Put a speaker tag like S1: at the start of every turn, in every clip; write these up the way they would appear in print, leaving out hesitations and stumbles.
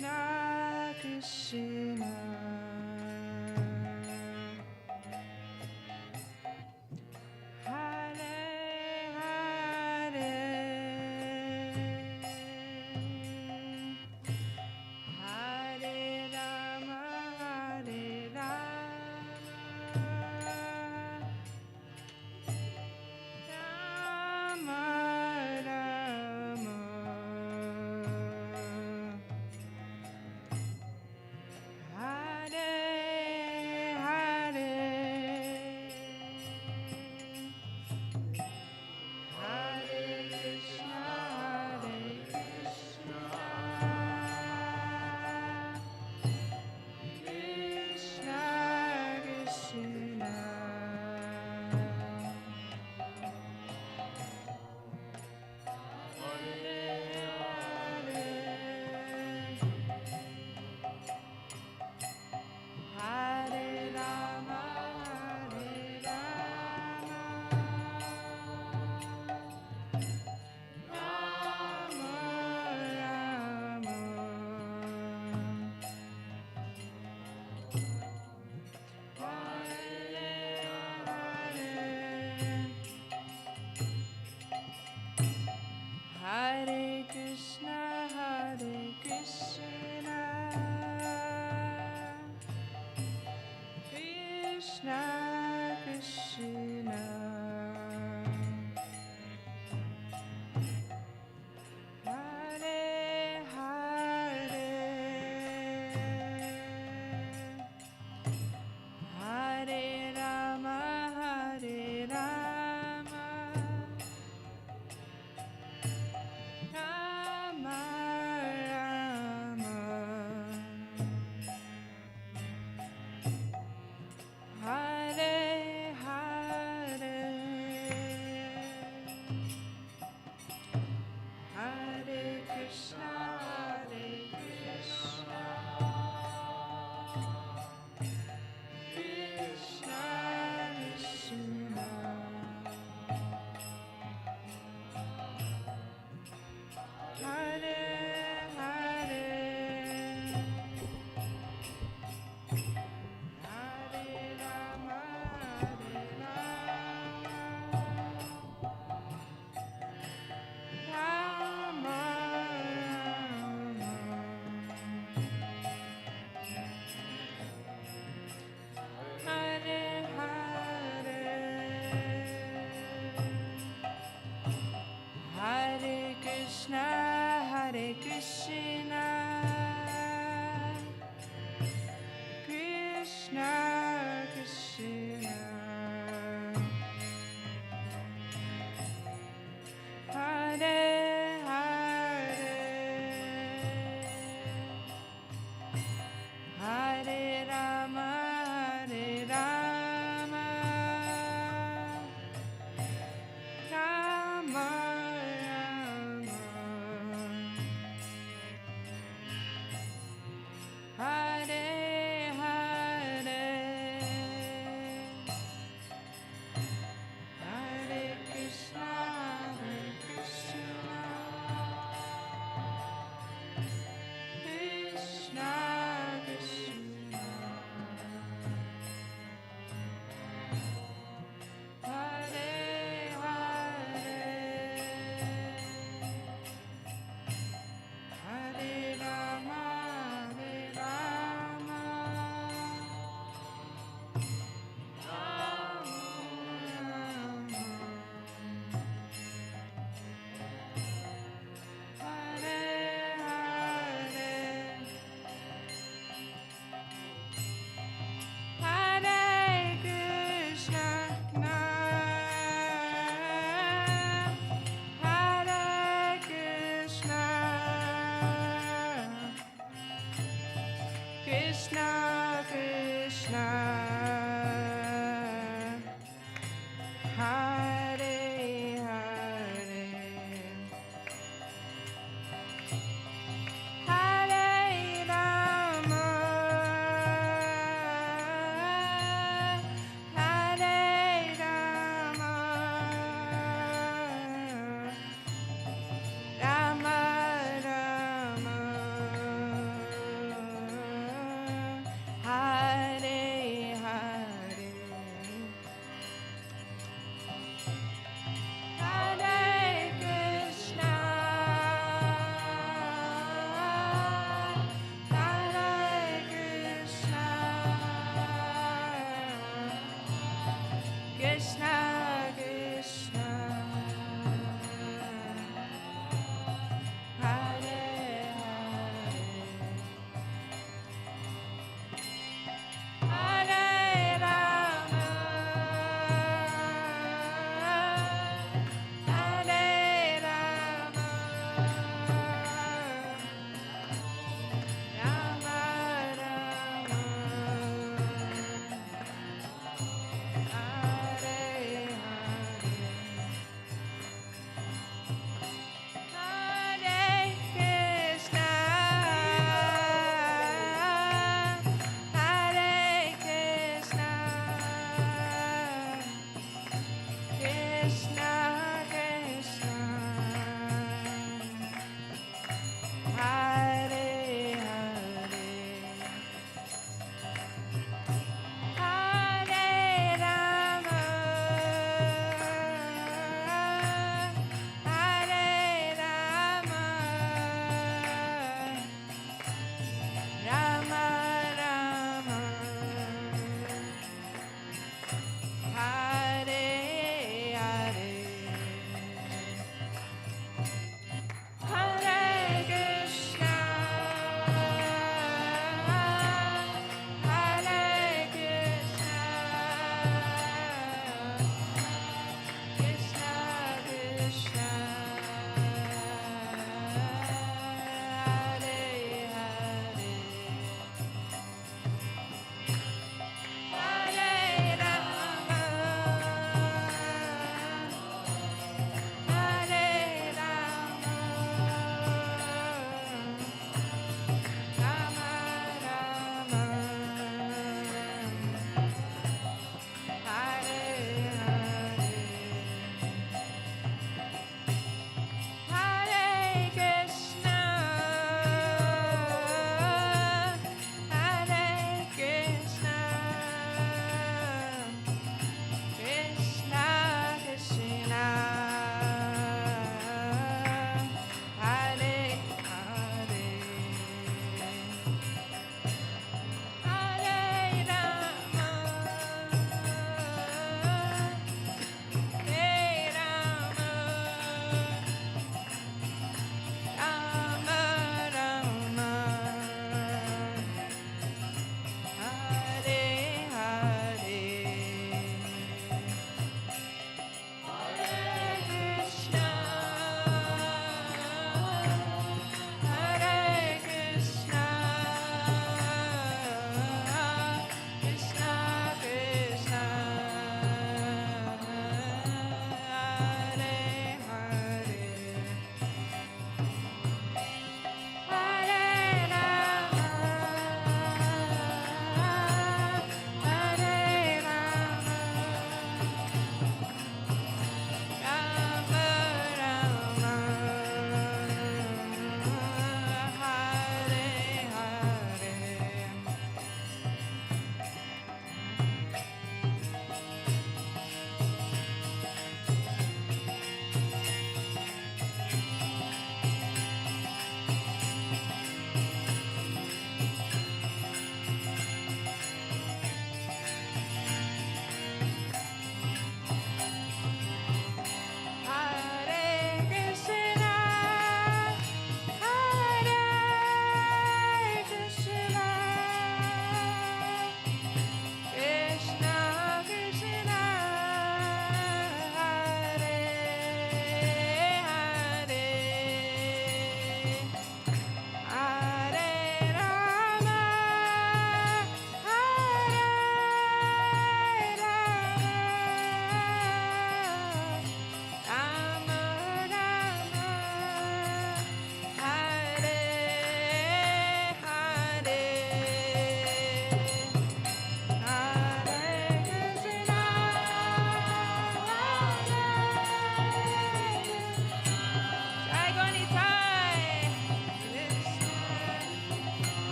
S1: Krishna, Krishna. Hare Krishna, Hare Krishna, Krishna Krishna, Hare Hare, Hare Rama, Hare Rama, Rama Rama, Hare Hare, Hare Krishna, Hare Krishna, Krishna Krishna, Hare Hare, Hare Rama, Hare Rama, Rama Rama, Hare Hare, Hare Krishna, Hare Krishna, Krishna Krishna, Hare Hare, Hare Rama, Hare Rama, Rama Rama, Krishna Krishna, Hare Hare, Hare Rama, Hare Rama, Rama Rama, Hare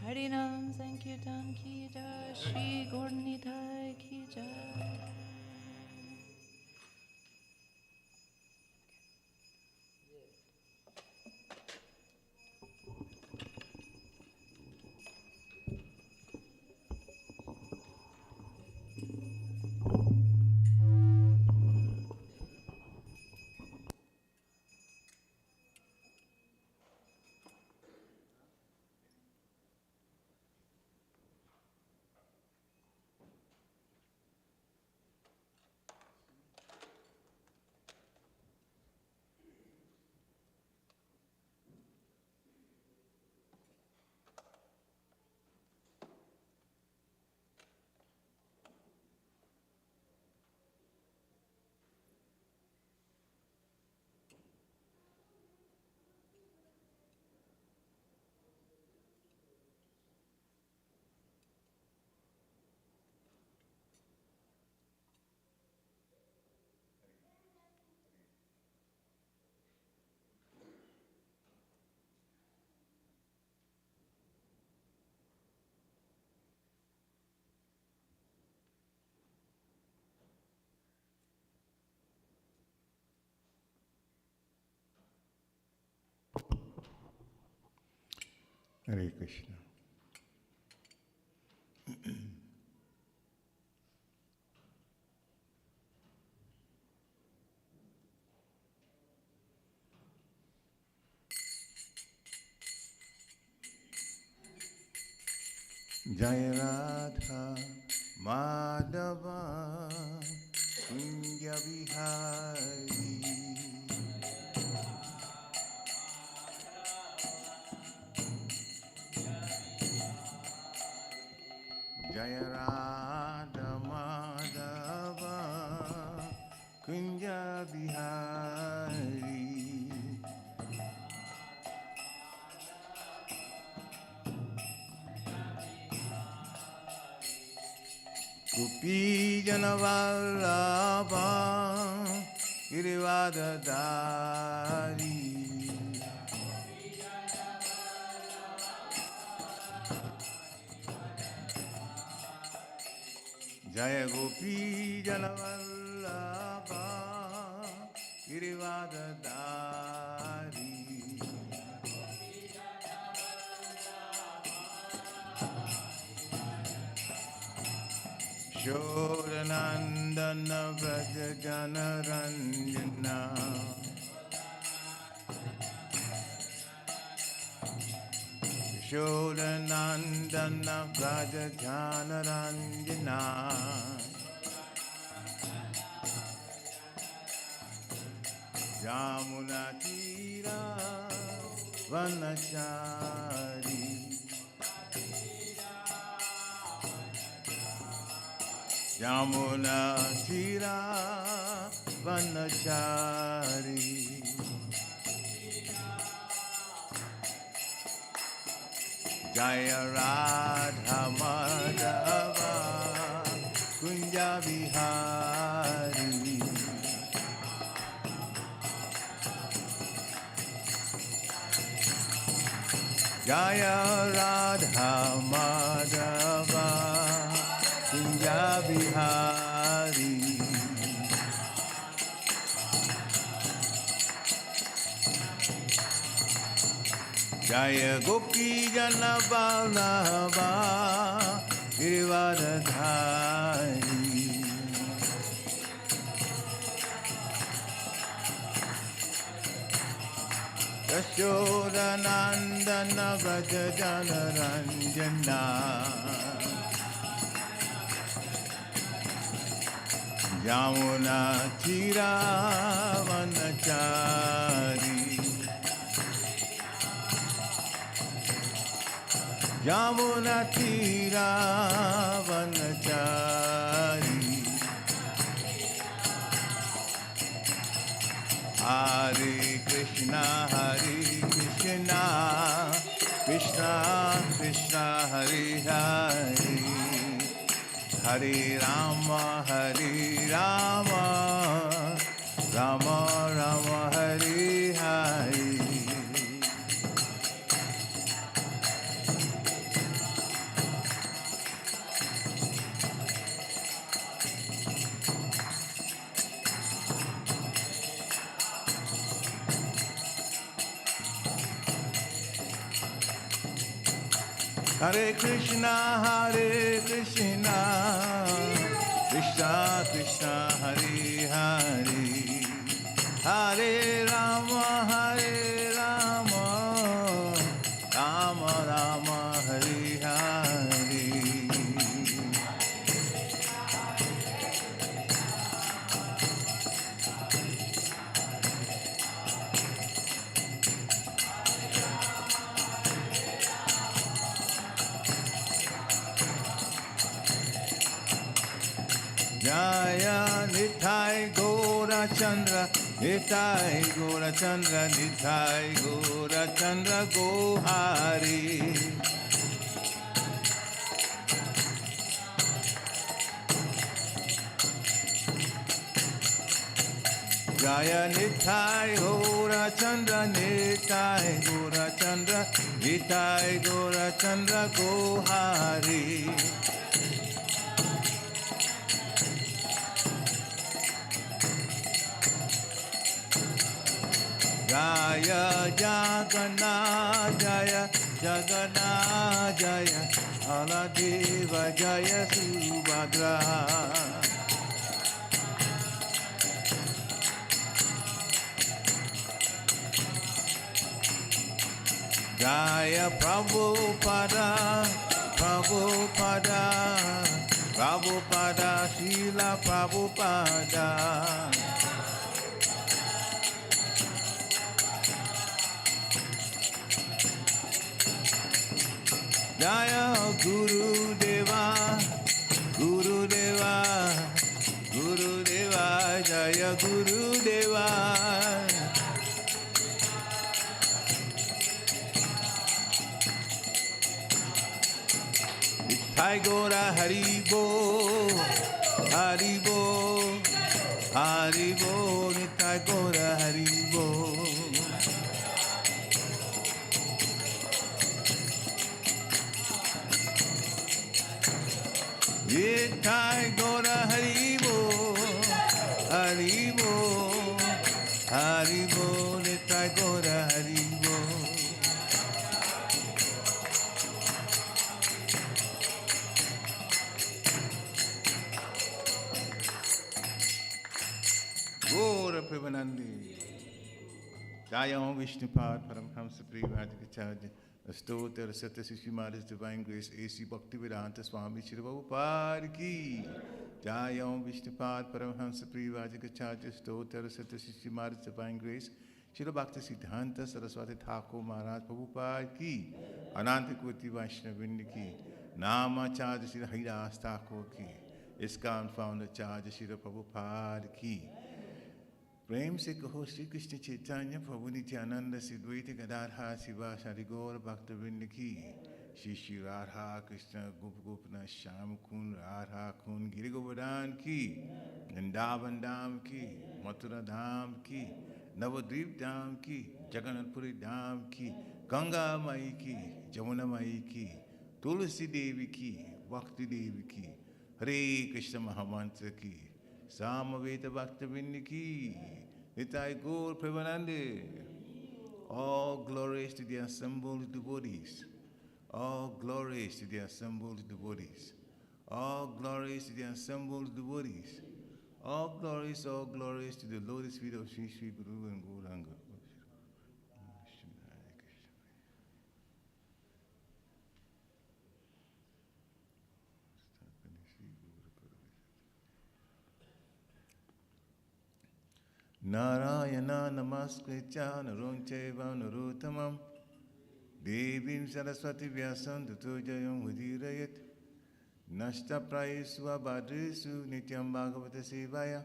S1: Harinam Sankirtan Ki Jai, Shri Gaur-Nitai Ki Jai.
S2: Hare Krishna. Jaya Radha Madhava Kunja Vihari Jaya Radha Madhava Kunja Vihari Gopi Janavallabha Girivadadari Jaya Gopi Janavallabha Girivadadari Shodanandana Vraja Janaranjana Shodanandana Vraja Janaranjana Jamuna Tira Vanachari Jamuna Tira Vanachari Jaya Radha Madhava Kunja Vihari Jaya Radha Madhava Kunja Vihari Jaya Gopi Jana Vallabha Girivadadari Yashodanandana Vraja Janaranjana Yamuna Tira Vanachari Yamuna Tira Vanachari Hare Krishna Krishna Krishna Hare Hare Hare Rama Rama Rama Hare Hare Hare Krishna Krishna Krishna Hare Hare Hare Rama Rama Rama Hare Hare Jaya Nitai Gora Chandra Nitai Gora Chandra Nitai Gora Chandra Gohari Jaya Nitai Gora Chandra Nitai Gora Chandra Nitai Gora Chandra Gohari Jaya Jagannath Jaya Jagannath Jaya Aladeva Jaya Subhadra Jaya Prabhupada Srila Prabhupada Jaya Guru Deva Jaya Guru Deva Nithai Gora Haribo Nithai Gora Haribo Nithai Gora Haribo Nithai Gora Haribo Gora Premanandi Jaya Om Vishnupad Paramhamsa Privadikacharya Astotra Satyasishi Maharaj Divine Grace A.C. Bhaktivedanta Swami Shri Prabhupada Ki Jaya Om Vishnupad Paramhamsa Privadikacharya Astotra Satyasishi Maharaj Divine Grace Shri Bhakti Siddhanta Saraswati Thakur Maharaj Prabhupada Ki Ananta Koti Vaishnavindi Ki Namacharya Shri Haridas Thakur Ki ISKCON Founder Charya Shri Prabhupada Ki प्रेम से कहो श्री कृष्ण चैतन्य प्रभु नित्यानंद श्री द्वैत गदाधर शिवासादि गौर भक्तवृंद की श्री श्री राधा कृष्ण गोपन श्याम कुंड राधा कुंड गिरि गोवर्धन की वृंदावन धाम की मथुरा धाम की नवद्वीप धाम की जगन्नाथपुरी धाम की गंगा माई की जमुना माई की तुलसी देवी की भक्ति देवी की हरे कृष्ण महामंत्र की Samaveta Bhaktivinoda ki Nitai Gaur Premanande. All glories to the assembled devotees. All glories to the assembled devotees. All glories to the assembled devotees. All glories to the lotus feet of Sri Sri Guru and Gauranga. Narayana namaskritya narom chaiva narottamam Devim saraswati vyasam tato jayam udirayat Nashta prayesva bhadresu nityam bhagavata sevaya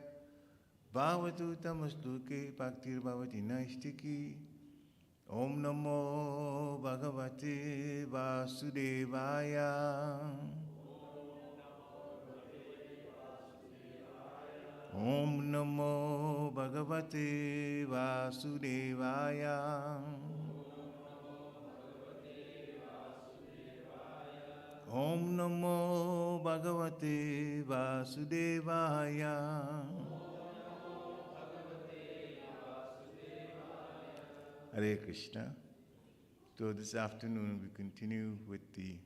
S2: Bhavatu tamastuke bhaktir bhavati naistiki Om namo bhagavate vasudevaya Om namo bhagavate vasudevaya Om namo bhagavate vasudevaya Hare Krishna. So this afternoon we continue with the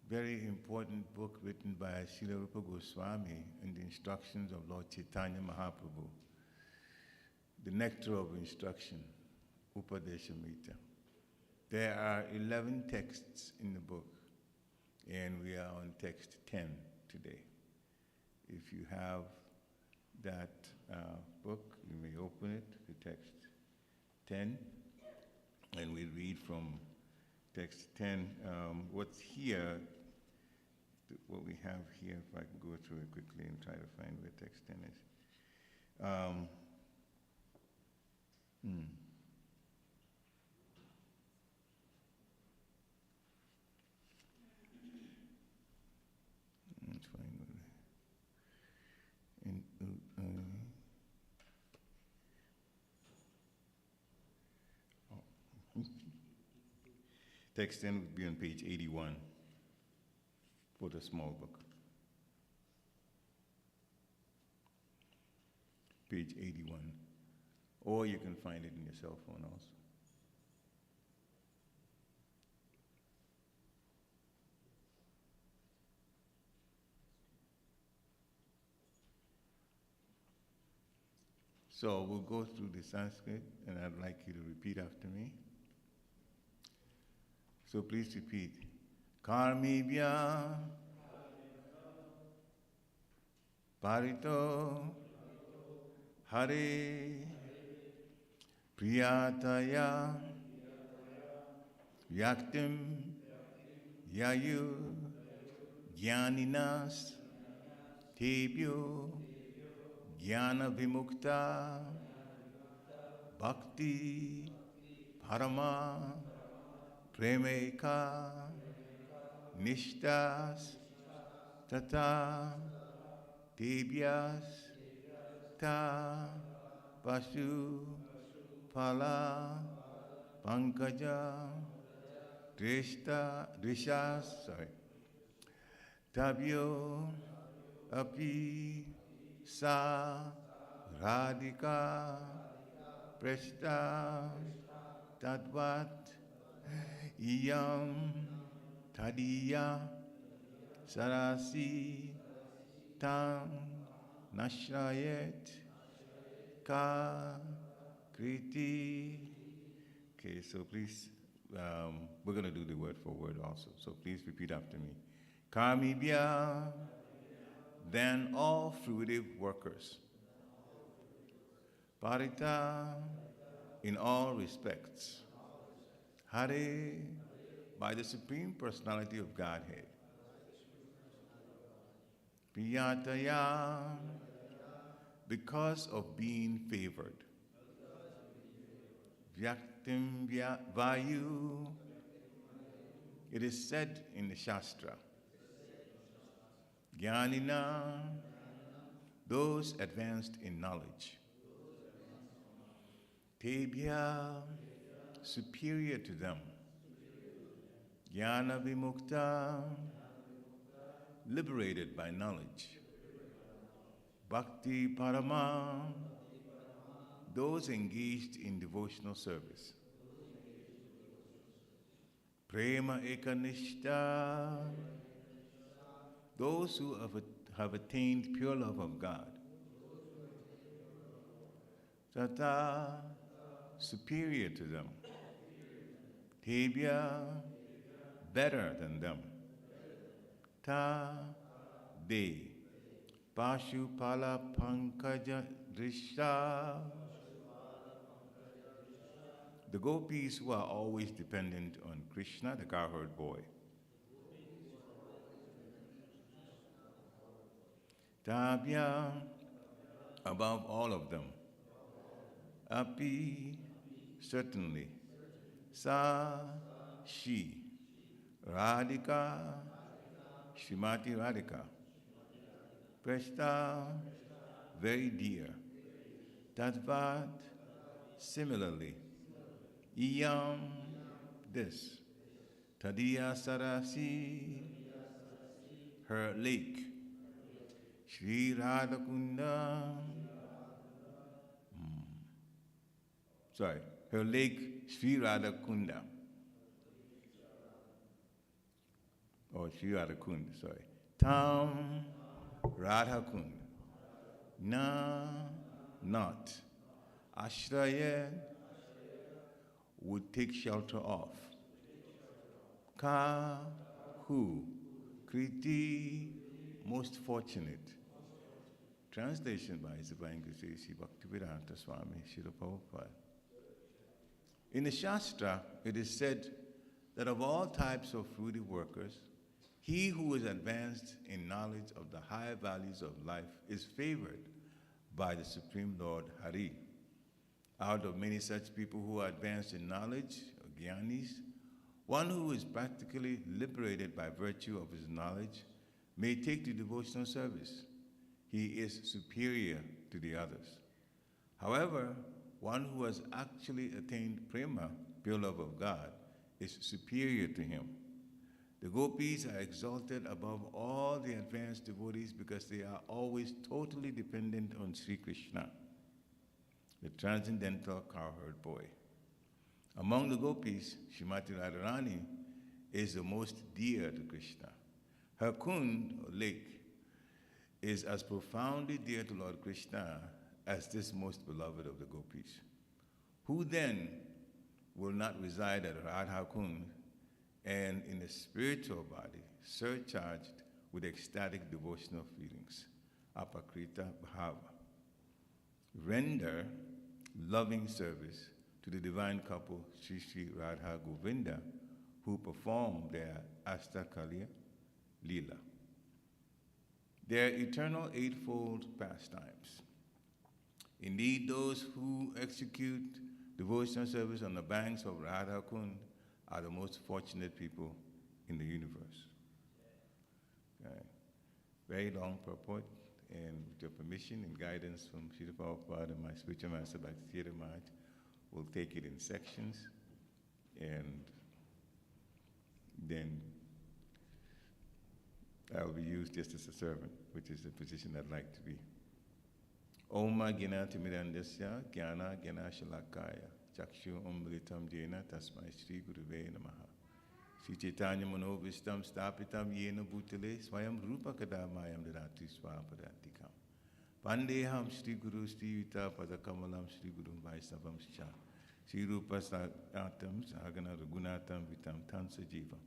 S2: very important book written by Srila Rupa Goswami and the instructions of Lord Chaitanya Mahaprabhu, the Nectar of Instruction, Upadeshamrita. There are 11 texts in the book, and we are on text 10 today. If you have that book, you may open it to text 10, and we read from text 10. What's here, what we have here, if I can go through it quickly and try to find where text 10 is. Let's find Text 10 would be on page 81 for the small book. Page 81. Or you can find it in your cell phone also. So we'll go through the Sanskrit, and I'd like you to repeat after me. So please repeat. Karmibhya parito hare priyataya yaktim yayu jnaninas tebhyo jnana vimukta bhakti parama Premeka Nishtas Tata Tebhyas Ta Pasu Pala Pankaja Drishas Tabyo Api Sa Radhika Preshta Tadvat Iyam Tadiya Sarasi Tam Nashrayet Ka Kriti. Okay, so please, we're going to do the word for word also. So please repeat after me. Karmibhya, than all fruitive workers. Parita, in all respects. Hare, by the Supreme Personality of Godhead. Priyataya, because of being favored. Vyaktim Vayu, it is said in the Shastra. Jnanina, those advanced in knowledge. Tebhya, superior to them. Jnana vimukta, liberated by knowledge. Bhakti parama, those engaged in devotional service. Prema ekanishta, those who have attained pure love of God. Tata, superior to them. Tebhya, better than them. Ta, they. Pashu pala pankaja Drisha. The gopis who are always dependent on Krishna, the cowherd boy. Tabya, above all of them. Api, certainly. Sa, she. Radhika, Srimati Radhika. Prashta, very dear. Tatvat, similarly. Iyam, this. Tadiya Sarasi, her lake. Sri Radhakunda, her lake Sri Radhakunda. Or Sri Radhakund, sorry. Tam Radhakund. Na, not. Ashraya, would take shelter of. Ka, who. Kriti, most fortunate. Translation by His Divine Grace Sri Bhaktivedanta Swami Srila Prabhupada. In the Shastra, it is said that of all types of fruity workers, he who is advanced in knowledge of the higher values of life is favored by the Supreme Lord Hari. Out of many such people who are advanced in knowledge, or jnanis, one who is practically liberated by virtue of his knowledge may take to devotional service. He is superior to the others. However, one who has actually attained prema, pure love of God, is superior to him. The gopis are exalted above all the advanced devotees because they are always totally dependent on Sri Krishna, the transcendental cowherd boy. Among the gopis, Srimati Radharani is the most dear to Krishna. Her kund, or lake, is as profoundly dear to Lord Krishna as this most beloved of the gopis. Who then will not reside at Radha Kund and in a spiritual body surcharged with ecstatic devotional feelings, apakrita bhava? Render loving service to the divine couple Sri Sri Radha Govinda, who perform their Ashtakalya Leela. Their eternal eightfold pastimes. Indeed, those who execute devotional service on the banks of Radha Kund are the most fortunate people in the universe. Okay. Very long purport, and with your permission and guidance from Srila Prabhupada and my spiritual master Bhakti Maharaj, we'll take it in sections, and then I'll be used just as a servant, which is the position I'd like to be. Oma Gina Timirandasya Gyana Gina Shalakaya Chakshu Umblitam Jena Tasmai Sri Guruve Namaha Sri Chaitanya Manovistam Stapitam Yena Bhutale Swayam Rupa Kadamayam Dadati Swapadantikam Pandeham Sri Guru Sri Yuta Padakamalam Sri Guru Vaisnavam Scha Sri Rupa Satam Sagana Ragunatam Vitam Tansa Jivam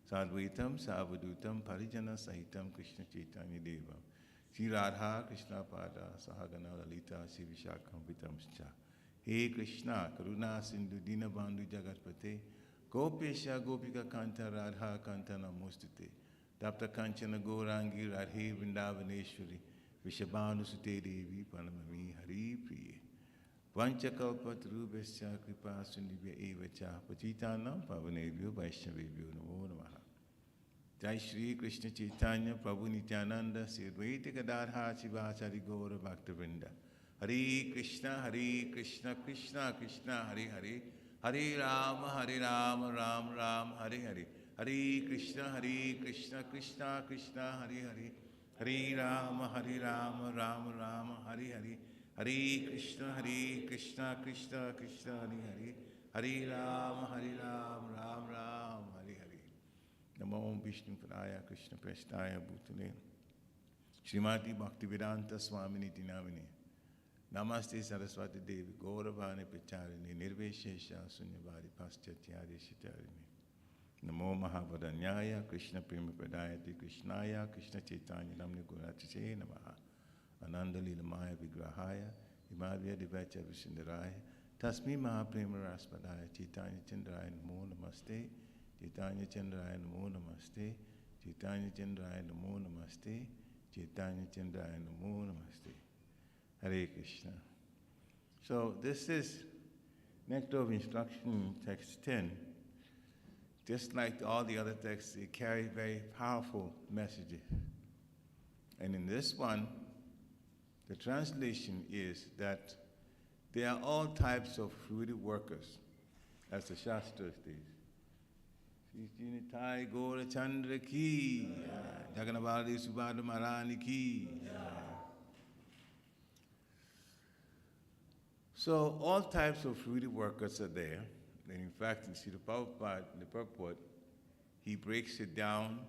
S2: Sadvaitam Savadutam Parijana Sahitam Krishna Chaitanya Devam Sri Radha Krishna Pada Sahagana Lalita Sri Vishakam Vitamscha He Krishna Karuna Sindhu Dina Bandhu Jagatpate Gopesha Gopika Kanta Radha Kanta Namostute Tapta Kanchana Gourangi Radhe Vrindavaneshwari Vishabhanu Sute Devi Panamami Hari Priye Vanchakalpatarubhasya Kripa Sundibhya Evacha Pachitanam Pavanebhyo Vaishnavebhyo Namo Namaha Jai Shri Krishna Chaitanya Prabhu Nityananda Sri Advaita Gadadhar Sivasari Gaura Bhaktivinoda Hare Krishna Krishna Krishna Hare Hare Hare Rama Rama Rama Hare Hare Hare Krishna Krishna Krishna Hare Hare Hare Rama Rama Rama Hare Hare Hare Krishna Krishna Krishna Hare Hare Hare Rama Rama Rama Hare Hare Namo Vishnu Padaya Krishna Prasthaya Bhutale Srimati Bhaktivedanta Swamini Dinamini Namaste Saraswati Devi Gauravani Pacharini Nirveshesha Sunyavari Paschatyari Shitarini Namo Mahavadanyaya Krishna Prema Pradayati Krishnaya Krishna Chaitanya Namni Guratiche Namaha Ananda Lilamaya Vigrahaya Himadhya Divacha Vishindaraya, Tasmi Mahaprema Raspadaya, Chaitanya Chandraya Namo Namaste, Chaitanya Chandraya Namo Namaste, Chaitanya Chandraya Namo Namaste, Chaitanya Chandraya Namo Namaste. Hare Krishna. So this is Nectar of Instruction, text 10. Just like all the other texts, they carry very powerful messages. And in this one, the translation is that there are all types of fruitive workers, as the Shastra states. Shishinitai Gora Chandra ki, Jaganabali Subhadra Marani ki. So all types of fruitive workers are there. And in fact, you see the Prabhupada in the purport, he breaks it down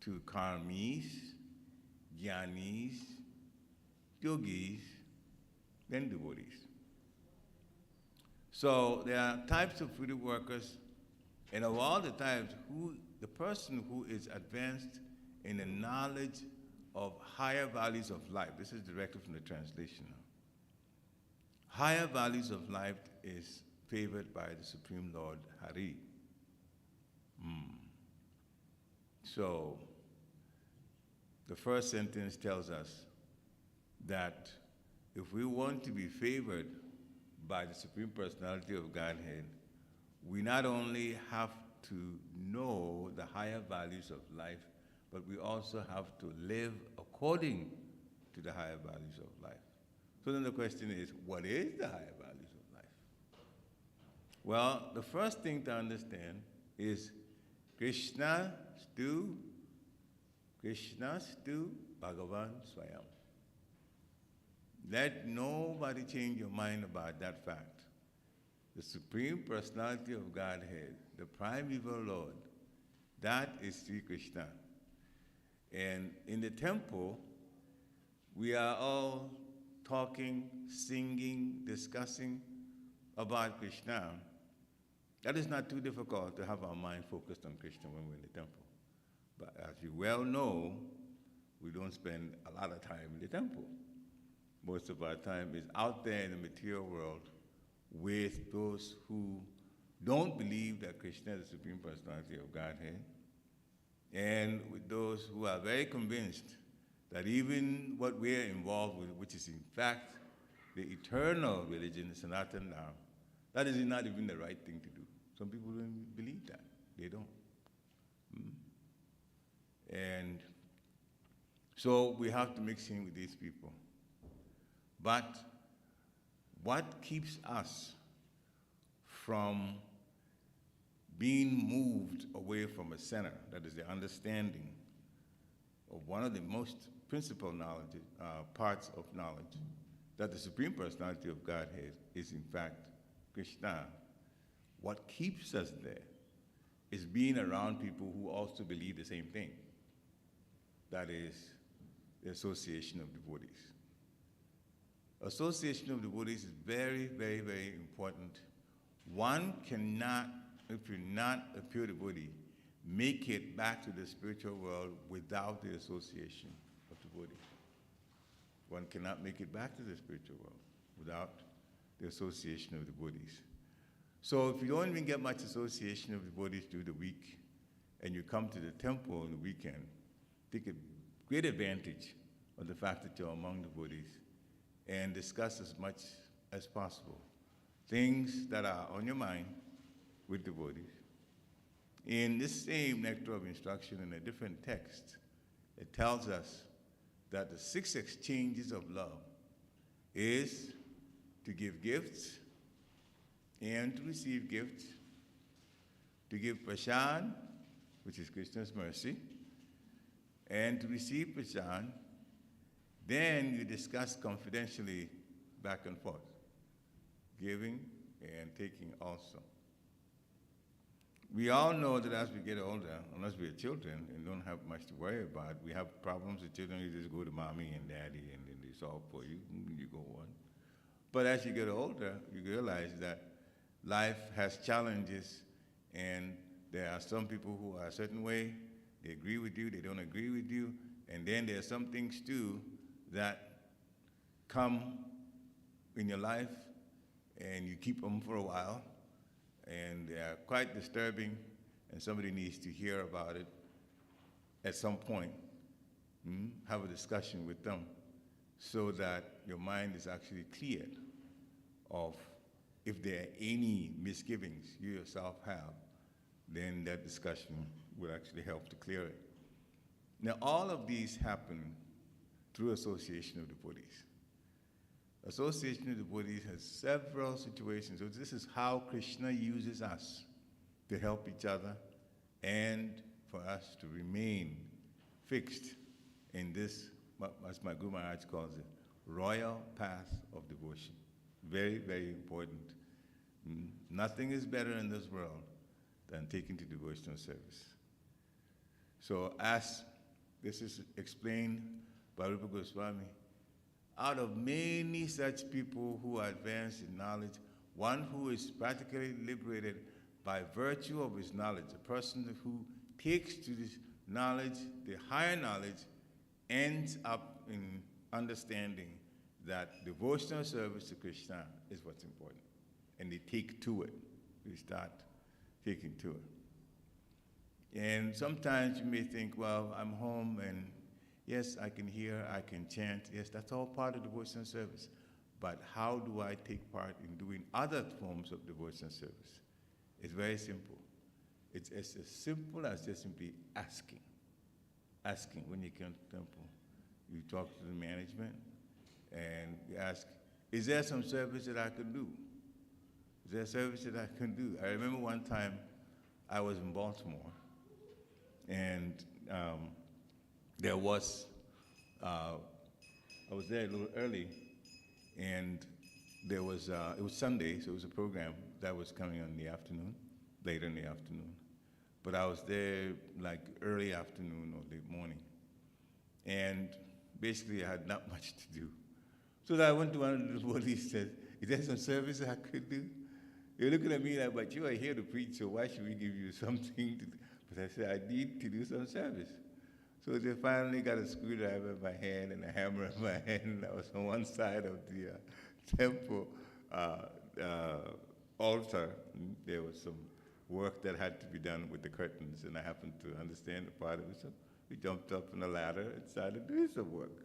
S2: to karmis, jnanis, yogis, then devotees. So there are types of fruitive workers, and of all the types, the person who is advanced in the knowledge of higher values of life, this is directly from the translation now. Higher values of life is favored by the Supreme Lord Hari. So the first sentence tells us that if we want to be favored by the Supreme Personality of Godhead, we not only have to know the higher values of life, but we also have to live according to the higher values of life. So then the question is, what is the higher values of life? Well, the first thing to understand is Krishna stu Bhagavan Swayam. Let nobody change your mind about that fact. The Supreme Personality of Godhead, the Primeval Lord, that is Sri Krishna. And in the temple, we are all talking, singing, discussing about Krishna. That is not too difficult to have our mind focused on Krishna when we're in the temple. But as you well know, we don't spend a lot of time in the temple. Most of our time is out there in the material world with those who don't believe that Krishna is the Supreme Personality of Godhead, and with those who are very convinced that even what we're involved with, which is in fact the eternal religion, Sanatana Dharma, that is not even the right thing to do. Some people don't believe that. They don't. And so we have to mix in with these people. But what keeps us from being moved away from a center, that is the understanding of one of the most principal knowledge, parts of knowledge, that the Supreme Personality of Godhead is in fact Krishna. What keeps us there is being around people who also believe the same thing. That is the association of devotees. Association of devotees is very, very, very important. One cannot, if you're not a pure devotee, make it back to the spiritual world without the association of devotees. One cannot make it back to the spiritual world without the association of devotees. So if you don't even get much association of devotees through the week, and you come to the temple on the weekend, take a great advantage of the fact that you're among devotees and discuss as much as possible things that are on your mind with devotees. In this same Nectar of Instruction, in a different text, it tells us that the 6 exchanges of love is to give gifts and to receive gifts, to give prasad, which is Krishna's mercy, and to receive prasad. Then you discuss confidentially back and forth, giving and taking also. We all know that as we get older, unless we're children and don't have much to worry about, we have problems with children. You just go to mommy and daddy and then they solve for you, and you go on. But as you get older, you realize that life has challenges, and there are some people who are a certain way. They agree with you, they don't agree with you, and then there are some things too that come in your life, and you keep them for a while, and they are quite disturbing, and somebody needs to hear about it at some point. Have a discussion with them so that your mind is actually cleared of if there are any misgivings you yourself have, then that discussion will actually help to clear it. Now, all of these happen through association of devotees. Association of devotees has several situations. So this is how Krishna uses us to help each other and for us to remain fixed in this, as my Guru Maharaj calls it, royal path of devotion. Very, very important. Nothing is better in this world than taking to devotional service. So as this is explained by Rupa Goswami, out of many such people who are advanced in knowledge, one who is practically liberated by virtue of his knowledge, a person who takes to this knowledge, the higher knowledge, ends up in understanding that devotional service to Krishna is what's important. And they take to it. They start taking to it. And sometimes you may think, well, I'm home and yes, I can hear, I can chant. Yes, that's all part of devotional service. But how do I take part in doing other forms of devotional service? It's very simple. It's as simple as just simply asking. Asking when you come to the temple. You talk to the management and you ask, is there some service that I can do? Is there a service that I can do? I remember one time I was in Baltimore and there was, I was there a little early, and there was, it was Sunday, so it was a program that was coming on in the afternoon, later in the afternoon. But I was there like early afternoon or late morning. And basically I had not much to do. So I went to one of the devotees and said, is there some service I could do? They're looking at me like, but you are here to preach, so why should we give you something to do? But I said, I need to do some service. So they finally got a screwdriver in my hand and a hammer in my hand, and I was on one side of the temple altar. There was some work that had to be done with the curtains, and I happened to understand the part of it, so we jumped up on the ladder and started doing some work.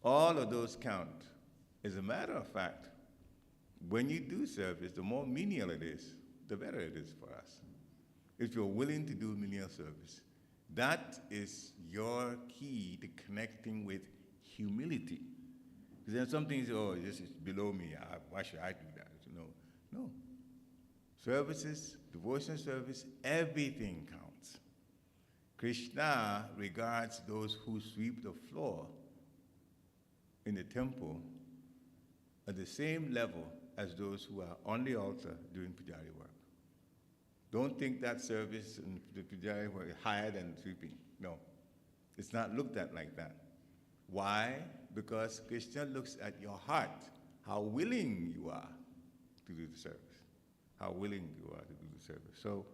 S2: All of those count. As a matter of fact, when you do service, the more menial it is, the better it is for us. If you're willing to do menial service, that is your key to connecting with humility. Because then some things, oh, this is below me, why should I do that? No. Services, devotional service, everything counts. Krishna regards those who sweep the floor in the temple at the same level as those who are on the altar doing pujari work. Don't think that service and the pujari work is higher than sweeping. No, it's not looked at like that. Why? Because Krishna looks at your heart, how willing you are to do the service. How willing you are to do the service. So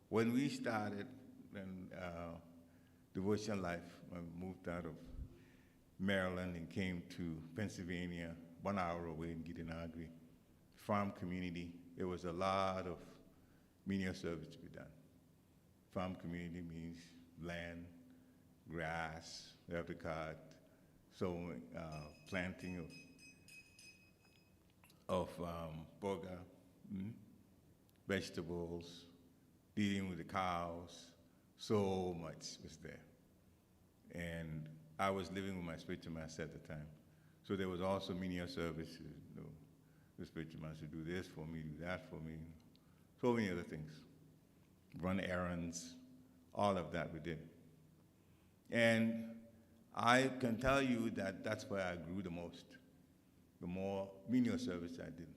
S2: when we started devotional life, I moved out of Maryland and came to Pennsylvania, 1 hour away in Gitanagri, farm community. There was a lot of menial service to be done. Farm community means land, grass, we have to cut, sowing, planting of boga, vegetables, dealing with the cows. So much was there. And I was living with my spiritual master at the time. So there was also menial services. You know, the spiritual master do this for me, do that for me. So many other things. Run errands, all of that we did. And I can tell you that that's where I grew the most. The more menial service I did,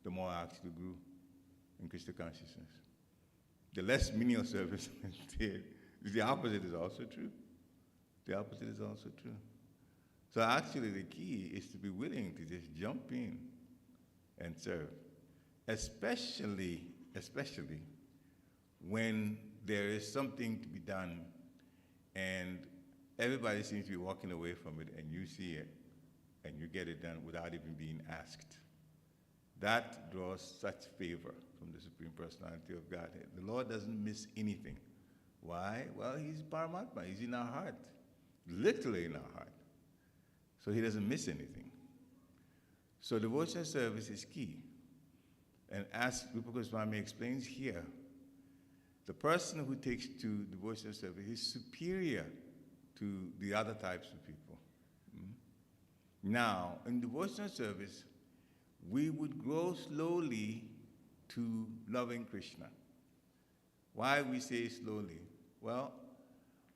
S2: the more I actually grew in Krishna consciousness. The less menial service I did, the opposite is also true. The opposite is also true. So actually the key is to be willing to just jump in and serve, especially when there is something to be done and everybody seems to be walking away from it and you see it, and you get it done without even being asked. That draws such favor from the Supreme Personality of Godhead. The Lord doesn't miss anything. Why? Well, he's Paramatma. He's in our heart, literally in our heart. So he doesn't miss anything. So devotional service is key. And as Rupa Goswami explains here, the person who takes to devotional service is superior to the other types of people. Now, in devotional service, we would grow slowly to loving Krishna. Why we say slowly? Well,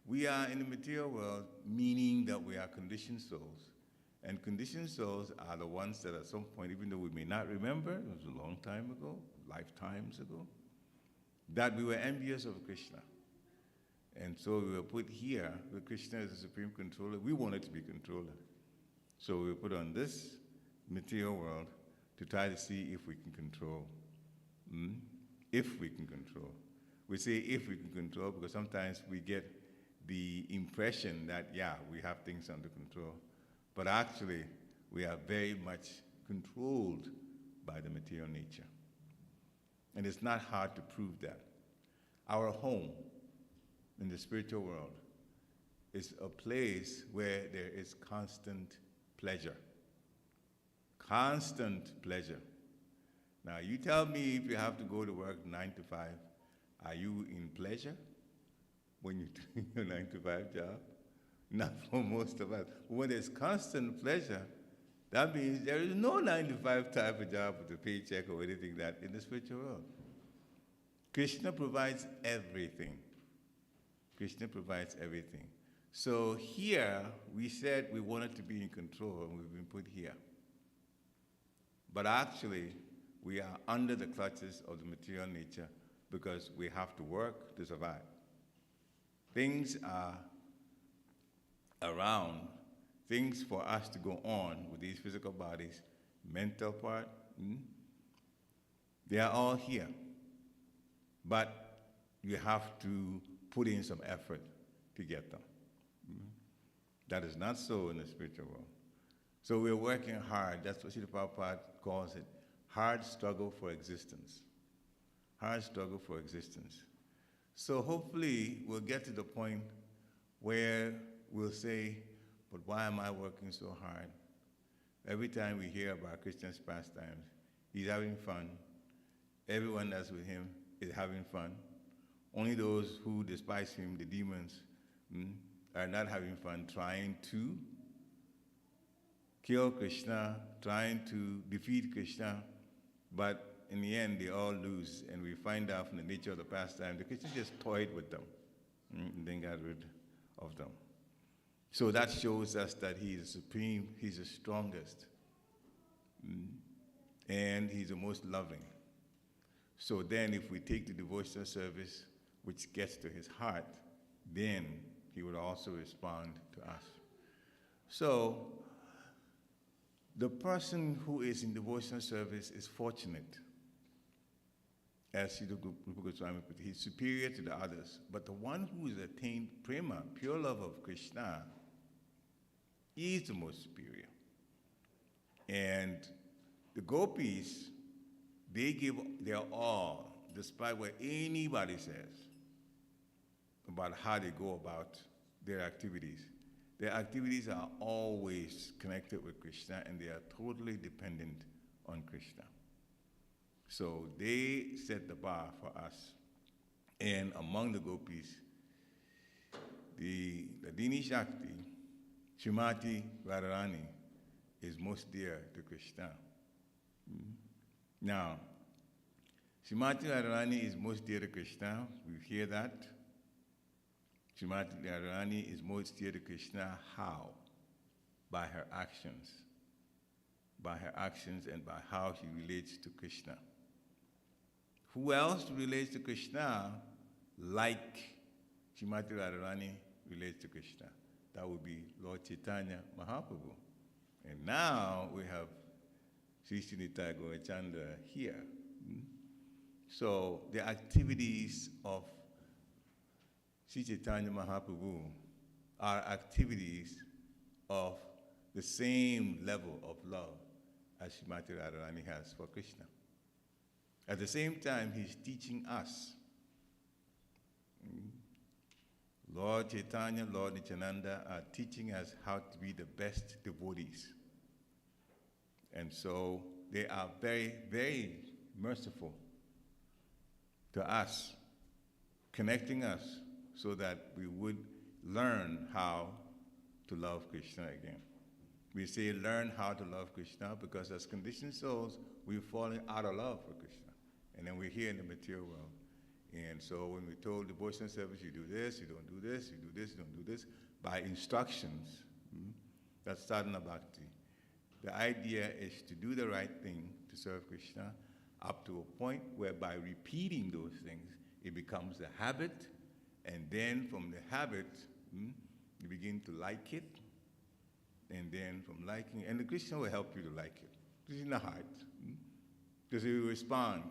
S2: we are in the material world, meaning that we are conditioned souls. And conditioned souls are the ones that at some point, even though we may not remember, it was a long time ago, lifetimes ago, that we were envious of Krishna. And so we were put here, with Krishna as the supreme controller. We wanted to be controller. So we were put on this material world to try to see if we can control. If we can control. We say if we can control because sometimes we get the impression that, yeah, we have things under control. But actually, we are very much controlled by the material nature. And it's not hard to prove that. Our home in the spiritual world is a place where there is constant pleasure. Constant pleasure. Now, you tell me if you have to go to work 9 to 5, are you in pleasure when you're doing your 9 to 5 job? Not for most of us. When there's constant pleasure, that means there is no 9 to 5 type of job with a paycheck or anything that in the spiritual world. Krishna provides everything. Krishna provides everything. So here, we said we wanted to be in control, and we've been put here. But actually, we are under the clutches of the material nature because we have to work to survive. Things are around, things for us to go on with these physical bodies, mental part, they are all here. But you have to put in some effort to get them. That is not so in the spiritual world. So we're working hard. That's what Srila Prabhupada calls it, hard struggle for existence. Hard struggle for existence. So hopefully we'll get to the point where we'll say, but why am I working so hard? Every time we hear about Krishna's pastimes, he's having fun. Everyone that's with him is having fun. Only those who despise him, the demons, are not having fun, trying to kill Krishna, trying to defeat Krishna, but in the end, they all lose, and we find out from the nature of the pastime that Krishna just toyed with them and then got rid of them. So that shows us that he is supreme, he's the strongest, and he's the most loving. So then if we take the devotional service, which gets to his heart, then he would also respond to us. So the person who is in devotional service is fortunate. As Rupa Goswami put it, he's superior to the others. But the one who has attained prema, pure love of Krishna, is the most superior. And the gopis, they give their all, despite what anybody says about how they go about their activities. Their activities are always connected with Krishna, and they are totally dependent on Krishna. So they set the bar for us. And among the gopis, the Dini Shakti, Srimati Radharani, is most dear to Krishna. Now, Srimati Radharani is most dear to Krishna. We hear that. Srimati Radharani is most dear to Krishna. How? By her actions. By her actions and by how she relates to Krishna. Who else relates to Krishna like Srimati Radharani relates to Krishna? That would be Lord Chaitanya Mahaprabhu. And now we have Sri Srinitha Gaurachandra here. So the activities of Sri Chaitanya Mahaprabhu are activities of the same level of love as Srimati Radharani has for Krishna. At the same time, he's teaching us. Lord Chaitanya, Lord Nityananda are teaching us how to be the best devotees. And so they are very, very merciful to us, connecting us so that we would learn how to love Krishna again. We say learn how to love Krishna because as conditioned souls, we've fallen out of love for Krishna. And then we're here in the material world. And so when we're told devotional service, you do this, you don't do this, you do this, you don't do this, by instructions, that's sadhana bhakti. The idea is to do the right thing to serve Krishna up to a point where by repeating those things, it becomes a habit. And then from the habit, you begin to like it. And then from liking, and the Krishna will help you to like it. This is in the heart. Because he will respond.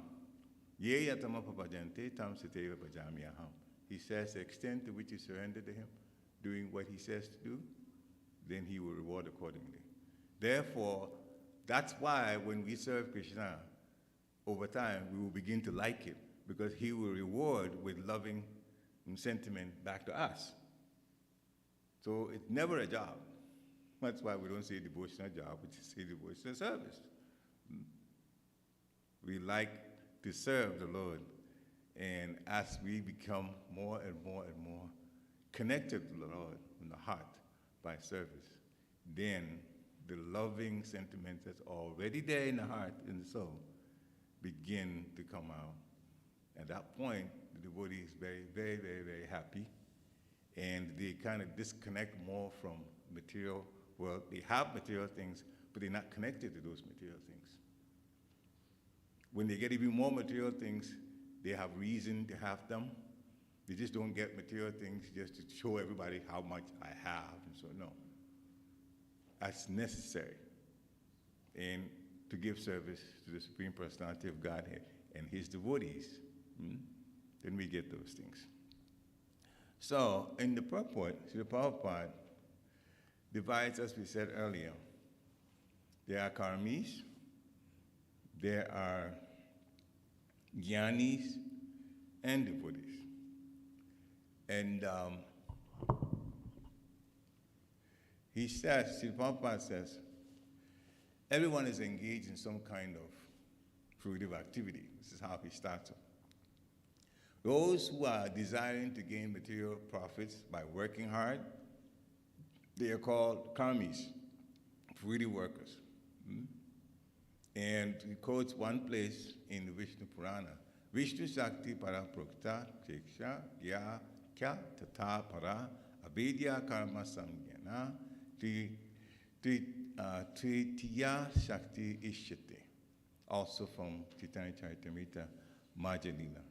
S2: Ye yatama papajante tam sateva pajami aham. He says the extent to which you surrender to him, doing what he says to do, then he will reward accordingly. Therefore, that's why when we serve Krishna, over time, we will begin to like it, because he will reward with loving sentiment back to us. So it's never a job. That's why we don't say devotional job, we just say devotional service. We like to serve the Lord, and as we become more and more and more connected to the Lord in the heart by service, then the loving sentiments that's already there in the heart, in the soul, begin to come out. At that point, the devotee is very, very, very, very happy, and they kind of disconnect more from material world. They have material things, but they're not connected to those material things. When they get even more material things, they have reason to have them. They just don't get material things just to show everybody how much I have, and so no. That's necessary, and to give service to the Supreme Personality of Godhead and his devotees, then we get those things. So, in the purport, the Prabhupada divides, as we said earlier. There are karmis, there are jnanis, and devotees. And he says, Srila Prabhupada says, everyone is engaged in some kind of fruitive activity. This is how he starts it. Those who are desiring to gain material profits by working hard, they are called karmis, fruitive workers. And he quotes one place in the Vishnu Purana, Vishnu Shakti Para Prokta Keksha Ya Kya Tata Para Abedya Karma Samgyana Tritiya Shakti Ishyate, also from Chaitanya Charitamrita Majalila.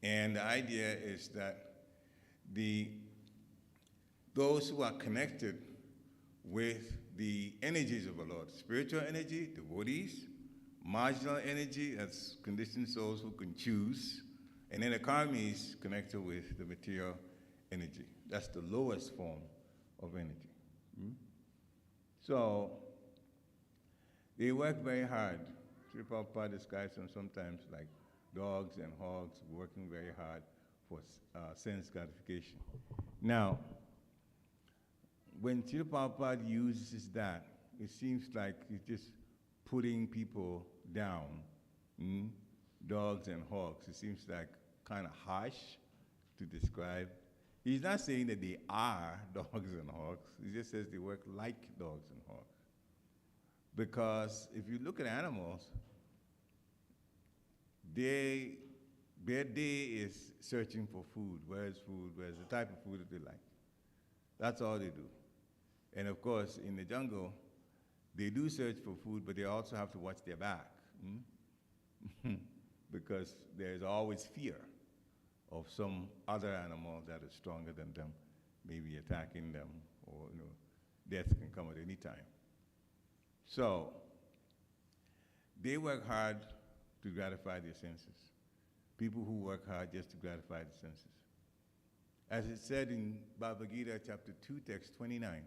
S2: And the idea is that those who are connected with the energies of the Lord, spiritual energy, devotees, marginal energy, that's conditioned souls who can choose, and then the karmis connected with the material energy. That's the lowest form of energy. So they work very hard. Srila Prabhupada describes them sometimes like dogs and hogs working very hard for sense gratification. Now, when Srila Prabhupada uses that, it seems like he's just putting people down, dogs and hogs. It seems like kind of harsh to describe. He's not saying that they are dogs and hogs. He just says they work like dogs and hogs. Because if you look at animals, their day is searching for food. Where's food? Where's the type of food that they like? That's all they do. And of course, in the jungle, they do search for food, but they also have to watch their back. Because there's always fear of some other animal that is stronger than them, maybe attacking them, or death can come at any time. So they work hard to gratify their senses. People who work hard just to gratify the senses. As it said in Bhagavad Gita chapter 2, text 29,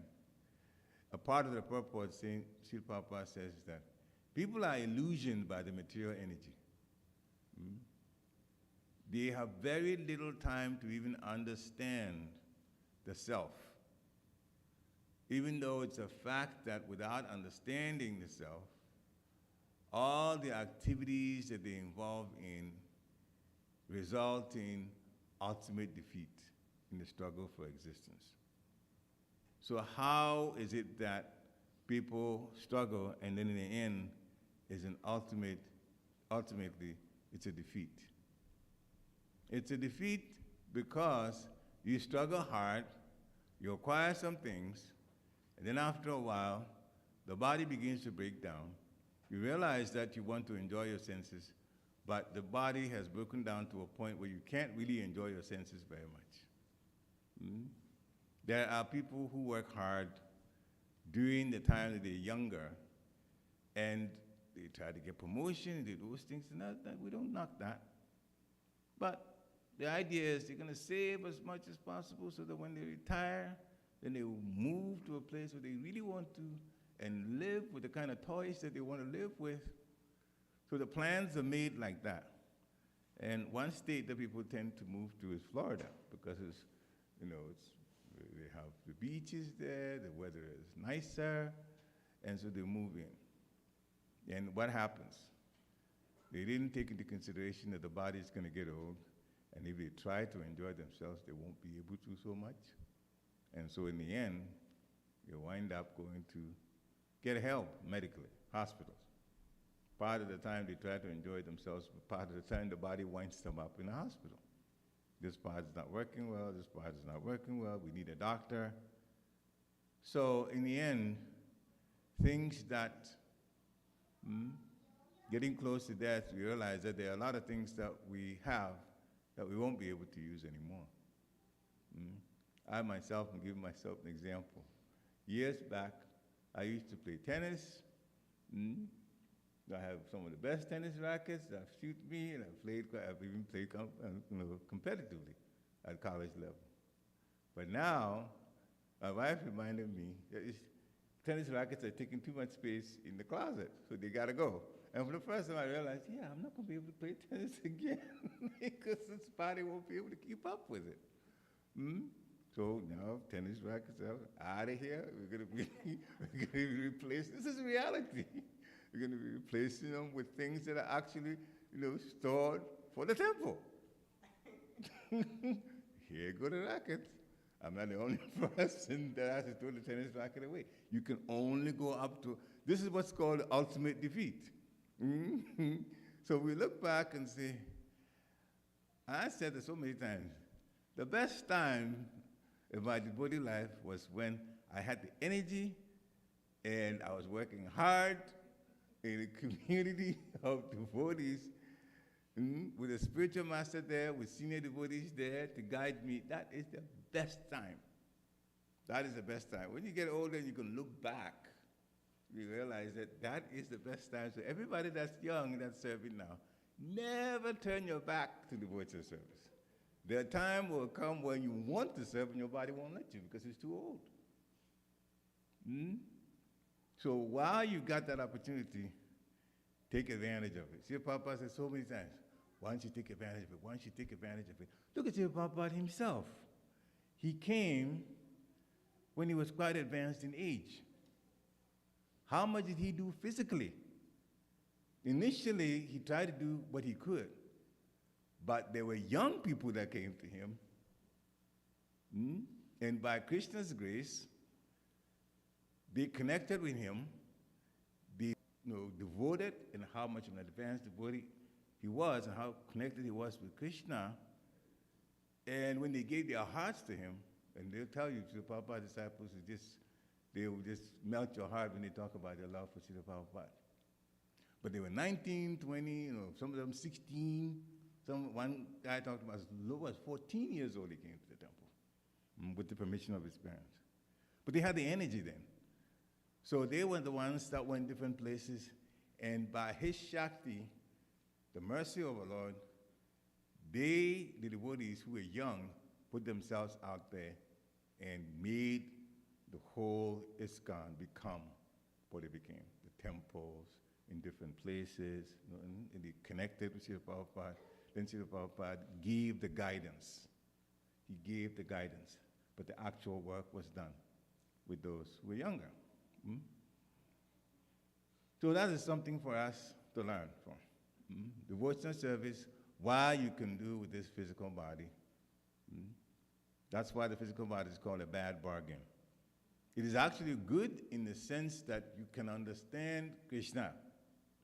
S2: a part of the purport, saying, Srila Prabhupada says that people are illusioned by the material energy. They have very little time to even understand the self. Even though it's a fact that without understanding the self, all the activities that they involve in result in ultimate defeat in the struggle for existence. So how is it that people struggle and then in the end is ultimately it's a defeat? It's a defeat because you struggle hard, you acquire some things, and then after a while, the body begins to break down. You realize that you want to enjoy your senses, but the body has broken down to a point where you can't really enjoy your senses very much. There are people who work hard during the time that they're younger, and they try to get promotion, they do those things, and we don't knock that. But the idea is they're going to save as much as possible so that when they retire, then they will move to a place where they really want to and live with the kind of toys that they want to live with. So the plans are made like that. And one state that people tend to move to is Florida because it's, they have the beaches there, the weather is nicer, and so they move in. And what happens? They didn't take into consideration that the body is going to get old, and if they try to enjoy themselves, they won't be able to so much. And so in the end, you wind up going to get help medically, hospitals. Part of the time they try to enjoy themselves, but part of the time the body winds them up in the hospital. This part is not working well, this part is not working well, we need a doctor. So in the end, things that, getting close to death, we realize that there are a lot of things that we have that we won't be able to use anymore. I myself am giving myself an example. Years back, I used to play tennis. I have some of the best tennis rackets that suit me, and I've even played competitively at college level. But now, my wife reminded me that tennis rackets are taking too much space in the closet, so they gotta go. And for the first time I realized, I'm not gonna be able to play tennis again because this body won't be able to keep up with it. So now tennis rackets are out of here. We're gonna be replaced. This is reality. We're gonna be replacing them with things that are actually, stored for the temple. Here go the rackets. I'm not the only person that has to throw the tennis racket away. You can only go up to, this is what's called ultimate defeat. So we look back and say, I said this so many times, the best time in my devotee life was when I had the energy and I was working hard in a community of devotees with a spiritual master there, with senior devotees there to guide me. That is the best time. That is the best time. When you get older and you can look back, you realize that that is the best time. So everybody that's young, that's serving now, never turn your back to devotional service. The time will come when you want to serve and your body won't let you because it's too old. So while you got that opportunity, take advantage of it. Srila Prabhupada said so many times, why don't you take advantage of it? Why don't you take advantage of it? Look at Srila Prabhupada himself. He came when he was quite advanced in age. How much did he do physically? Initially, he tried to do what he could. But there were young people that came to him. And by Krishna's grace, they connected with him. They devoted in how much of an advanced devotee he was and how connected he was with Krishna. And when they gave their hearts to him, and they'll tell you, Srila Prabhupada's disciples, they will just melt your heart when they talk about their love for Srila Prabhupada. But they were 19, 20, some of them 16. One guy talked about as low as 14 years old he came to the temple with the permission of his parents. But they had the energy then. So they were the ones that went different places, and by his Shakti, the mercy of our Lord, the devotees who were young, put themselves out there and made the whole ISKCON become what it became. The temples in different places, you know, and they connected with Srila Prabhupada. Then Srila Prabhupada gave the guidance. He gave the guidance, but the actual work was done with those who were younger. So that is something for us to learn from. Devotional service, why you can do with this physical body. That's why the physical body is called a bad bargain. It is actually good in the sense that you can understand Krishna.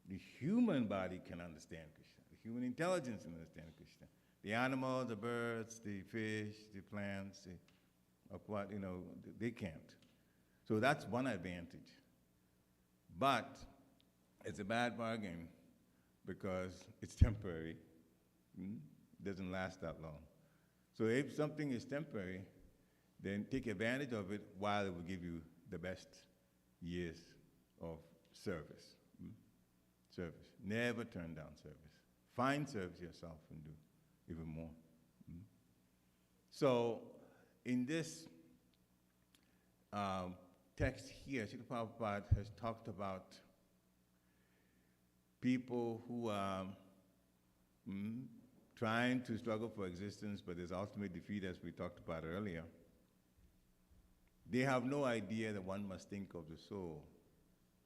S2: The human body can understand Krishna. The human intelligence can understand Krishna. The animals, the birds, the fish, the plants, the aquatic, you know, they can't. So that's one advantage. But it's a bad bargain because it's temporary. It doesn't last that long. So if something is temporary, then take advantage of it while it will give you the best years of service. Service. Never turn down service. Find service yourself and do even more. So in this text here, Srila Prabhupada has talked about people who are trying to struggle for existence, but there's ultimate defeat, as we talked about earlier. They have no idea that one must think of the soul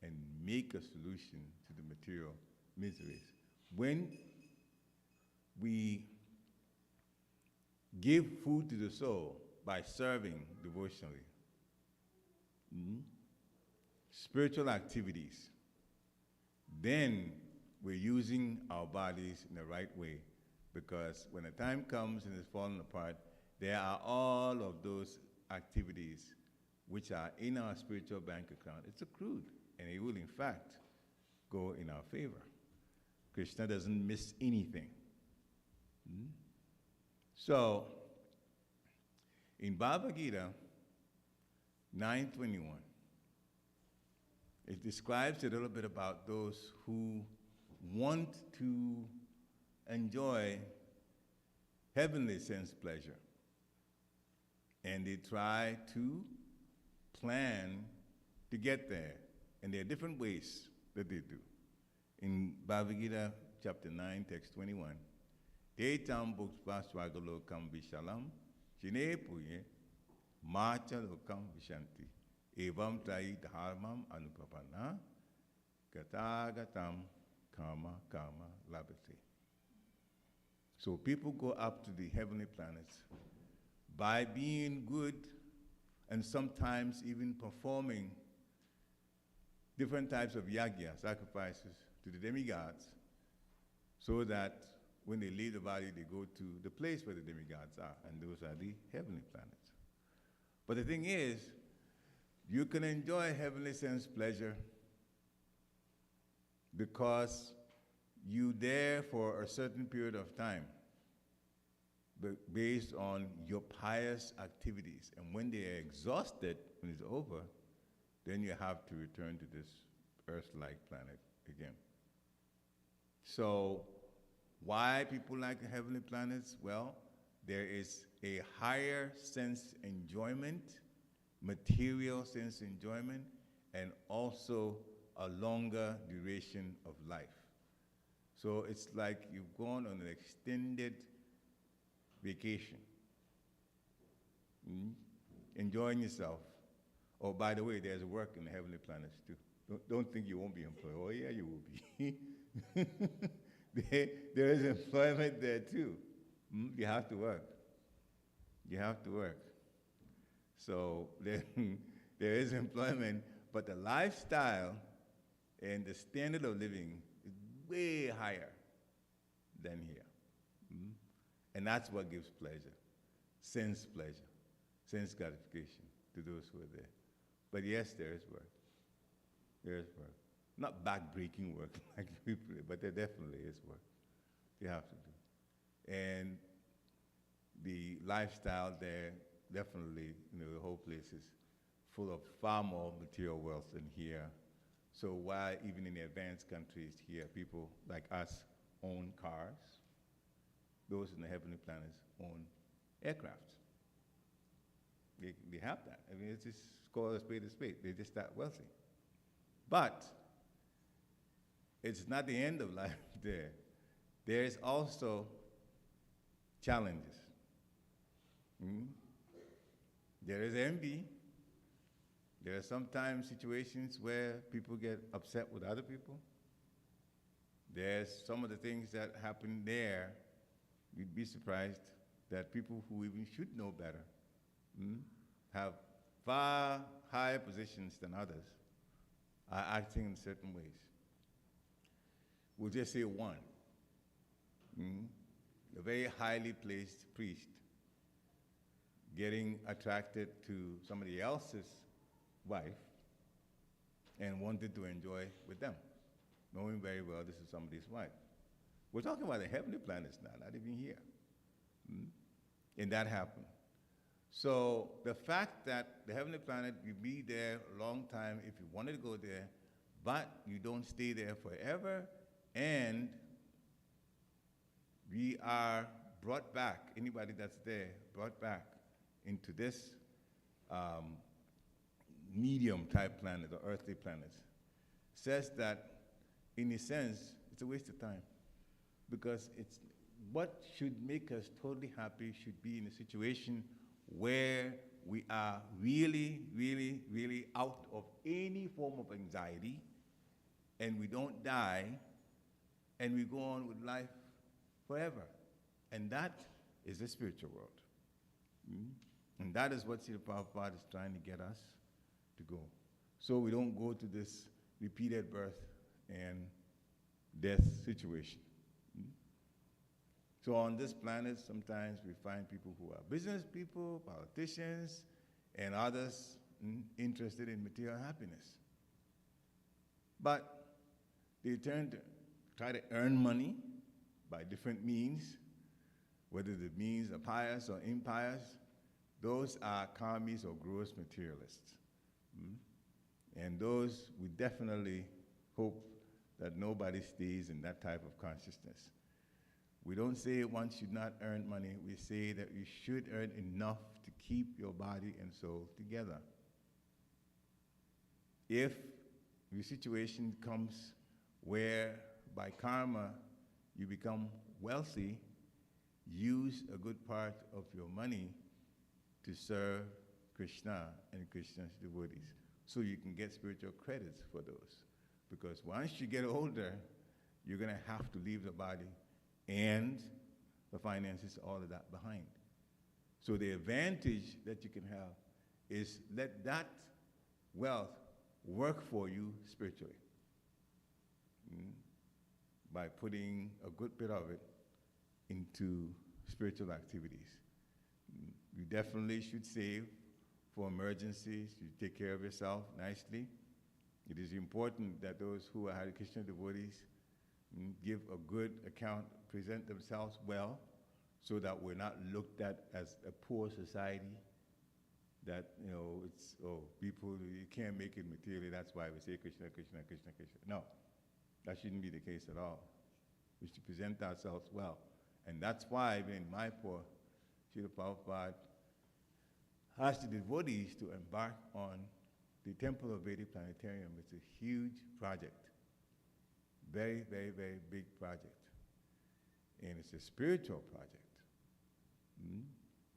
S2: and make a solution to the material miseries. When we give food to the soul by serving devotionally, spiritual activities, then we're using our bodies in the right way, because when the time comes and it's falling apart, there are all of those activities which are in our spiritual bank account. It's accrued, and it will in fact go in our favor. Krishna doesn't miss anything. So, in Bhagavad Gita 9:21, it describes a little bit about those who want to enjoy heavenly sense pleasure. And they try to plan to get there. And there are different ways that they do. In Bhagavad Gita chapter 9, text 21, Tetam bhukpa swagalokam vishalam, chine puye, macha lokam vishanti, evam trai dharmam anupapanna, gatagatam kama kama labhati. So people go up to the heavenly planets by being good and sometimes even performing different types of yagya, sacrifices to the demigods, so that when they leave the body, they go to the place where the demigods are, and those are the heavenly planets. But the thing is, you can enjoy heavenly sense pleasure because you're there for a certain period of time, but based on your pious activities. And when they are exhausted, when it's over, then you have to return to this Earth-like planet again. So why people like the heavenly planets? Well, there is a higher sense enjoyment, material sense enjoyment, and also a longer duration of life. So it's like you've gone on an extended vacation, enjoying yourself. Oh, by the way, there's work in the heavenly planets too. Don't think you won't be employed. Oh, yeah, you will be. there is employment there too. You have to work. You have to work. So there is employment, but the lifestyle and the standard of living is way higher than here. And that's what gives pleasure, sense gratification to those who are there. But yes, there is work. There is work. Not back-breaking work like people, but there definitely is work you have to do. And the lifestyle there, definitely, the whole place is full of far more material wealth than here. So while even in the advanced countries here, people like us own cars, those in the heavenly planets own aircrafts. They have that. I mean, it's just call a spade a spade. They're just that wealthy. But it's not the end of life there. There's also challenges. Mm? There is envy. There are sometimes situations where people get upset with other people. There's some of the things that happen there, you'd be surprised that people who even should know better have far higher positions than others are acting in certain ways. We'll just say one. A very highly placed priest getting attracted to somebody else's wife and wanted to enjoy with them, knowing very well this is somebody's wife. We're talking about the heavenly planets now, not even here. And that happened. So the fact that the heavenly planet, you be there a long time if you wanted to go there, but you don't stay there forever, and we are brought back, anybody that's there, brought back into this medium type planet or earthly planets, says that in a sense it's a waste of time, because it's what should make us totally happy should be in a situation where we are really, really, really out of any form of anxiety, and we don't die, and we go on with life forever. And that is the spiritual world. And that is what Srila Prabhupada is trying to get us to go. So we don't go to this repeated birth and death situation. So on this planet, sometimes we find people who are business people, politicians, and others interested in material happiness. But they try to earn money by different means, whether the means are pious or impious. Those are karmis or gross materialists. And those, we definitely hope that nobody stays in that type of consciousness. We don't say one should not earn money. We say that you should earn enough to keep your body and soul together. If the situation comes where by karma you become wealthy, use a good part of your money to serve Krishna and Krishna's devotees, so you can get spiritual credits for those. Because once you get older, you're going to have to leave the body and the finances, all of that behind. So the advantage that you can have is let that wealth work for you spiritually by putting a good bit of it into spiritual activities. You definitely should save for emergencies. You take care of yourself nicely. It is important that those who are Hare Krishna devotees give a good account, present themselves well, so that we're not looked at as a poor society, that, it's, people, you can't make it materially, that's why we say Krishna, Krishna, Krishna, Krishna. No, that shouldn't be the case at all. We should present ourselves well. And that's why, in Mayapur, Srila Prabhupada asked the devotees to embark on the Temple of Vedic Planetarium. It's a huge project. Very, very, very big project. And it's a spiritual project.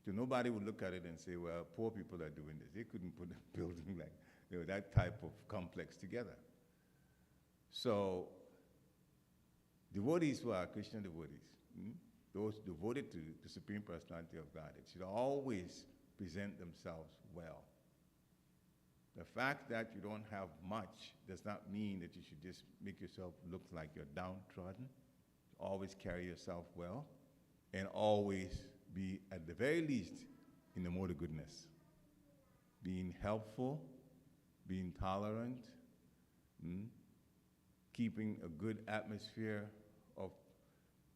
S2: So nobody would look at it and say, well, poor people are doing this. They couldn't put a building like that type of complex together. So devotees who are Krishna devotees, those devoted to the Supreme Personality of Godhead, should always present themselves well. The fact that you don't have much does not mean that you should just make yourself look like you're downtrodden. Always carry yourself well, and always be, at the very least, in the mode of goodness. Being helpful, being tolerant, keeping a good atmosphere of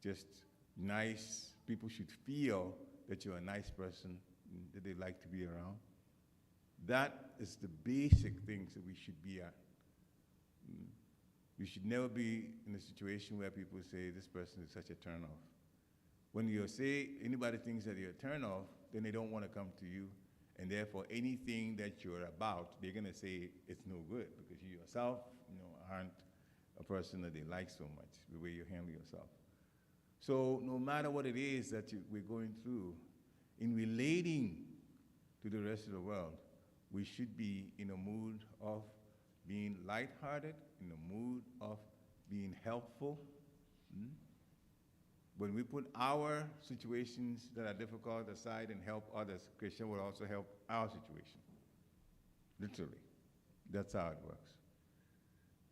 S2: just nice, people should feel that you're a nice person, that they like to be around. That is the basic things that we should be at. You should never be in a situation where people say, this person is such a turn-off. When you say anybody thinks that you're a turn-off, then they don't want to come to you, And therefore, anything that you're about, they're going to say it's no good because you yourself, aren't a person that they like so much, the way you handle yourself. So no matter what it is that we're going through, in relating to the rest of the world, we should be in a mood of being lighthearted, in a mood of being helpful. When we put our situations that are difficult aside and help others, Krishna will also help our situation. Literally. That's how it works.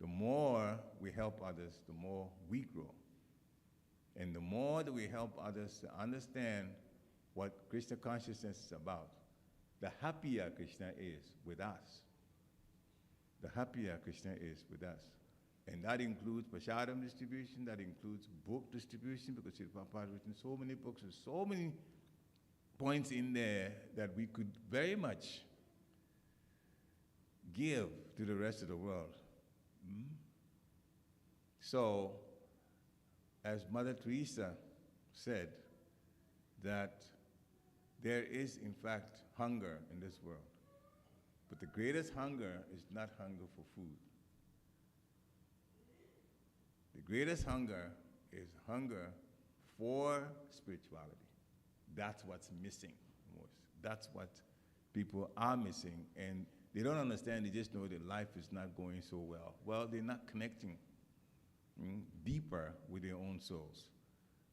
S2: The more we help others, the more we grow. And the more that we help others to understand what Krishna consciousness is about, the happier Krishna is with us. The happier Krishna is with us. And that includes prasadam distribution, that includes book distribution, because Srila Prabhupada has written so many books with so many points in there that we could very much give to the rest of the world. So, as Mother Teresa said, that there is, in fact, hunger in this world. But the greatest hunger is not hunger for food. The greatest hunger is hunger for spirituality. That's what's missing most. That's what people are missing. And they don't understand, they just know that life is not going so well. Well, they're not connecting deeper with their own souls.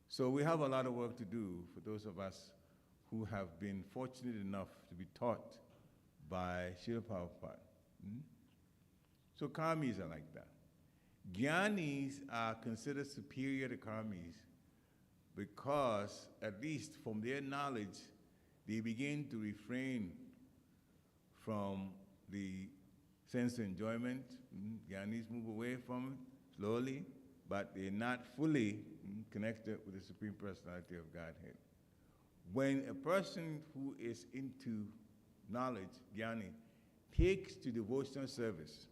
S2: So we have a lot of work to do for those of us who have been fortunate enough to be taught by Srila Prabhupada. So karmis are like that. Jnanis are considered superior to karmis because, at least from their knowledge, they begin to refrain from the sense of enjoyment. Jnanis move away from it slowly, but they're not fully connected with the Supreme Personality of Godhead. When a person who is into knowledge, jnani, takes to devotional service,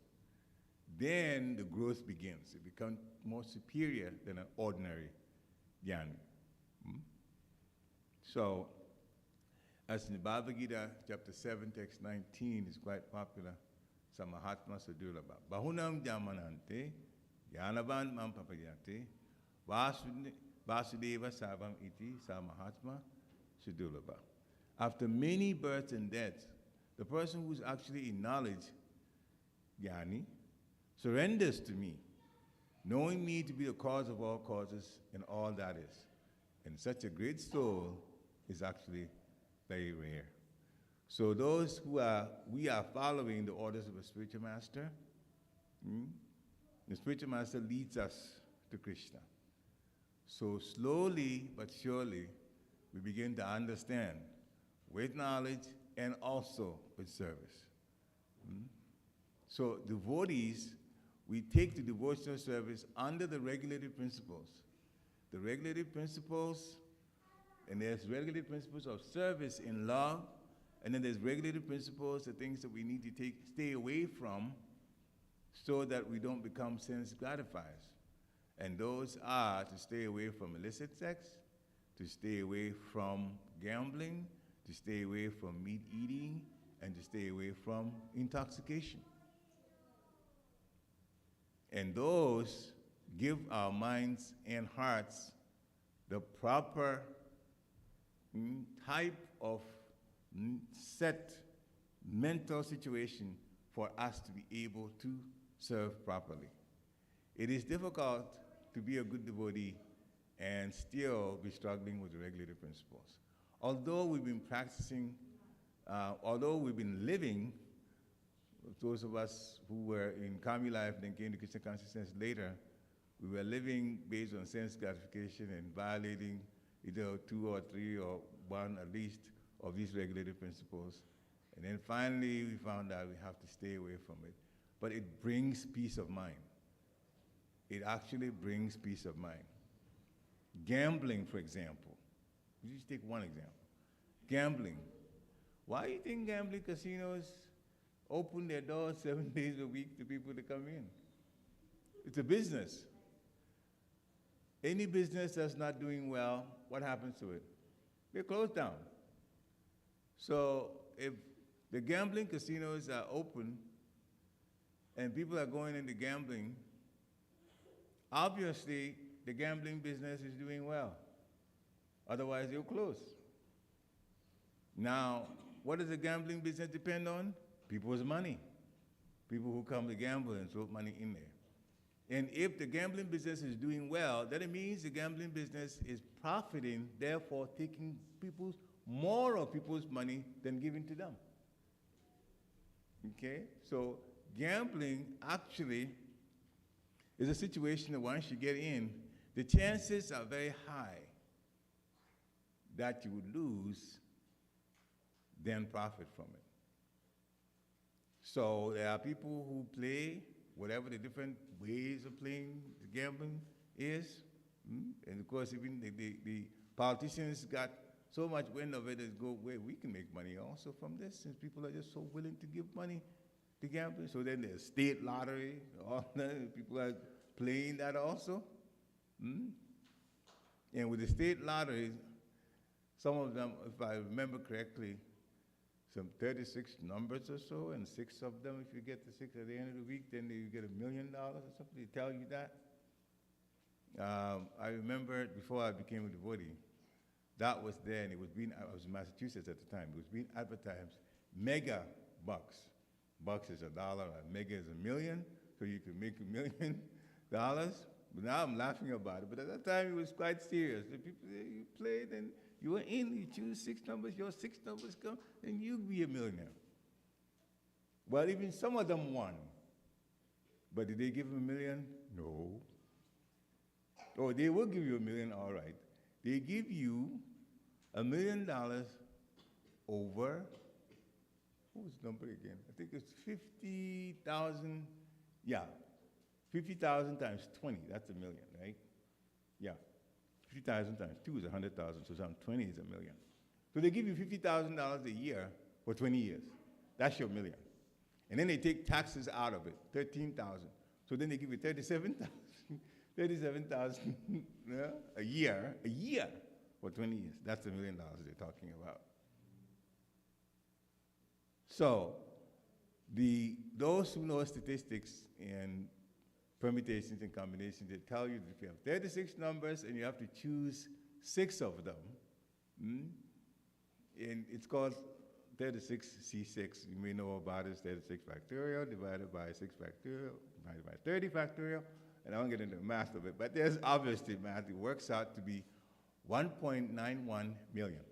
S2: then the growth begins. It becomes more superior than an ordinary jnani. So, as in the Bhagavad Gita, chapter 7, text 19 is quite popular, Samahatma Sadurlabha. Bahunam Jamanante, Jnanavan Mam Papayate, Vasudeva Savam Iti, Samahatma Sadurlabha. After many births and deaths, the person who's actually in knowledge, jnani, surrenders to me, knowing me to be the cause of all causes and all that is. And such a great soul is actually very rare. So those we are following the orders of a spiritual master. The spiritual master leads us to Krishna. So slowly but surely, we begin to understand with knowledge and also with service. So devotees, we take the devotional service under the regulative principles. The regulative principles, and there's regulative principles of service in love, and then there's regulative principles, the things that we need to stay away from so that we don't become sense gratifiers. And those are to stay away from illicit sex, to stay away from gambling, to stay away from meat eating, and to stay away from intoxication. And those give our minds and hearts the proper type of set mental situation for us to be able to serve properly. It is difficult to be a good devotee and still be struggling with the regulative principles. Although we've been practicing, although we've been living, those of us who were in Kami life and then came to Krishna consciousness later, we were living based on sense gratification and violating either 2 or 3 or 1 at least of these regulative principles. And then finally we found out we have to stay away from it. But it brings peace of mind. It actually brings peace of mind. Gambling, for example. You just take one example. Gambling. Why do you think gambling casinos open their doors 7 days a week to people to come in? It's a business. Any business that's not doing well, what happens to it? They close down. So if the gambling casinos are open and people are going into gambling, obviously the gambling business is doing well. Otherwise, they'll close. Now, what does the gambling business depend on? People's money. People who come to gamble and throw money in there. And if the gambling business is doing well, then it means the gambling business is profiting, therefore taking more of people's money than giving to them. Okay? So gambling actually is a situation that once you get in, the chances are very high that you would lose than profit from it. So there are people who play whatever the different ways of playing the gambling is. And of course, even the politicians got so much wind of it, go, wait, we can make money also from this, since people are just so willing to give money to gambling. So then there's state lottery, all that, people are playing that also. And with the state lotteries, some of them, if I remember correctly, some 36 numbers or so, and 6 of them, if you get the 6 at the end of the week, then you get $1 million or something. They tell you that. I remember before I became a devotee, that was there, and it was being, I was in Massachusetts at the time, it was being advertised, mega bucks. Bucks is $1, and mega is $1 million, so you could make $1 million. But now I'm laughing about it, but at that time it was quite serious. The people, you played, and you were in, you choose 6 numbers, your 6 numbers come, and you be a millionaire. Well, even some of them won. But did they give them $1 million? No. Oh, they will give you $1 million, all right. They give you $1 million over, what was the number again? I think it's 50,000, yeah. 50,000 times 20, that's $1 million, right? Yeah. 50,000 times 2 is 100,000, so times 20 is $1 million. So they give you $50,000 a year for 20 years. That's your $1 million. And then they take taxes out of it, 13,000. So then they give you 37,000, 37,000 a year for 20 years. That's $1 million they're talking about. So those who know statistics and permutations and combinations, they tell you that if you have 36 numbers and you have to choose 6 of them, and it's called 36C6. You may know about it, 36 factorial divided by 6 factorial divided by 30 factorial, and I won't get into the math of it, but there's obviously math. It works out to be 1.91 million.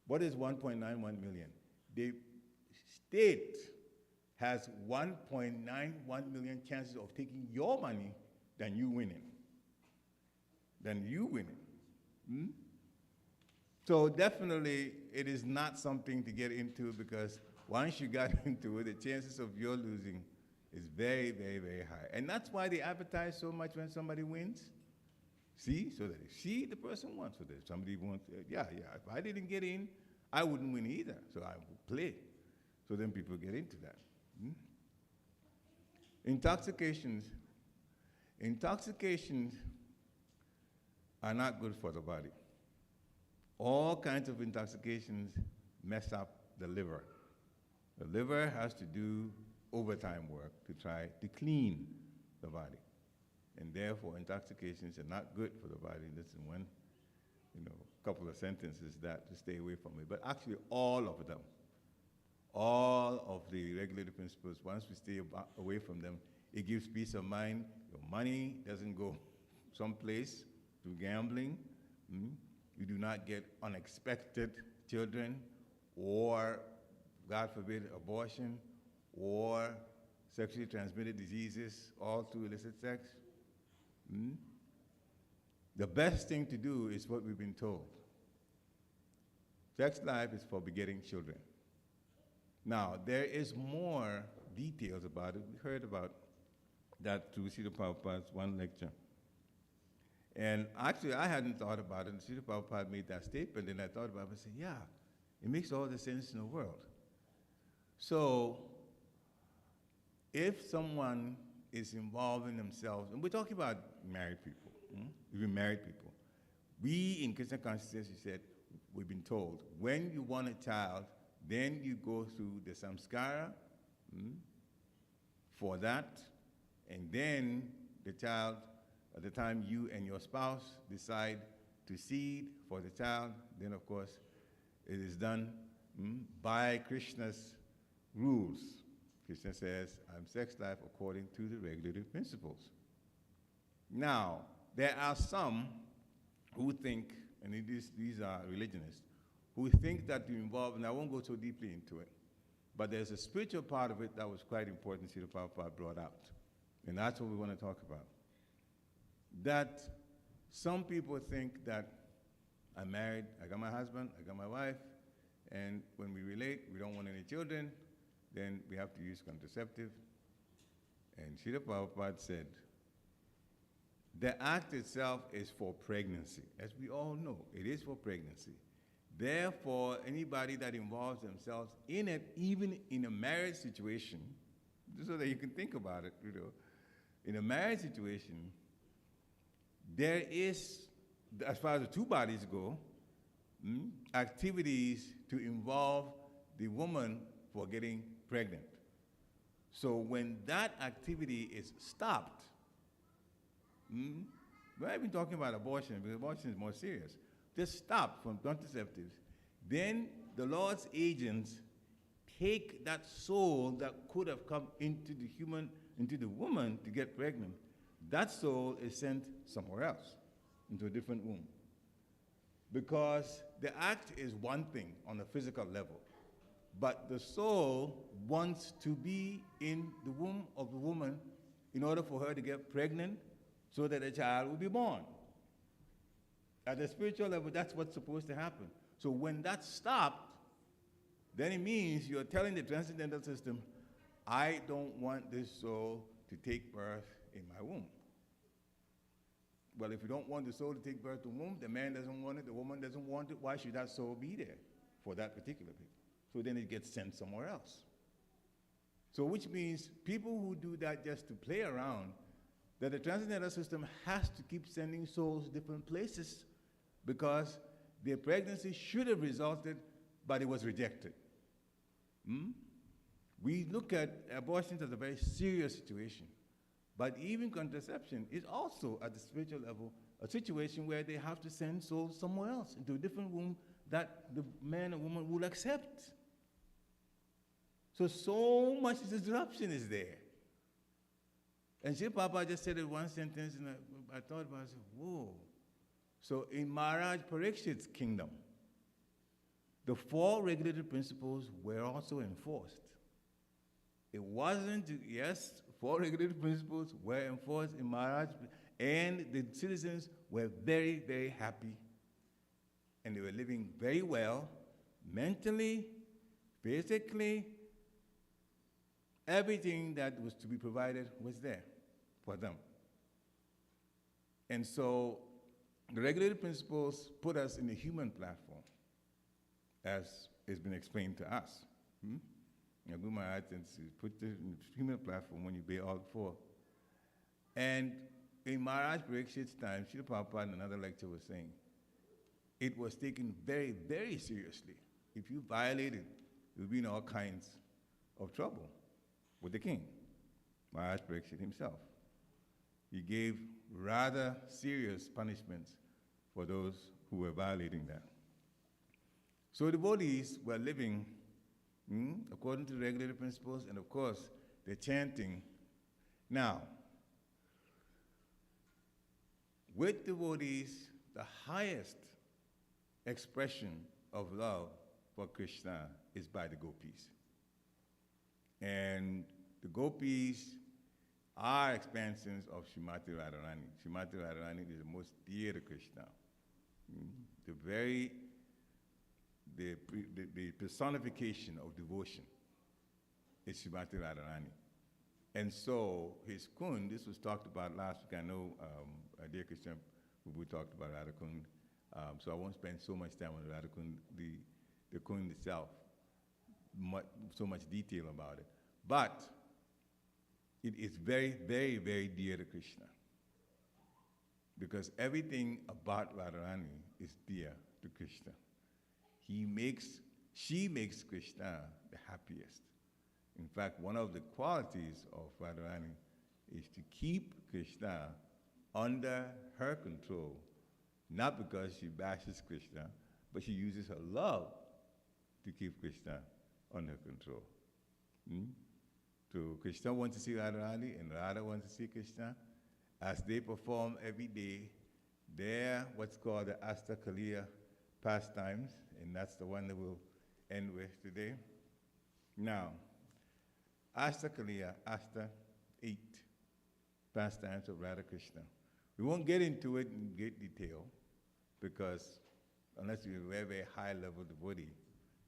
S2: What is 1.91 million? The state has 1.91 million chances of taking your money than you winning. So definitely, it is not something to get into, because once you got into it, the chances of your losing is very, very, very high. And that's why they advertise so much when somebody wins. See, so that if the person wants, so that if somebody wants, if I didn't get in, I wouldn't win either, so I would play. So then people get into that. Intoxications are not good for the body. All kinds of intoxications mess up the liver. The liver has to do overtime work to try to clean the body. And therefore, intoxications are not good for the body. This is one, couple of sentences that to stay away from it. But actually, all of them, all of the regulative principles, once we stay away from them, it gives peace of mind. Your money doesn't go someplace through gambling. You do not get unexpected children, or, God forbid, abortion, or sexually transmitted diseases, all through illicit sex. The best thing to do is what we've been told. Sex life is for begetting children. Now, there is more details about it. We heard about that through Srila Prabhupada's one lecture. And actually, I hadn't thought about it. Srila Prabhupada made that statement, and I thought about it and said, yeah, it makes all the sense in the world. So, if someone is involving themselves, and we're talking about married people, even married people. We in Krishna consciousness, we said, we've been told, when you want a child, then you go through the samskara for that, and then the child, at the time you and your spouse decide to seed for the child, then of course it is done by Krishna's rules. Krishna says, I'm sex life according to the regulative principles. Now, there are some who think, and these are religionists, who think that you involve, and I won't go so deeply into it, but there's a spiritual part of it that was quite important Srila Prabhupada brought out. And that's what we want to talk about. That some people think that I'm married, I got my husband, I got my wife, and when we relate, we don't want any children, then we have to use contraceptive. And Srila Prabhupada said, the act itself is for pregnancy. As we all know, it is for pregnancy. Therefore, anybody that involves themselves in it, even in a marriage situation, so that you can think about it, in a marriage situation, there is, as far as the two bodies go, activities to involve the woman for getting pregnant. So when that activity is stopped, we're not even talking about abortion, because abortion is more serious. Just stop from contraceptives. Then the Lord's agents take that soul that could have come into the woman to get pregnant. That soul is sent somewhere else, into a different womb. Because the act is one thing on a physical level, but the soul wants to be in the womb of the woman in order for her to get pregnant so that a child will be born. At the spiritual level, that's what's supposed to happen. So when that's stopped, then it means you're telling the transcendental system, I don't want this soul to take birth in my womb. Well, if you don't want the soul to take birth in the womb, the man doesn't want it, the woman doesn't want it, why should that soul be there for that particular people? So then it gets sent somewhere else. So which means people who do that just to play around, that the transcendental system has to keep sending souls different places because their pregnancy should have resulted, but it was rejected. We look at abortions as a very serious situation, but even contraception is also, at the spiritual level, a situation where they have to send souls somewhere else, into a different womb that the man or woman will accept. So much disruption is there. And Srila Prabhupada just said it one sentence, and I thought about it, I said, whoa. So in Maharaj Parikshit's kingdom, the 4 regulative principles were also enforced. It wasn't, yes, 4 regulative principles were enforced in Maharaj, and the citizens were very, very happy, and they were living very well, mentally, physically. Everything that was to be provided was there for them. And so the regulative principles put us in the human platform, as has been explained to us. Guru Maharaj put the human platform when you be all 4. And in Maharaj Parikshit's time, Srila Prabhupada in another lecture was saying, it was taken very, very seriously. If you violate it, you'll be in all kinds of trouble with the king, Maharaj Parikshit himself. He gave rather serious punishments for those who were violating that. So devotees were living according to the regulative principles, and of course, they're chanting. Now, with devotees, the highest expression of love for Krishna is by the gopis. And the gopis are expansions of Srimati Radharani. Srimati Radharani is the most dear to Krishna. The personification of devotion is Srimati Radharani. And so his kund, this was talked about last week. I know Hare Krishna, we talked about Radha Kund, so I won't spend so much time on Radha Kund, the kund itself, so much detail about it. But it is very, very, very dear to Krishna, because everything about Radharani is dear to Krishna. she makes Krishna the happiest. In fact, one of the qualities of Radharani is to keep Krishna under her control, not because she bashes Krishna, but she uses her love to keep Krishna under control. So Krishna wants to see Radharani, and Radha wants to see Krishna. As they perform every day their what's called the ISKCON pastimes, and that's the one that we'll end with today. Now, ISKCON, 8 pastimes of Radha Krishna. We won't get into it in great detail because unless you're a very, very high-level devotee,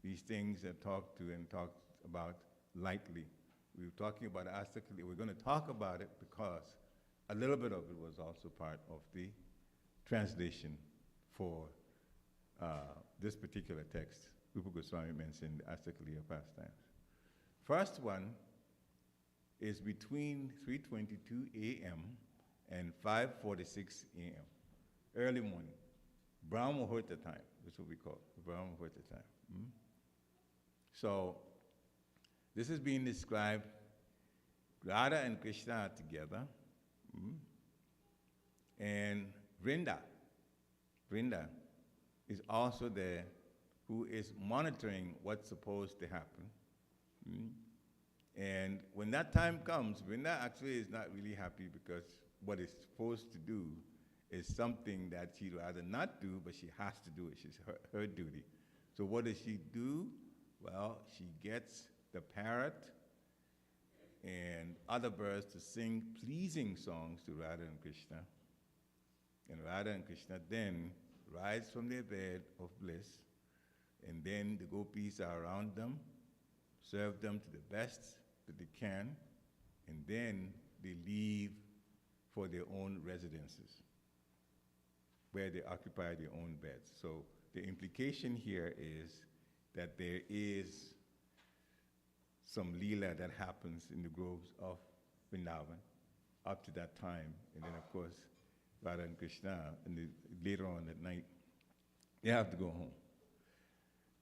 S2: these things are talked to and talked about lightly. We were talking about ISKCON. We're going to talk about it because a little bit of it was also part of the translation for this particular text. Rupa Goswami mentioned the ISKCON pastimes. First one is between 3:22 a.m. and 5:46 a.m. Early morning. Brahma Muhurta time. That's what we call it, Brahma Muhurta time. So this is being described. Radha and Krishna are together. And Vrinda is also there, who is monitoring what's supposed to happen. And when that time comes, Vrinda actually is not really happy because what it's supposed to do is something that she'd rather not do, but she has to do it. It's her duty. So what does she do? Well, she gets the parrot and other birds to sing pleasing songs to Radha and Krishna. And Radha and Krishna then rise from their bed of bliss, and then the gopis are around them, serve them to the best that they can, and then they leave for their own residences, where they occupy their own beds. So the implication here is that there is some leela that happens in the groves of Vrindavan up to that time. And then, of course, Radha and Krishna, and later on at night, they have to go home.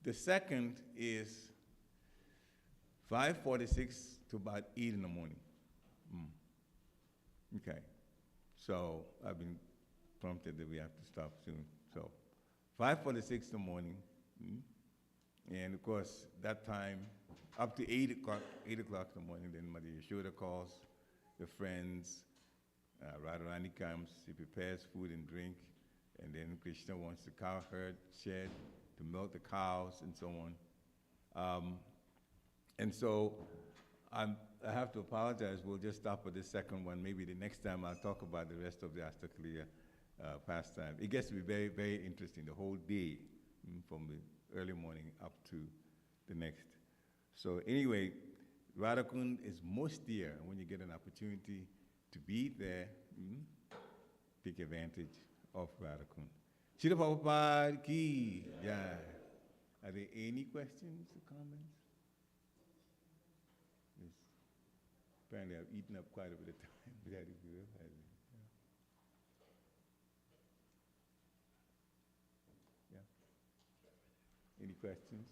S2: The second is 5:46 to about 8 in the morning. Okay. So I've been prompted that we have to stop soon. So 5:46 in the morning. And of course, that time, up to 8 o'clock in the morning, then Mother Yashoda calls the friends, Radharani comes, she prepares food and drink, and then Krishna wants the cow herd shed to milk the cows and so on. And so I have to apologize. We'll just stop with this second one. Maybe the next time I'll talk about the rest of the ISKCON pastime. It gets to be very, very interesting, the whole day, from the early morning up to the next. So anyway, Radhakund is most dear, and when you get an opportunity to be there, take advantage of Radhakund. Srila Prabhupada ki jai. Are there any questions or comments? Yes. Apparently I've eaten up quite a bit of time. That is good. Yeah. Any questions?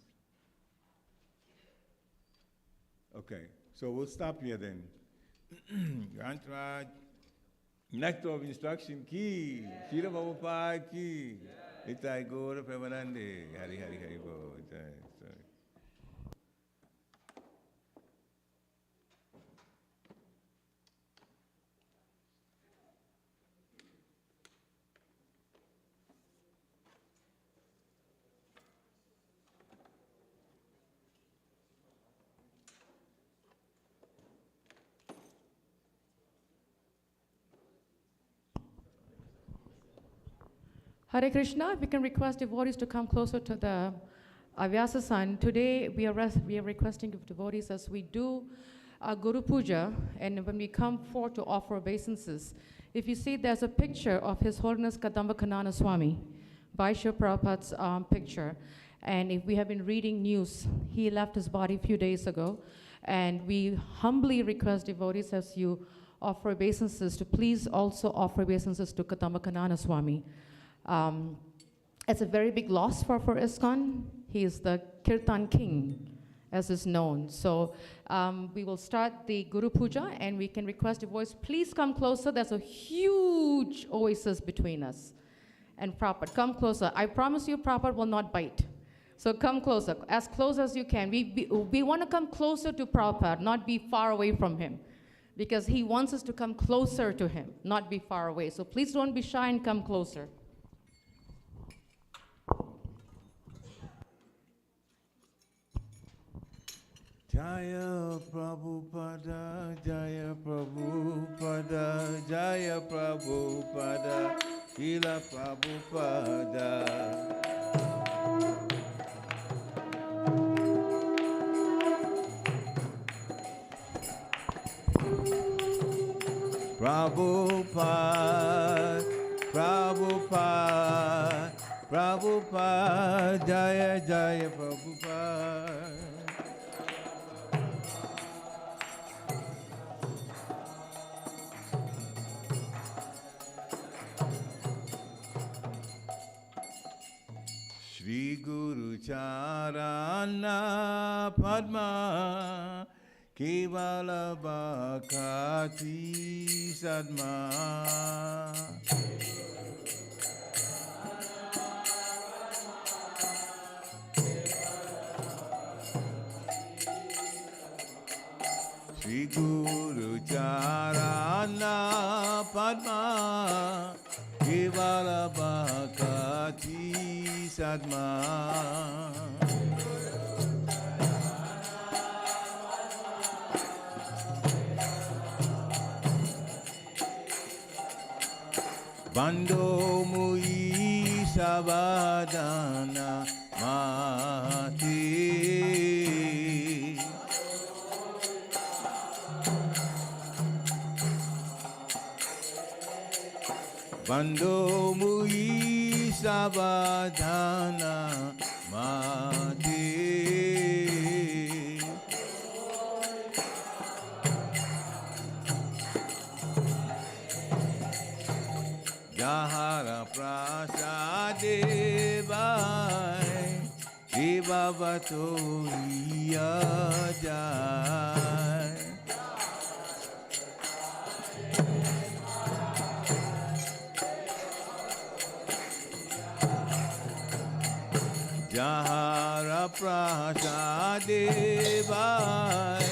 S2: Okay, so we'll stop here then. Grantraj, Nectar of Instruction ki, Srila Prabhupada ki, Itai Gora Premanande, Hari Hari Hari Bo, sorry.
S3: Hare Krishna, if we can request devotees to come closer to the Vyasa-san. Today we are requesting of devotees as we do Guru Puja, and when we come forth to offer obeisances, if you see there's a picture of His Holiness Kadamba Kanana Swami, Vaishya Prabhupada's picture, and if we have been reading news, he left his body a few days ago, and we humbly request devotees as you offer obeisances to please also offer obeisances to Kadamba Kanana Swami. It's a very big loss for ISKCON. He is the Kirtan King, as is known. So we will start the Guru Puja, and we can request your voice. Please come closer. There's a huge oasis between us. And Prabhupada, come closer. I promise you, Prabhupada will not bite. So come closer, as close as you can. We want to come closer to Prabhupada, not be far away from him, because he wants us to come closer to him, not be far away. So please don't be shy and come closer.
S2: Jaya Prabhupada, Jaya Prabhupada, Jaya Prabhupada, Srila Prabhupada. Prabhupada, Prabhupada, Prabhupada, Jaya Jaya Prabhupada. Shri Guru Charana Padma Kevala Bhakati Sadma Shri Guru Charana Padma Kevala Bhakati Sadma Bando Mui Savadana Mati Bando Mui Savadana Mati Jahara Prasade Vai Devavato Jai Jahara Prasade Vai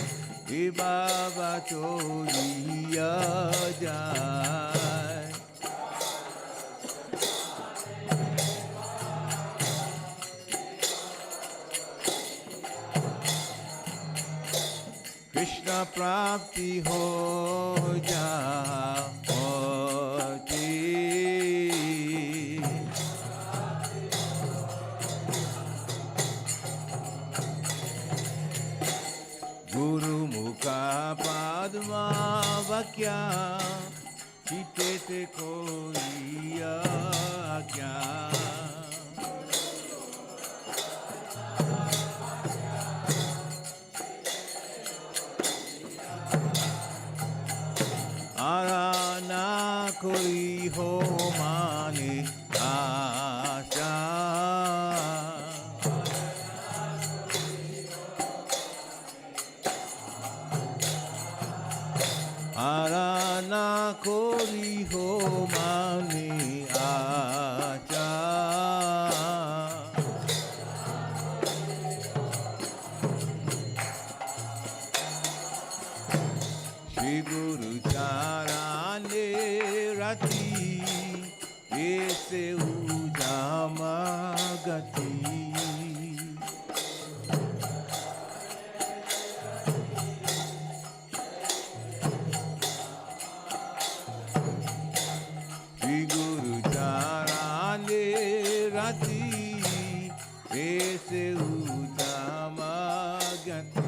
S2: Devavato Jai Krishna Prapti Ho Jati Guru Mukha Padma Vakya Chitete Koriya Kya Arana koi ho mane acha Arana koi ho mane acha Shri Guru Charane Rati Ese Ujama Gati Shri Guru Charane Rati Ese Ujama Gati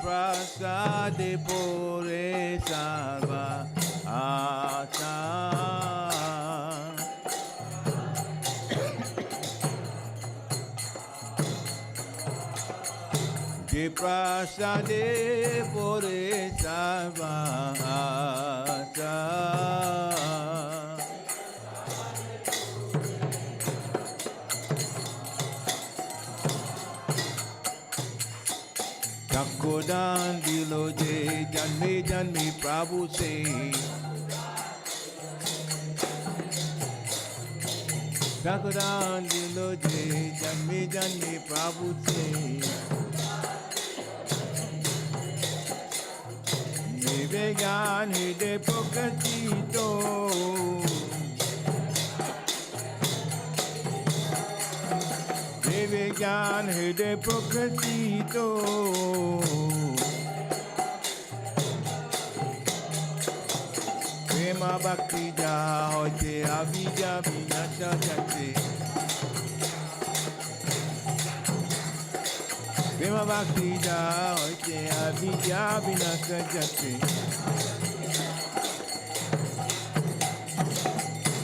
S2: Prasade Pore Sarva Ata Je Prasade Pore Savasa Takodan Diloje Janme Prabhu se Takodan Diloje Janme Prabhu se Vegan hide pokachito Vegan hide pokachito Prema bhakti ja hote avija vinasha jate Prema bhakti ja hote avija vinasha jate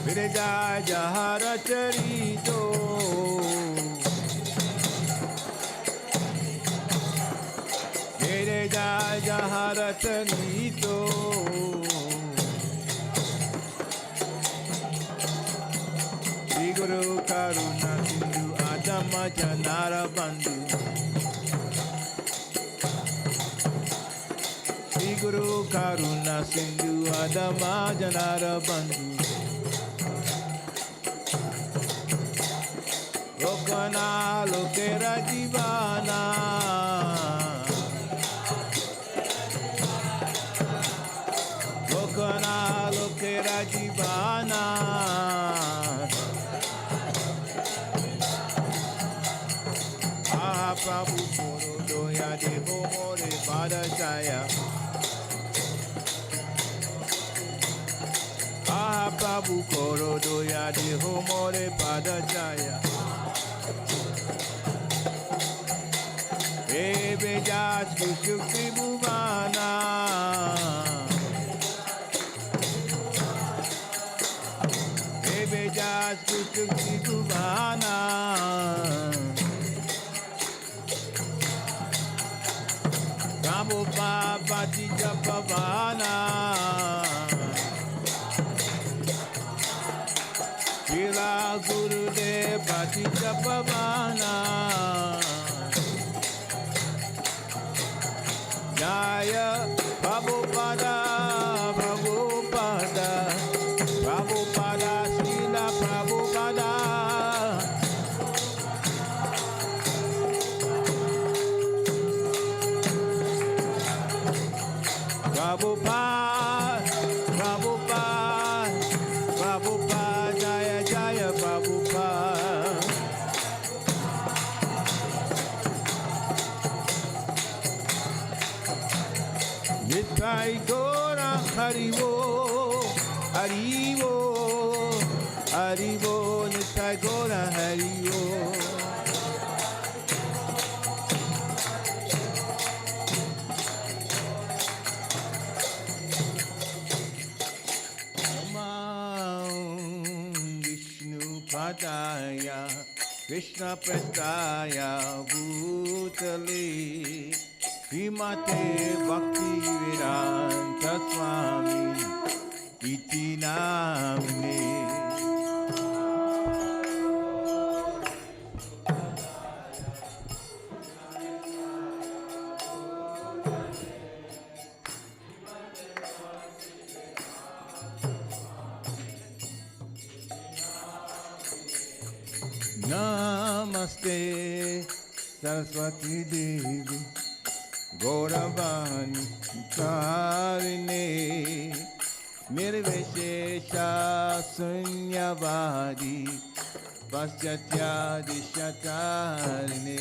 S2: Virja jahara charito Virja jahara charito Shri Guru Karuna Sindhu Adama Janara Bandhu Shri Guru Karuna Sindhu Adama Janara Bandhu Lokana Lokera Jivana Lokana Lokera Jivana Aha Prabhu Koro Doya Devo More Padachaya Aha Prabhu Koro Doya Devo More Padachaya Bejas Kushukti Bhuvana Bejas Kushukti Bhuvana Prabhupada Patija Pavana Shila Gurudev Patija Pavana Jaya Prabhupada, Prabhupada, Prabhupada, Srila Prabhupada. Prabhupada, Prabhupada, Prabhupada, Jaya Jaya Prabhupada. Nitai Gora Haribo, Haribo, Haribo, Nitai Gora Haribo. Vishnu Padaya, Krishna Prastaya, Bhutale. Srimate Bhakti Vedanta Swami Iti Namine Namaste Saraswati Devi Gauravani Karine Nirvishesha Sunyavadi Paschatya Dishatarine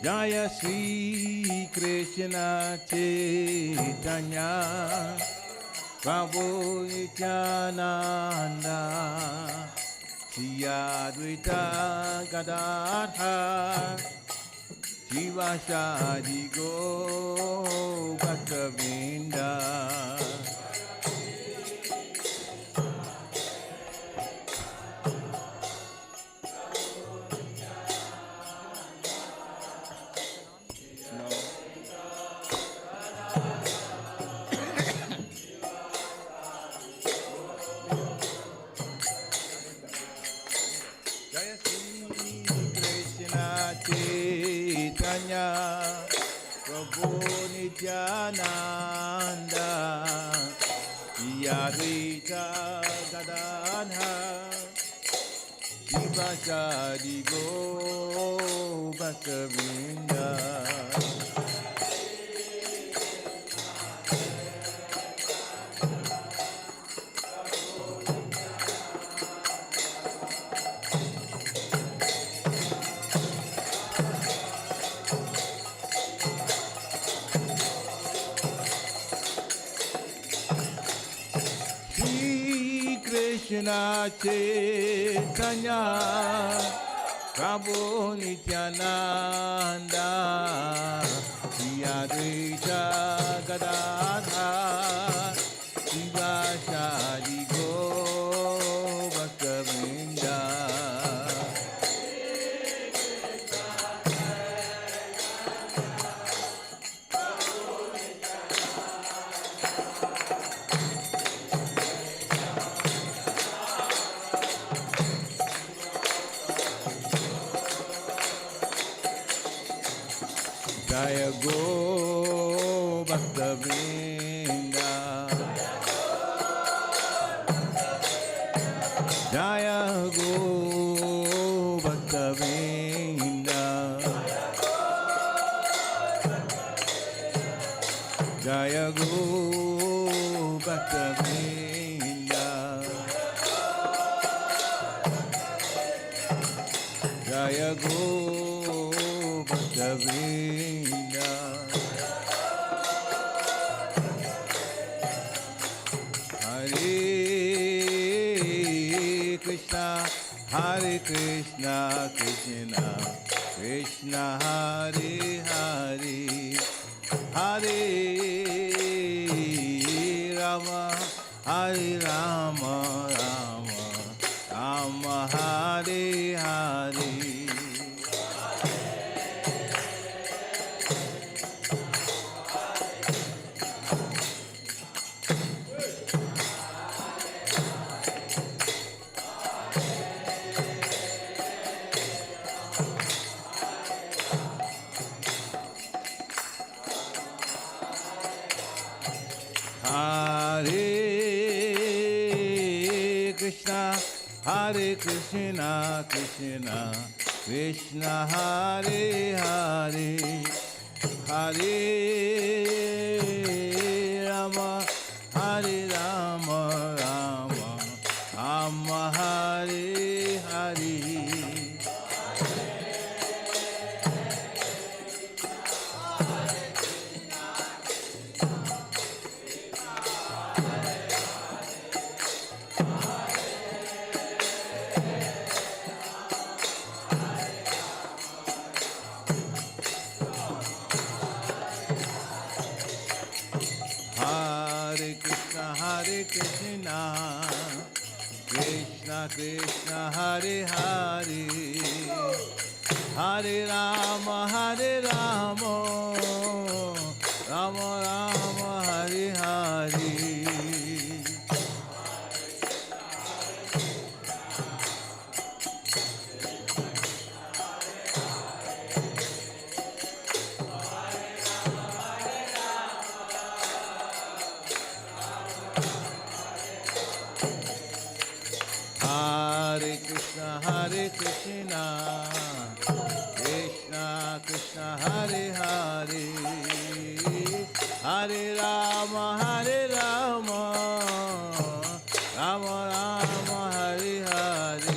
S2: Jaya Shri Krishna Chaitanya Prabhu Nityananda Siya Dvita Gadadha Jiva Shadi Go Bhaktavinda Jaya Sri Krishna Chaitanya Prabhu Nityananda Yadvaita Gadadha Jiva Shadi Go Bhaktavinda Krishna Chaitanya Prabhu Nityananda Yadvaita Gadadha Jiva Shadi Go Bhaktavinda Jaya Go Bhaktavinda Jaya Go Bhaktavinda Jaya Go Bhaktavinda Jaya Go Bhaktavinda Hare Krishna, Krishna Krishna, Hare Hare, Hare Rama, Hare Rama, Rama Rama, Hare Hare. Hare Krishna, Krishna Krishna, Hare Hare, Hare Rama, Hare Rama, Rama Rama, Hare Hare. Hare Krishna, Krishna Krishna, Hare Hare, Hare Rama, Hare Rama, Rama Rama, Hare Hare. Hare Krishna, Krishna Krishna, Hare Hare, Hare Rama, Hare Rama, Rama Rama, Hare Hare.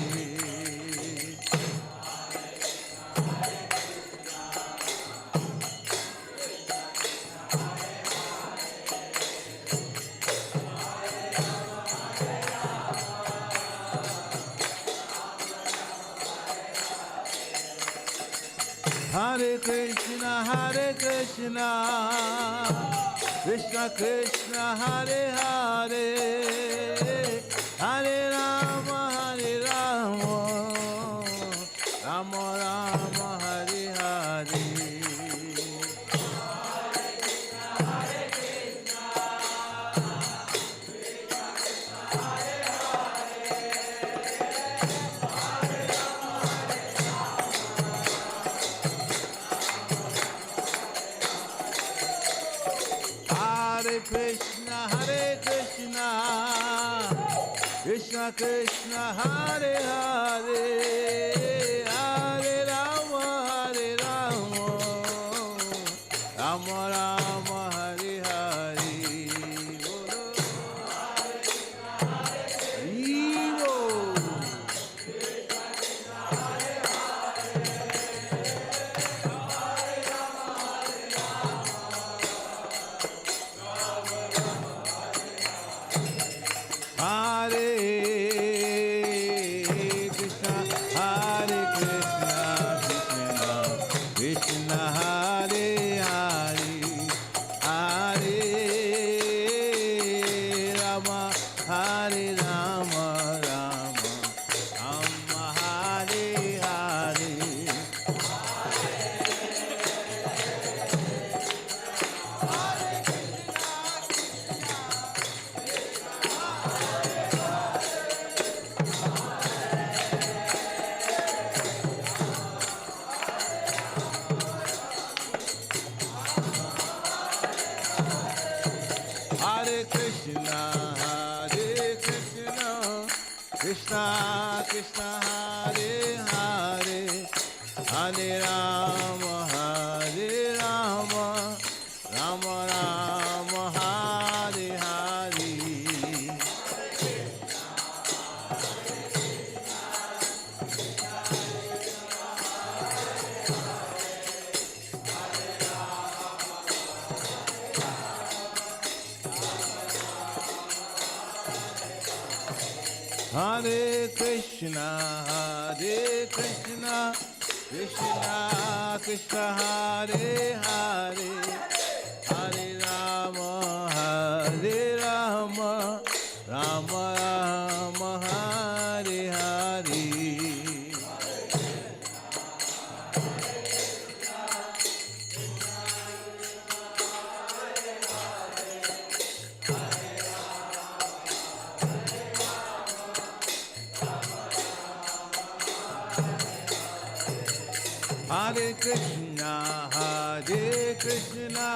S2: Hare Krishna, Krishna Krishna, Hare Hare, Hare Rama, Rama Rama, Hare Hare. Hare Krishna, Krishna Krishna, Hare Hare, Hare Rama, Rama Rama, Hare Hare. Hare Krishna, Krishna Hare Hare, Hare Rama, Rama Rama, Hare Hare. Hare Krishna, Krishna Krishna, Hare Hare, Hare Rama, Rama Rama, Hare Hare. Hare Krishna, Krishna Krishna, Hare Hare, Hare Rama, Rama Rama, Hare Hare. Hare Krishna,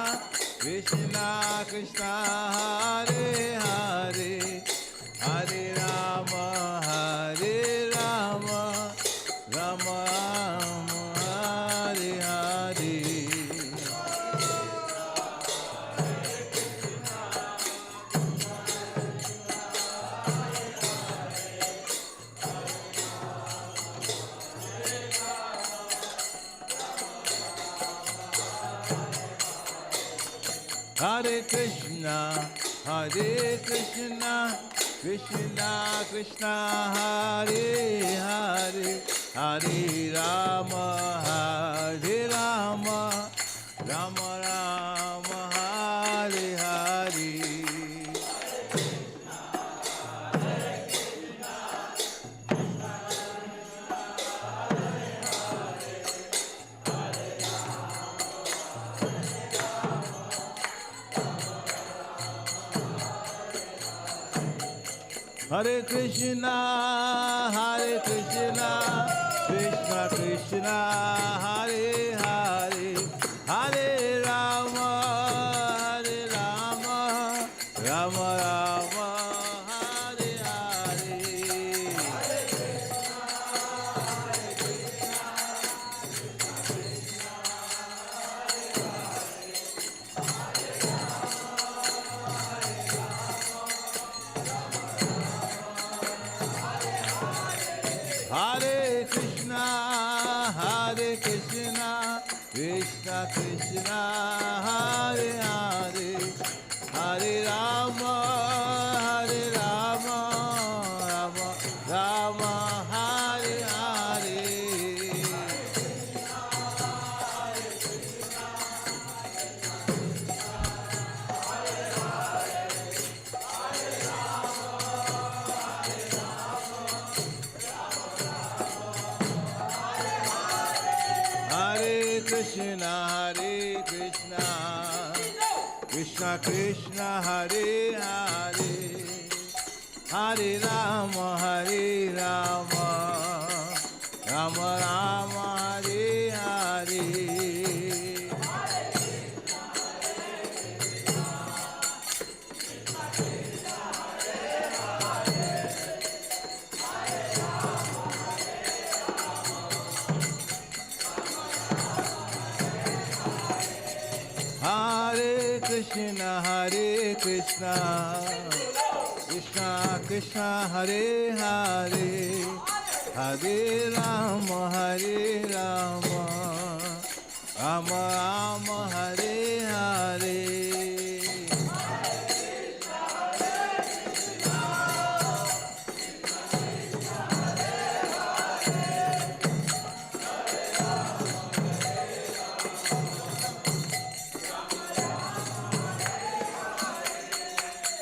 S2: Krishna Krishna, Hare Hare, Hare Rama, Rama Rama, Hare Hare. Hare Krishna, Krishna Krishna, Hare Hare, Hare Rama, Rama Rama, Hare Hare. Hare Krishna, Krishna Krishna, Hare Hare, Hare Rama, Rama Rama, Hare Hare. Hare Krishna, Krishna Krishna, Hare Hare, Hare Rama, Rama Rama, Hare Hare. Krishna, Hare Krishna, Krishna Krishna, Hare Hare, Hare Rama, Hare Rama, Rama Rama, Hare Hare. Hare Krishna, Hare Krishna, Krishna Krishna, Hare Hare, Hare Rama, Hare Rama, Rama Rama, Hare Hare.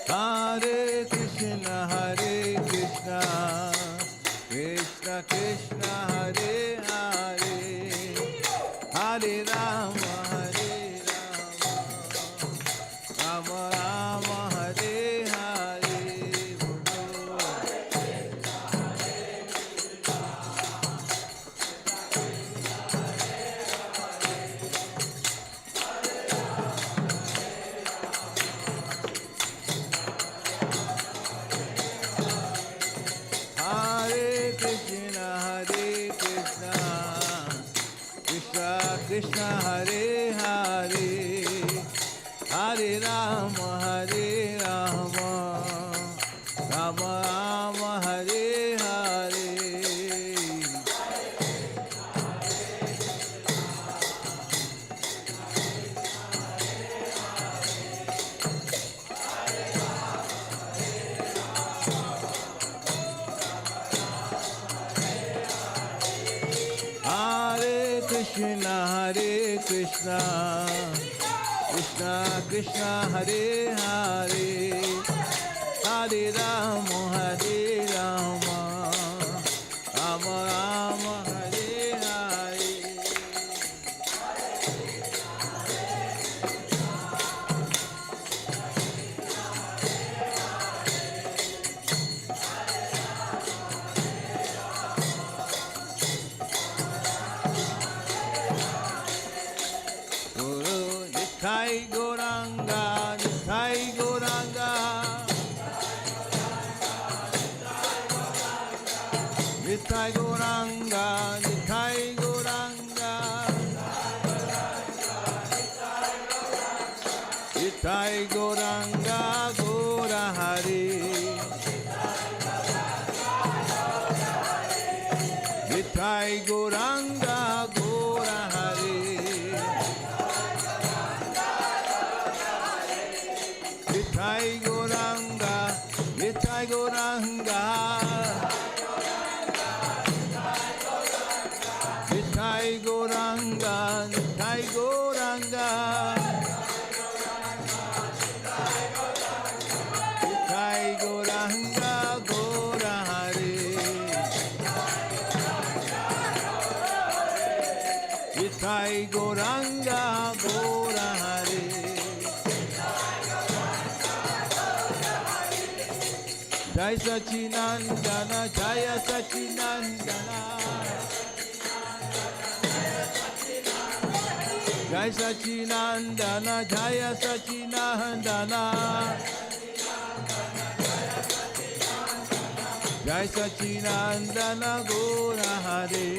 S2: Hare Krishna, Hare Krishna, Krishna Krishna, Hare Hare, Hare Rama, Hare Rama, Rama Rama, Hare Hare. Hare Krishna, Hare Krishna, Krishna Krishna, Hare Hare, Hare Rama, Hare Rama, Rama Rama, Hare Hare. Hare Krishna, Hare Krishna, Krishna Krishna, Hare Hare, Hare Rama, Hare Rama, Rama Rama, Hare Hare. Guru Nitai Gauranga, Nitai Gauranga, Nitai Gauranga, Nitai Gauranga, Nitai Gauranga, Gaura Hari, Nitai Gauranga, Gaura Hari. Nitai Gauranga, Nitai Gauranga, Nitai Gauranga, Nitai Gauranga, Nitai Gauranga, Gaura Hari, Nitai Gauranga, Gaura Hari. Jai Sachinandana, Jaya Sachinandana, Jai Sachinandana, Jaya Sachinandana, Jai Sachinandana, Gaura Hare,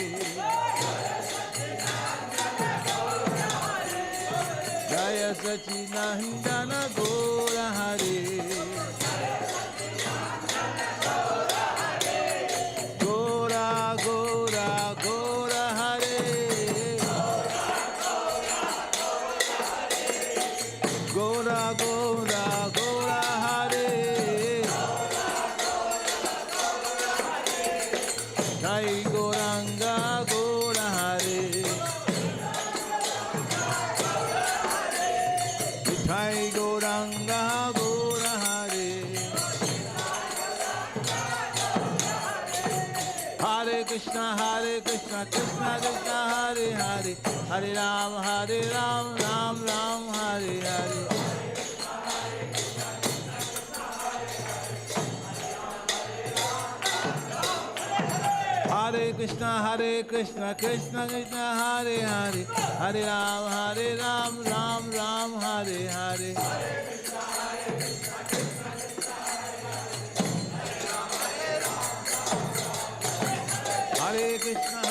S2: Jaya Sachinandana, Gaura Hare. Gora, Gora, Gora Hare, Gora, Gora, Gora Hare, Jai Gauranga, Gora Hare, Jai Gauranga, Gora Hare. Hare Krishna, Krishna Krishna, Hare Hare, Hare Ram, Ram Ram, Hare Hare. Hare Krishna, Krishna Krishna, Hare Hare. Hare Ram, Ram Ram, Hare Hare. Hare Krishna,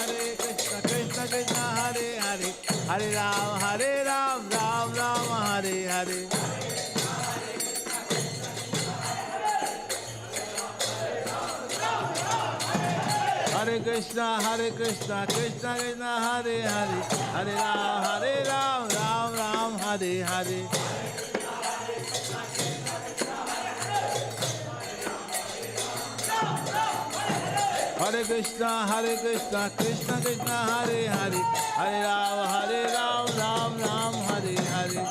S2: Krishna Krishna, Hare Hare. Hare Ram, Ram Ram, Hare Hare. Hare Krishna, Krishna Krishna, Hare Hare. Hare Ram, Ram Ram, Hare Hare. Hare Krishna, Krishna Krishna, Hare Hare. Hare Ram, Ram Ram, Hare Hare.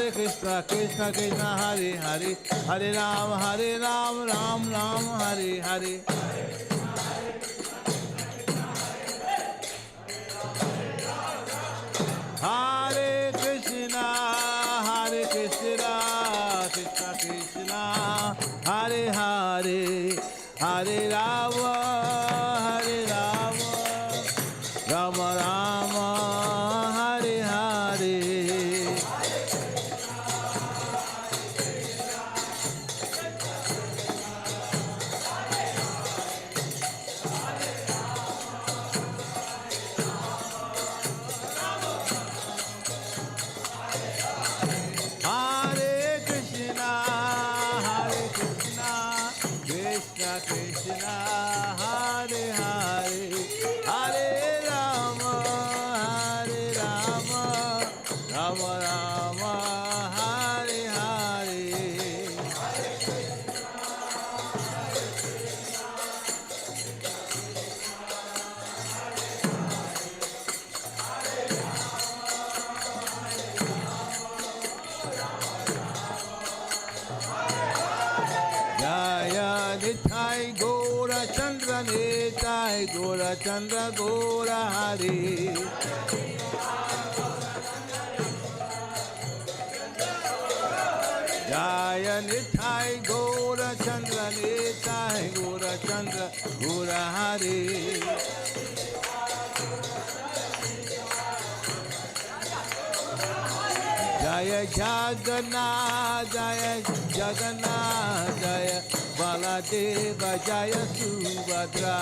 S2: Hare Krishna, Krishna Krishna, Hare Hare. Hare Ram, Ram Ram, Hare Hare. Hare Krishna, Krishna Krishna, Hare Hare. Hare Rama, Rama Rama, Hare Hare. Krishna, Hare Hare, Hare Rama, Rama Rama, Hare Hare. Jaya Nithai Gora Chandra Nithai Gora Chandra Gora Hari. Jaya Nithai Gora Chandra Nithai Gora Chandra Gora Hari. Jaya Jagannath, Jaya Jagannath, Jaya Baladeva, Jaya Subhadra.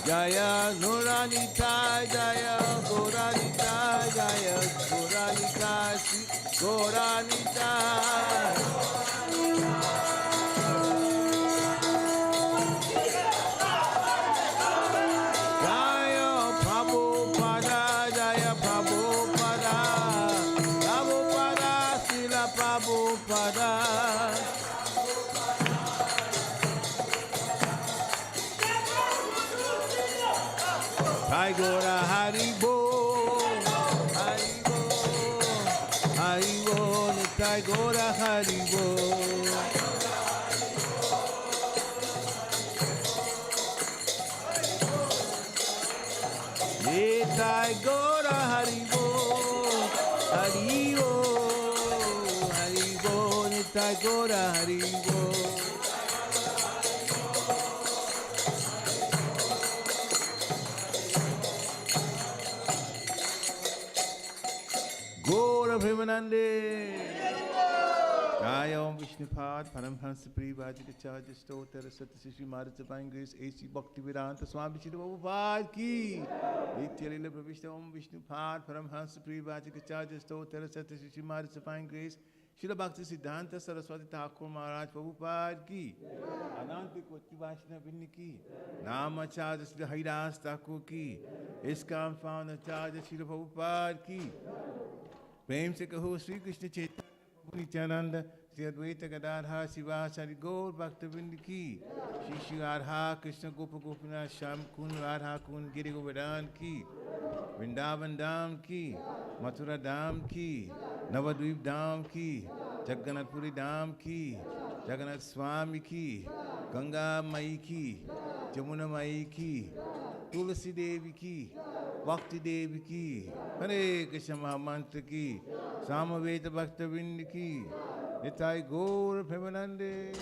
S2: Jaya Nuranita, Jaya Goranita, Jaya Goranita, Goranita. Jai Gora Haribo, Haribo, Haribo, Jai Gora Haribo. Jai Gora Haribo, Haribo, Haribo, Jai Gora Haribo. Gora Premanande. Jai Om Vishnupad, Paramhansa Privajikacharya Stotra Satyasri Maharaj Divine Grace A.C. Bhaktivedanta Swami Shri Prabhupada Ki. Nityalila Pravishta Om Vishnupad, Paramhansa Privajikacharya Stotra Satyasri Maharaj Divine Grace Shri Bhakti Siddhanta Saraswati Thakur Maharaj Prabhupada Ki. Ananta Koti Vaishnavini Ki. Namacharya Shri Haridas Thakur Ki. ISKCON founder Charya Shri Prabhupada Ki. प्रेम से कहो Shri Krishna Chaitanya Nityananda, Sri Advaita Gadadhar Sivasari Gaur Bhaktivinoda ki, Shri Shri Radha Krishna Gopa Gopinath Sham Kun Radha Kun Giri Govardhan ki, Vrindavan Dham ki, Mathura Dham ki, Navadvip Dham ki, Jagannath Puri Dham ki, Jagannath Swami ki, Ganga Mai ki, Jamuna Mai ki, Tulasi Devi ki, Bhakti Devi ki, Hare Krishna Mahamantra ki, Samaveta Bhaktavinda ki, Nitai Gaur Premanande,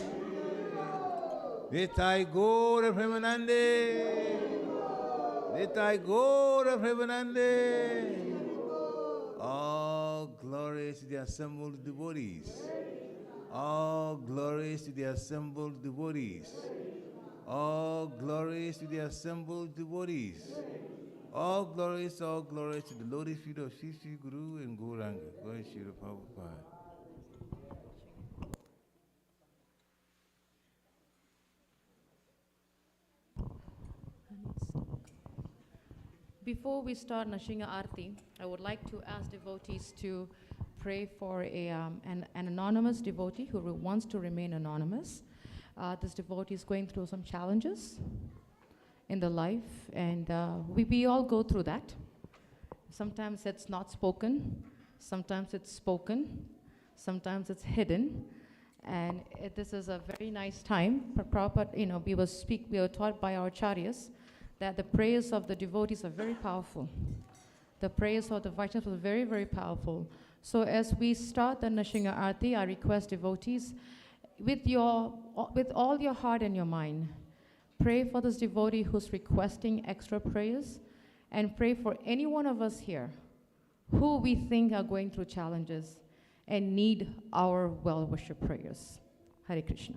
S2: Nitai Gaur Premanande, Nitai Gaur Premanande. All glories to the assembled devotees. All glories to the assembled devotees. All glories to the assembled devotees. All glories to the lotus feet of Sri Sri Guru and Gauranga. Glory Shri Prabhupada.
S3: Before we start Nashinga Arti, I would like to ask devotees to pray for an anonymous devotee who wants to remain anonymous. This devotee is going through some challenges in the life, and we all go through that. Sometimes it's not spoken, sometimes it's spoken, sometimes it's hidden, and this is a very nice time. Prabhupada, we were taught by our acharyas that the prayers of the devotees are very powerful. The prayers of the Vaishnavas are very, very powerful. So as we start the Nashinga Arti, I request devotees, with all your heart and your mind, pray for this devotee who's requesting extra prayers, and pray for any one of us here who we think are going through challenges and need our well-wisher prayers. Hare Krishna.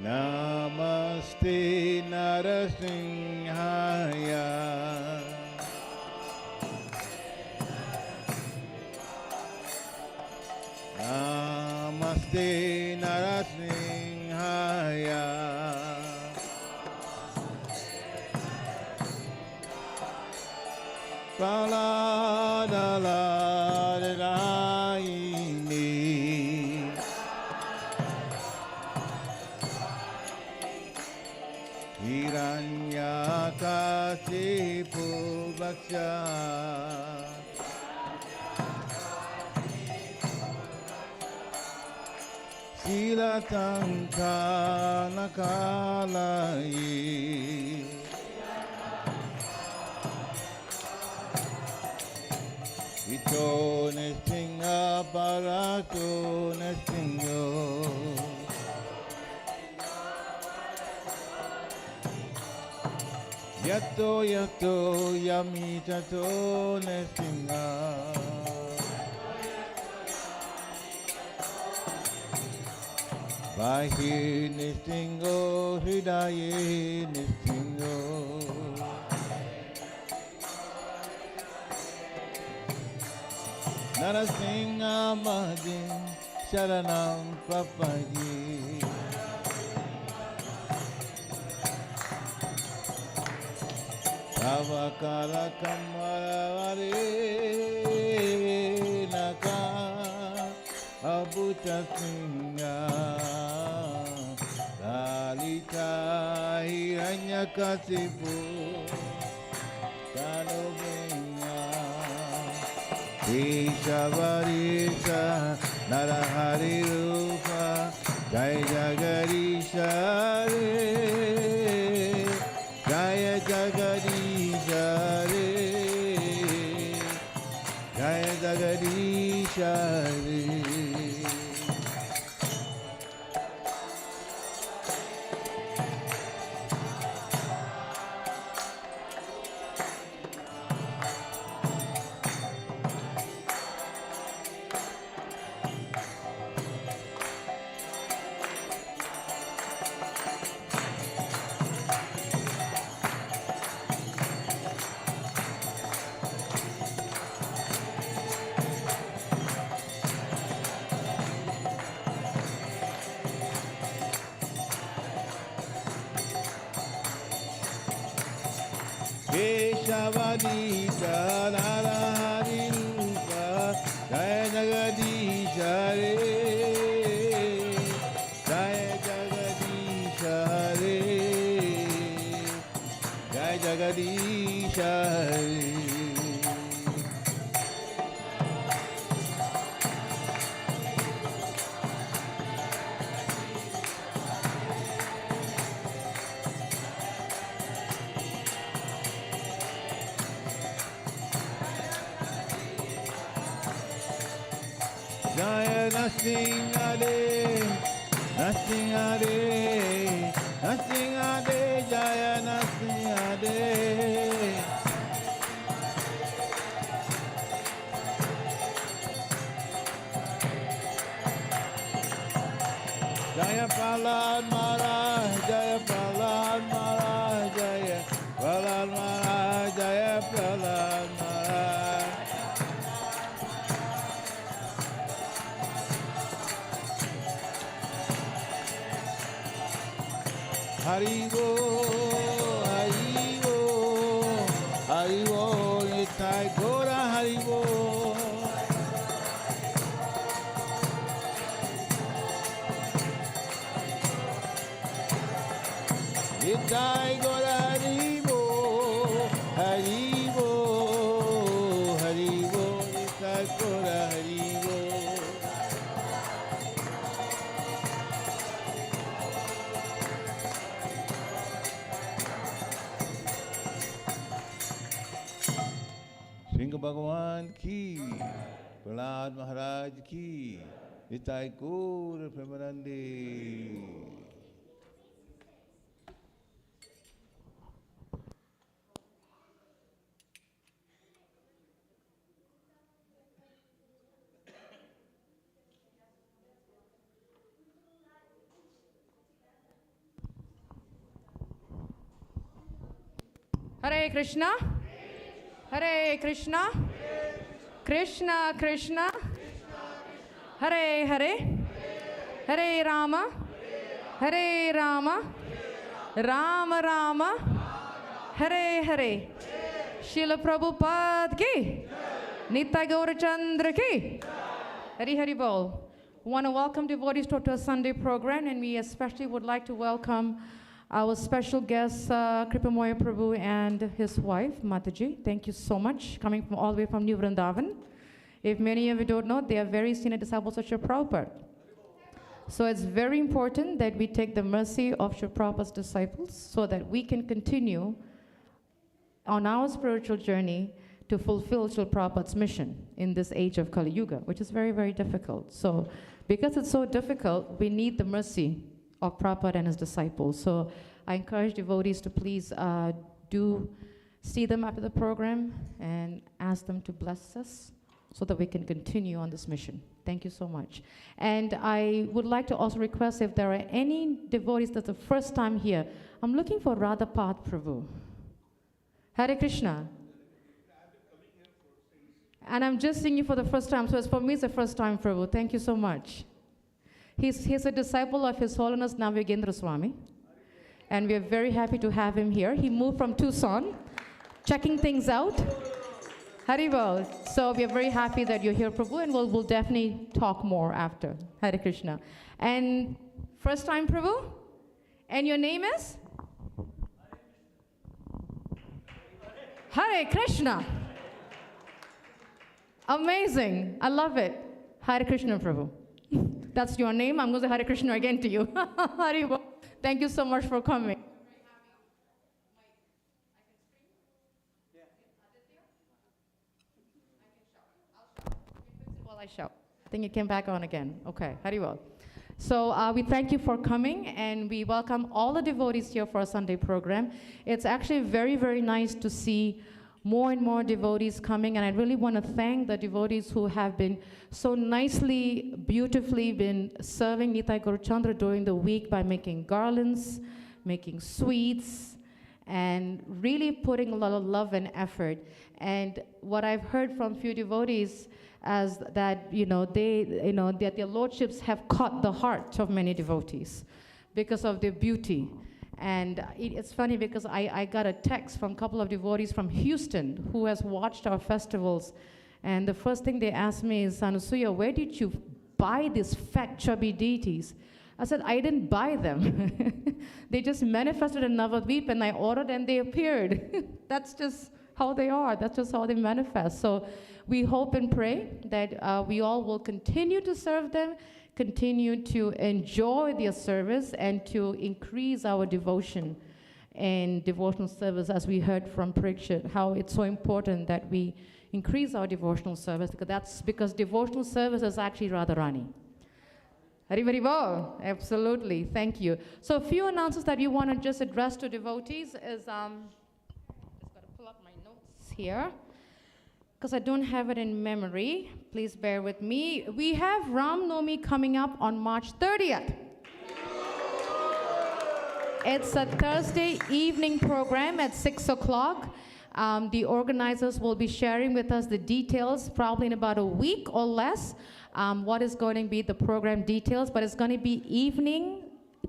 S2: Namaste Narasimhaya. Namaste Narasimhaya. Paladalaini. Hiranyakasipu Bhaksha. Silatankanakalayi. Ito nestinga parato nestingo. Yato yato yami tato nestinga. Bahi nestingo hidaye nestingo. Narasimha Mahadin Sharanam Papaji. Avakara Kamaravare Naka Abuta Singa Lalita Hiranyakasipu Tanubinga Ishavarisa Narahari Rupa Jai Jagarisha Jaya Jagarisha Re Jaya Jagarisha Re. Shabadisha Narahari Rupa Jaya Jagadisha Re Jaya Jagadisha Re Jaya Jagadisha Re Jaya nothing ade, nothing ade, nothing ade, Jaya nothing ade. Jaya Prahlad Maharaj, Jaya Prahlad Maharaj, Jaya Prahlad Maharaj, Jaya Prahlad Maharaj. Haribo, Haribo, Haribo, Nitai Gora Haribo. Nitai Gora Haribo, Haribo, Haribo, Nitai Gora Haribo. Singha Bhagavan ki, Prahlad Maharaj ki, Nitai Gaur Premanande.
S3: Hare Krishna. Hare Krishna. Krishna Krishna. Hare Hare. Hare Rama. Hare Rama. Rama Rama. Hare Hare. Srila Prabhupada ki. Nitai Gaurachandra ki. Hari Hari Bol. We want to welcome devotees to our Sunday program, and we especially would like to welcome our special guest, Kripamoya Prabhu and his wife, Mataji. Thank you so much, coming from all the way from New Vrindavan. If many of you don't know, they are very senior disciples of Srila Prabhupada. So it's very important that we take the mercy of Srila Prabhupada's disciples so that we can continue on our spiritual journey to fulfill Srila Prabhupada's mission in this age of Kali Yuga, which is very, very difficult. So because it's so difficult, we need the mercy of Prabhupada and his disciples. So I encourage devotees to please do see them after the program and ask them to bless us so that we can continue on this mission. Thank you so much. And I would like to also request if there are any devotees that's the first time here. I'm looking for Radhapat Prabhu. Hare Krishna. And I'm just seeing you for the first time, so for me it's the first time, Prabhu. Thank you so much. He's a disciple of His Holiness Navigendra Swami, and we are very happy to have him here. He moved from Tucson, checking things out. Haribol. So we are very happy that you're here, Prabhu, and we'll definitely talk more after. Hare Krishna. And first time, Prabhu? And your name is? Hare Krishna. Amazing. I love it. Hare Krishna, Prabhu. That's your name. I'm going to say Hare Krishna again to you. Haribol. Thank you so much for coming. While I shout. I think it came back on again. Okay. Haribol. So we thank you for coming, and we welcome all the devotees here for our Sunday program. It's actually very, very nice to see more and more devotees coming, and I really want to thank the devotees who have been so nicely, beautifully been serving Nitai Gaurachandra during the week by making garlands, making sweets, and really putting a lot of love and effort. And what I've heard from few devotees as that, that their lordships have caught the heart of many devotees because of their beauty. And it's funny because I got a text from a couple of devotees from Houston who has watched our festivals. And the first thing they asked me is, Anusuya, where did you buy these fat, chubby deities? I said, I didn't buy them. They just manifested in Navadvip, and I ordered and they appeared. That's just how they are. That's just how they manifest. So we hope and pray that we all will continue to serve them, continue to enjoy their service, and to increase our devotion and devotional service, as we heard from Parikshit, how it's so important that we increase our devotional service, because devotional service is actually Radharani. Hari Bol. Absolutely. Thank you. So a few announcements that you want to just address to devotees is, just got to pull up my notes here, because I don't have it in memory. Please bear with me. We have Ram Navami coming up on March 30th. It's a Thursday evening program at 6 o'clock. The organizers will be sharing with us the details probably in about a week or less, what is going to be the program details, but it's going to be evening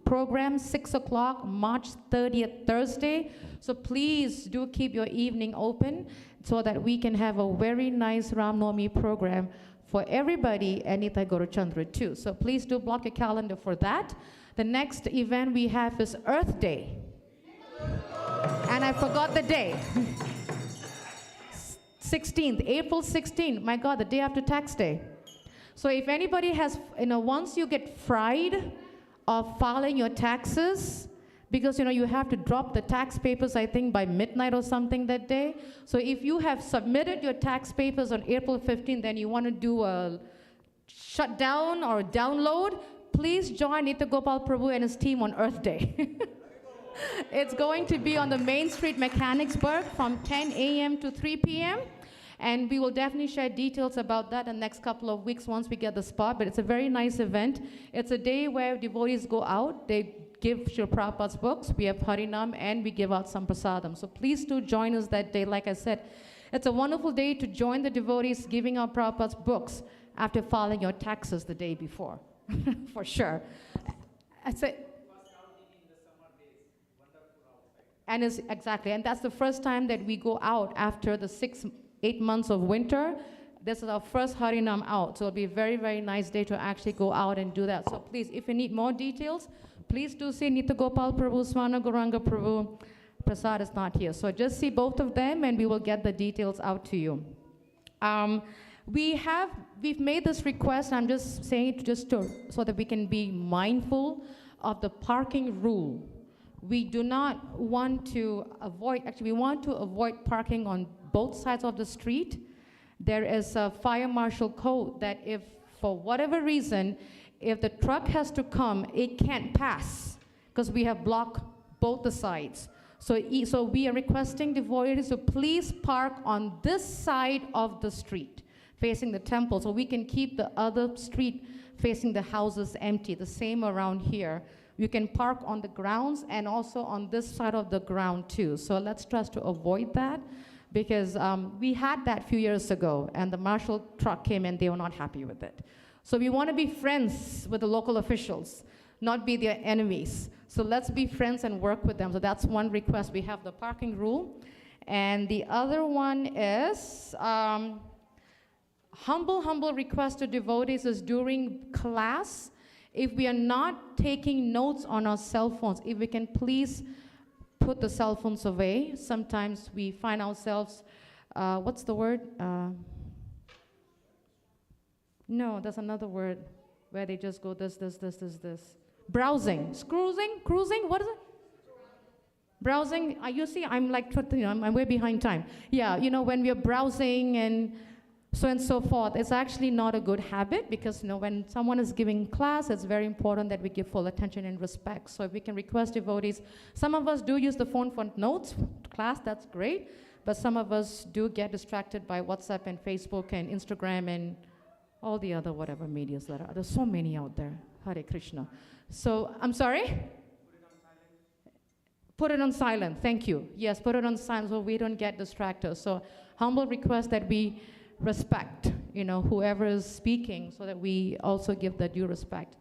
S3: program, 6 o'clock, March 30th, Thursday. So please do keep your evening open so that we can have a very nice Ram Navami program for everybody and Nitai Gaura Chandra too. So please do block your calendar for that. The next event we have is Earth Day. And I forgot the day. 16th, April 16th. My God, the day after tax day. So if anybody has, once you get fried of filing your taxes, because, you have to drop the tax papers, I think, by midnight or something that day. So if you have submitted your tax papers on April 15th, then you want to do a shutdown or download, please join Nitya Gopal Prabhu and his team on Earth Day. It's going to be on the Main Street, Mechanicsburg, from 10 a.m. to 3 p.m. And we will definitely share details about that in the next couple of weeks once we get the spot. But it's a very nice event. It's a day where devotees go out. They give Srila Prabhupada's books. We have Harinam, and we give out some prasadam. So please do join us that day. Like I said, it's a wonderful day to join the devotees giving out Prabhupada's books after filing your taxes the day before, for sure. And it's exactly, and that's the first time that we go out after the 6-8 months of winter. This is our first Harinam out, so it'll be a very, very nice day to actually go out and do that. So please, if you need more details, please do see Nitya Gopal Prabhu, Swana Gauranga Prabhu. Prasad is not here, so just see both of them, and we will get the details out to you. We've made this request. I'm just saying it so that we can be mindful of the parking rule. We do not want to avoid, actually we want to avoid parking on both sides of the street. There is a fire marshal code that if, for whatever reason, if the truck has to come, it can't pass because we have blocked both the sides. So we are requesting devotees to please park on this side of the street, facing the temple, so we can keep the other street facing the houses empty. The same around here. You can park on the grounds and also on this side of the ground too. So let's try to avoid that, because we had that a few years ago, and the marshal truck came and they were not happy with it. So we want to be friends with the local officials, not be their enemies. So let's be friends and work with them. So that's one request. We have the parking rule. And the other one is humble request to devotees is during class, if we are not taking notes on our cell phones, if we can please put the cell phones away. Sometimes we find ourselves, what's the word? No, there's another word where they just go this. Browsing, cruising, what is it? Browsing, you see, I'm like, I'm way behind time. Yeah, when we are browsing and so forth, it's actually not a good habit, because when someone is giving class, it's very important that we give full attention and respect. So if we can request devotees, some of us do use the phone for notes, class, that's great, but some of us do get distracted by WhatsApp and Facebook and Instagram and all the other whatever medias that are. There's so many out there. Hare Krishna. So, I'm sorry? Put it on silent, thank you. Yes, put it on silent so we don't get distracted. So, humble request that we respect, whoever is speaking, so that we also give the due respect.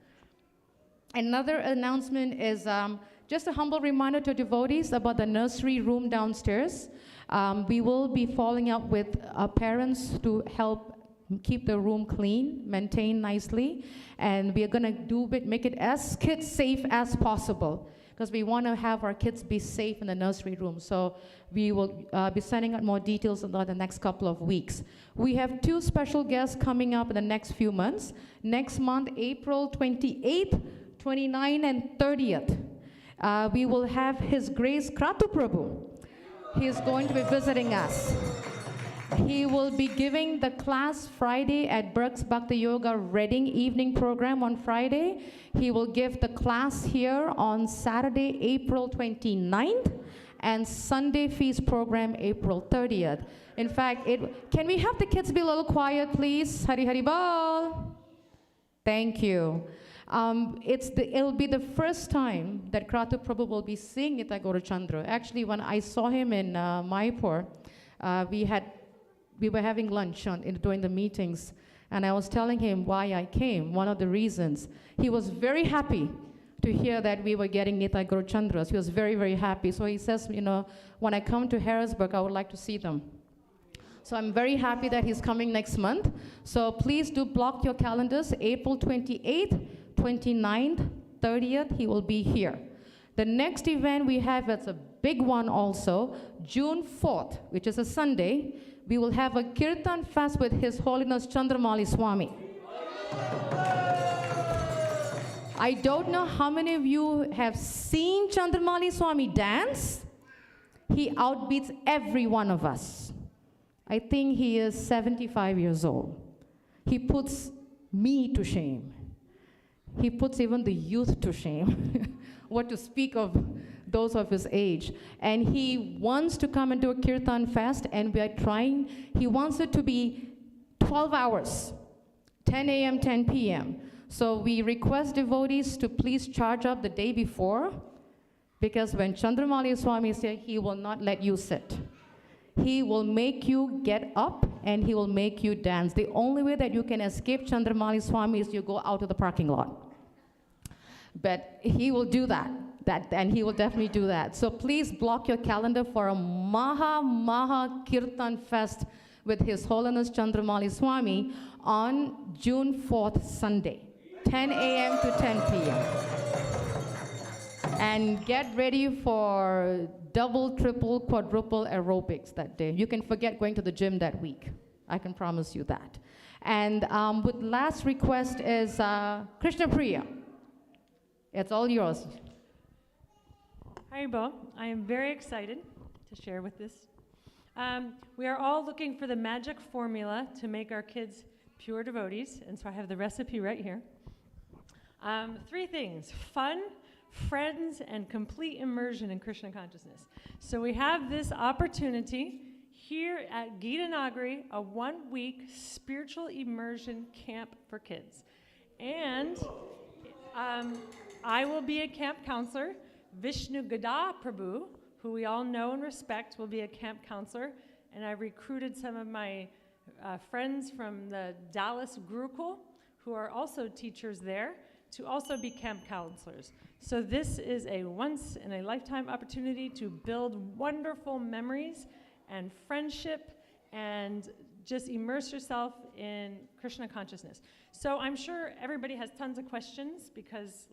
S3: Another announcement is just a humble reminder to devotees about the nursery room downstairs. We will be following up with parents to help keep the room clean, maintained nicely, and we are going to make it as kid safe as possible, because we want to have our kids be safe in the nursery room. So we will be sending out more details in the next couple of weeks. We have 2 special guests coming up in the next few months. Next month, April 28th, 29th, and 30th, we will have His Grace Kratu Prabhu. He is going to be visiting us. He will be giving the class Friday at Berks Bhakti Yoga Reading evening program on Friday. He will give the class here on Saturday, April 29th, and Sunday feast program April 30th. In fact, can we have the kids be a little quiet, please? Hari Hari Bol. Thank you. It'll be the first time that Kratu Prabhu will be seeing Nitai Gaura Chandra. Actually, when I saw him in Mayapur, we were having lunch during the meetings, and I was telling him why I came, one of the reasons. He was very happy to hear that we were getting Nitai Gaura Chandras. He was very, very happy. So he says, when I come to Harrisburg, I would like to see them. So I'm very happy that he's coming next month. So please do block your calendars. April 28th, 29th, 30th, he will be here. The next event we have, it's a big one also, June 4th, which is a Sunday. We will have a Kirtan fast with His Holiness Chandramali Swami. I don't know how many of you have seen Chandramali Swami dance. He outbeats every one of us. I think he is 75 years old. He puts me to shame. He puts even the youth to shame. What to speak of those of his age. And he wants to come and do a Kirtan fast, and we are trying. He wants it to be 12 hours, 10 a.m., 10 p.m. So we request devotees to please charge up the day before, because when Chandramali Swami is here, he will not let you sit. He will make you get up, and he will make you dance. The only way that you can escape Chandramali Swami is you go out to the parking lot. But he will do that, and he will definitely do that. So please block your calendar for a Maha Kirtan Fest with His Holiness Chandramali Swami on June 4th, Sunday, 10 a.m. to 10 p.m. And get ready for double, triple, quadruple aerobics that day. You can forget going to the gym that week. I can promise you that. And with last request is Krishna Priya. It's all yours.
S4: Haribo, I am very excited to share with this. We are all looking for the magic formula to make our kids pure devotees, and so I have the recipe right here. 3 things: fun, friends, and complete immersion in Krishna consciousness. So we have this opportunity here at Gita Nagari, a 1-week spiritual immersion camp for kids. And I will be a camp counselor. Vishnu Gada Prabhu, who we all know and respect, will be a camp counselor. And I recruited some of my friends from the Dallas Gurukul, who are also teachers there, to also be camp counselors. So this is a once-in-a-lifetime opportunity to build wonderful memories and friendship and just immerse yourself in Krishna consciousness. So I'm sure everybody has tons of questions because,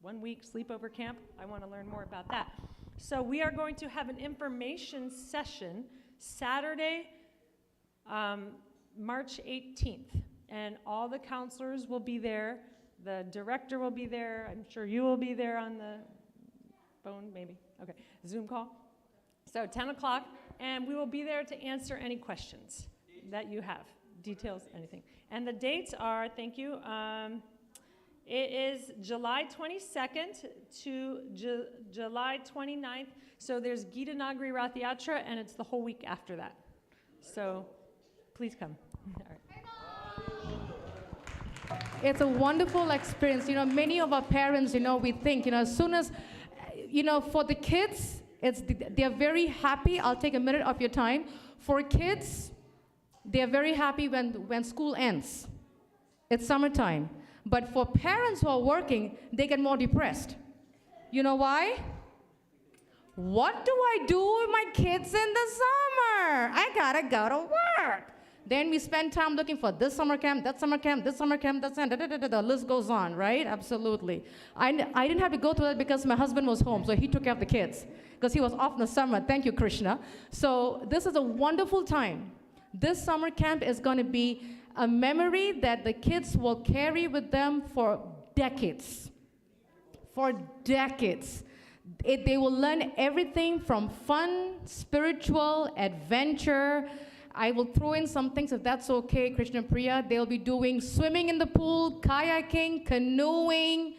S4: 1 week sleepover camp, I want to learn more about that. So we are going to have an information session Saturday, March 18th, and all the counselors will be there. The director will be there. I'm sure you will be there on the phone, maybe. Okay, Zoom call. So 10 o'clock, and we will be there to answer any questions that you have, details, anything. And the dates are, thank you, it is July 22nd to July 29th. So there's Gita Nagari Rath Yatra, and it's the whole week after that. So please come. All right.
S3: It's a wonderful experience. Many of our parents, we think, as soon as, for the kids, they're very happy. I'll take a minute of your time. For kids, they're very happy when school ends. It's summertime. But for parents who are working, they get more depressed You know why? What do I do with my kids in the summer? I gotta go to work. Then we spend time looking for this summer camp, that summer camp, this summer camp, that summer, the list goes on, right? Absolutely. I didn't have to go through that because my husband was home, so he took care of the kids because he was off in the summer. Thank you, Krishna. So this is a wonderful time. This summer camp is going to be a memory that the kids will carry with them for decades. For decades. They will learn everything from fun, spiritual, adventure. I will throw in some things if that's okay, Krishna Priya. They'll be doing swimming in the pool, kayaking, canoeing,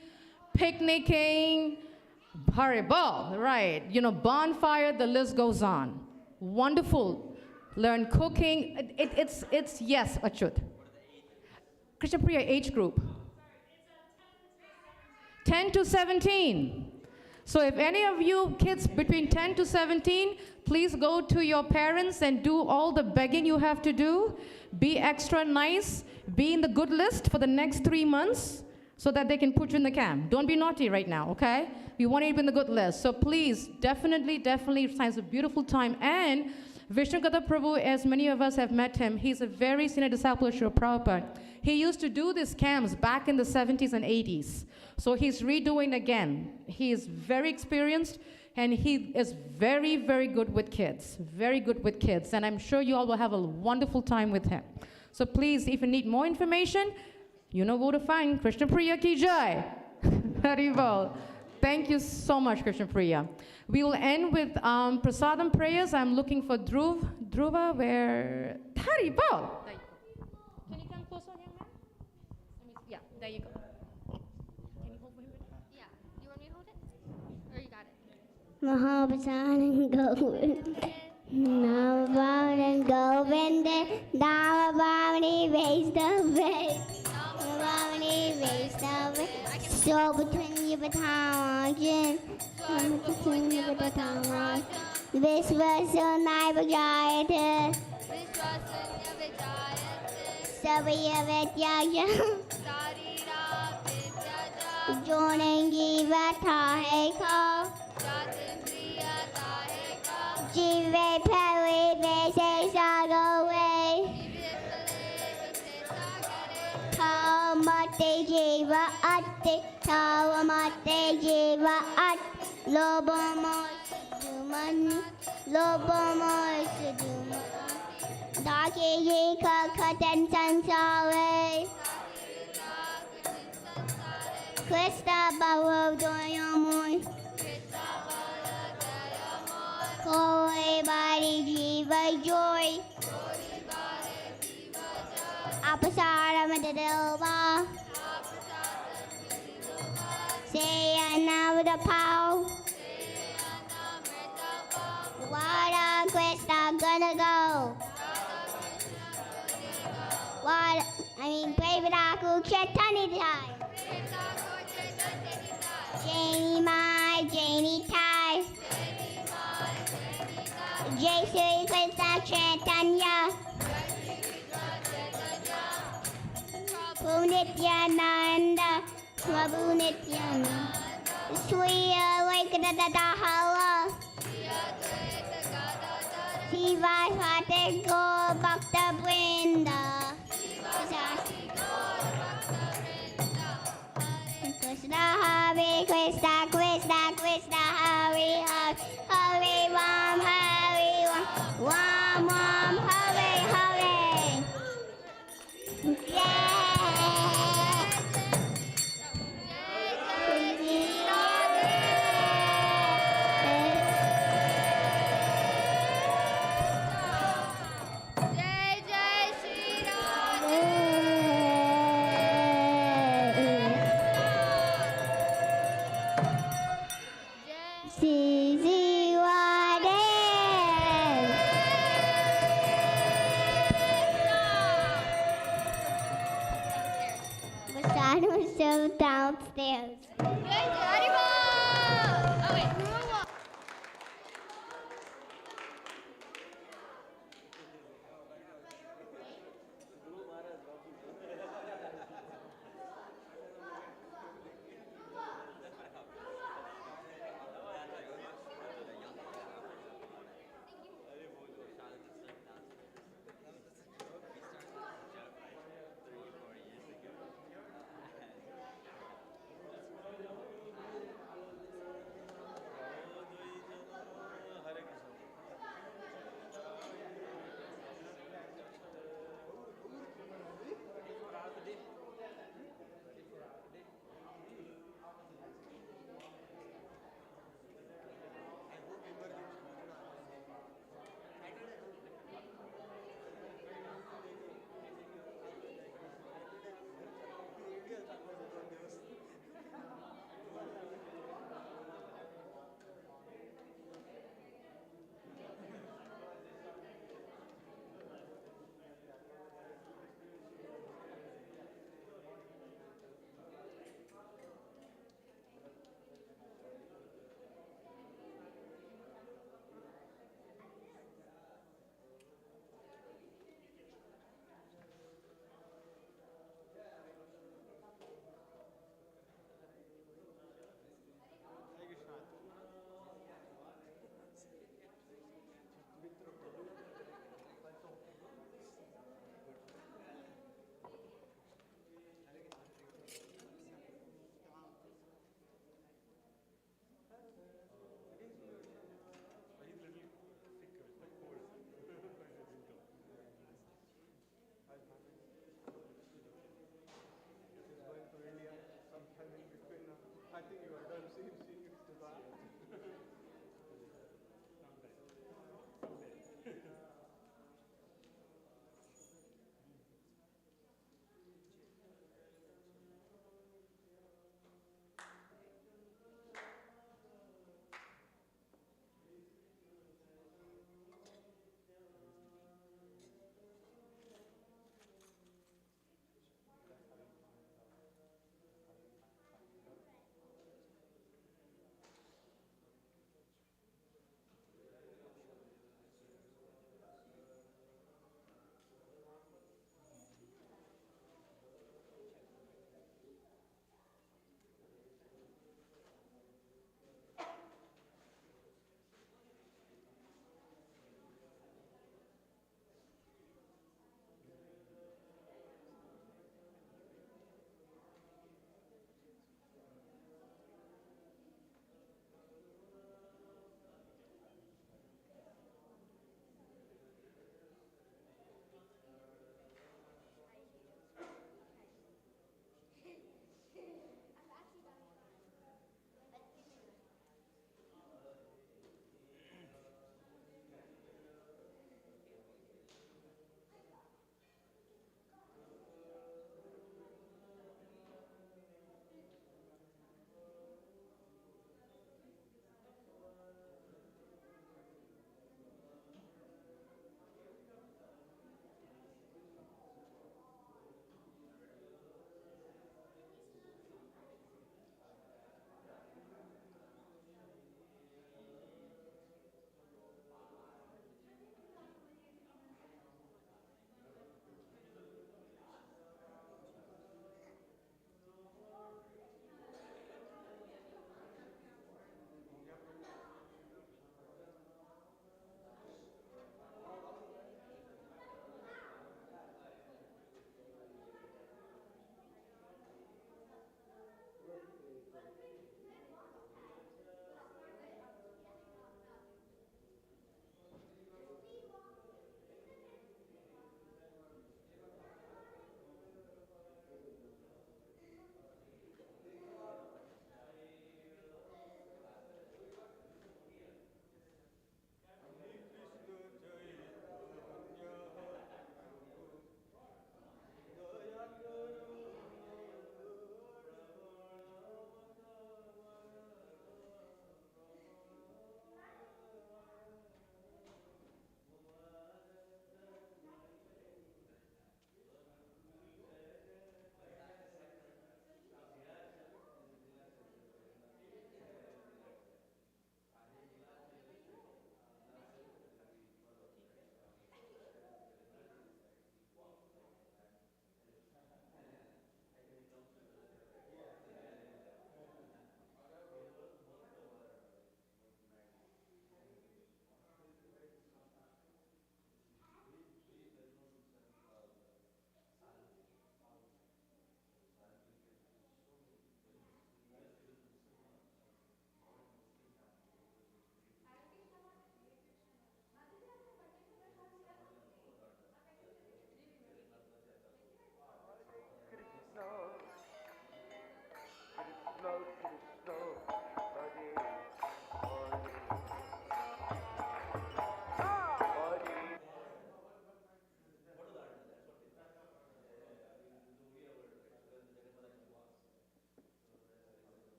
S3: picnicking, haribol, right? You know, bonfire, the list goes on. Wonderful. Learn cooking. It's yes, Achut. Krishna Priya age group. 10 to 17. So if any of you kids between 10 to 17, please go to your parents and do all the begging you have to do. Be extra nice. Be in the good list for the next 3 months so that they can put you in the camp. Don't be naughty right now, okay? We want you to be in the good list. So please, definitely, it's a beautiful time. And Vishnu Gada Prabhu, as many of us have met him, he's a very senior disciple of Srila Prabhupada. He used to do these camps back in the 70s and 80s. So he's redoing again. He is very experienced, and he is very, very good with kids. Very good with kids. And I'm sure you all will have a wonderful time with him. So please, if you need more information, you know who to find. Krishna Priya ki jai. Haribol. Thank you so much, Krishna Priya. We will end with prasadam prayers. I'm looking for Dhruva, where... Haribol. Can you come closer here, ma'am? Yeah, there you go. Can you hold me?
S5: Yeah. You want me to hold it? Or you got it?
S6: Mahabhajan Govind, Navabhavani Govinda, Navabhavani Vaishnava, Navabhavani Vaishnava, so between you Bhatamajan, between you Bhatamajan, Vishwasunai Vajayate, Savya Vidyaya, Jonangi Vataheko, Jive Pari Vese Sagaway, Kamate Jiva Atti, Kawamate Jiva At, Lobomo Sudumani, Lobomo Sudumani, Daki Yika Katan Sansaway, Krista Baru Doyamoy, Koi Bari Jiva Joy, Apasara Madadilva, Say another pow, Wada Krista gonna go, Baby Daku Chetani time. Janie my Janie Tai, Jai Sri Krishna Chaitanya, Prabhu Nityananda, Prabhu Nityananda, Sri Vaikadadahala, Shiva Swati Go Bhakta Brinda, Krishna Hare Krishna Krishna Krishna Hare Hare Hare Ram Hare Ram Ram Ram Hare Hare. Yeah.
S5: Jai Jai Shri Ram.
S6: So downstairs.
S5: Oh wait.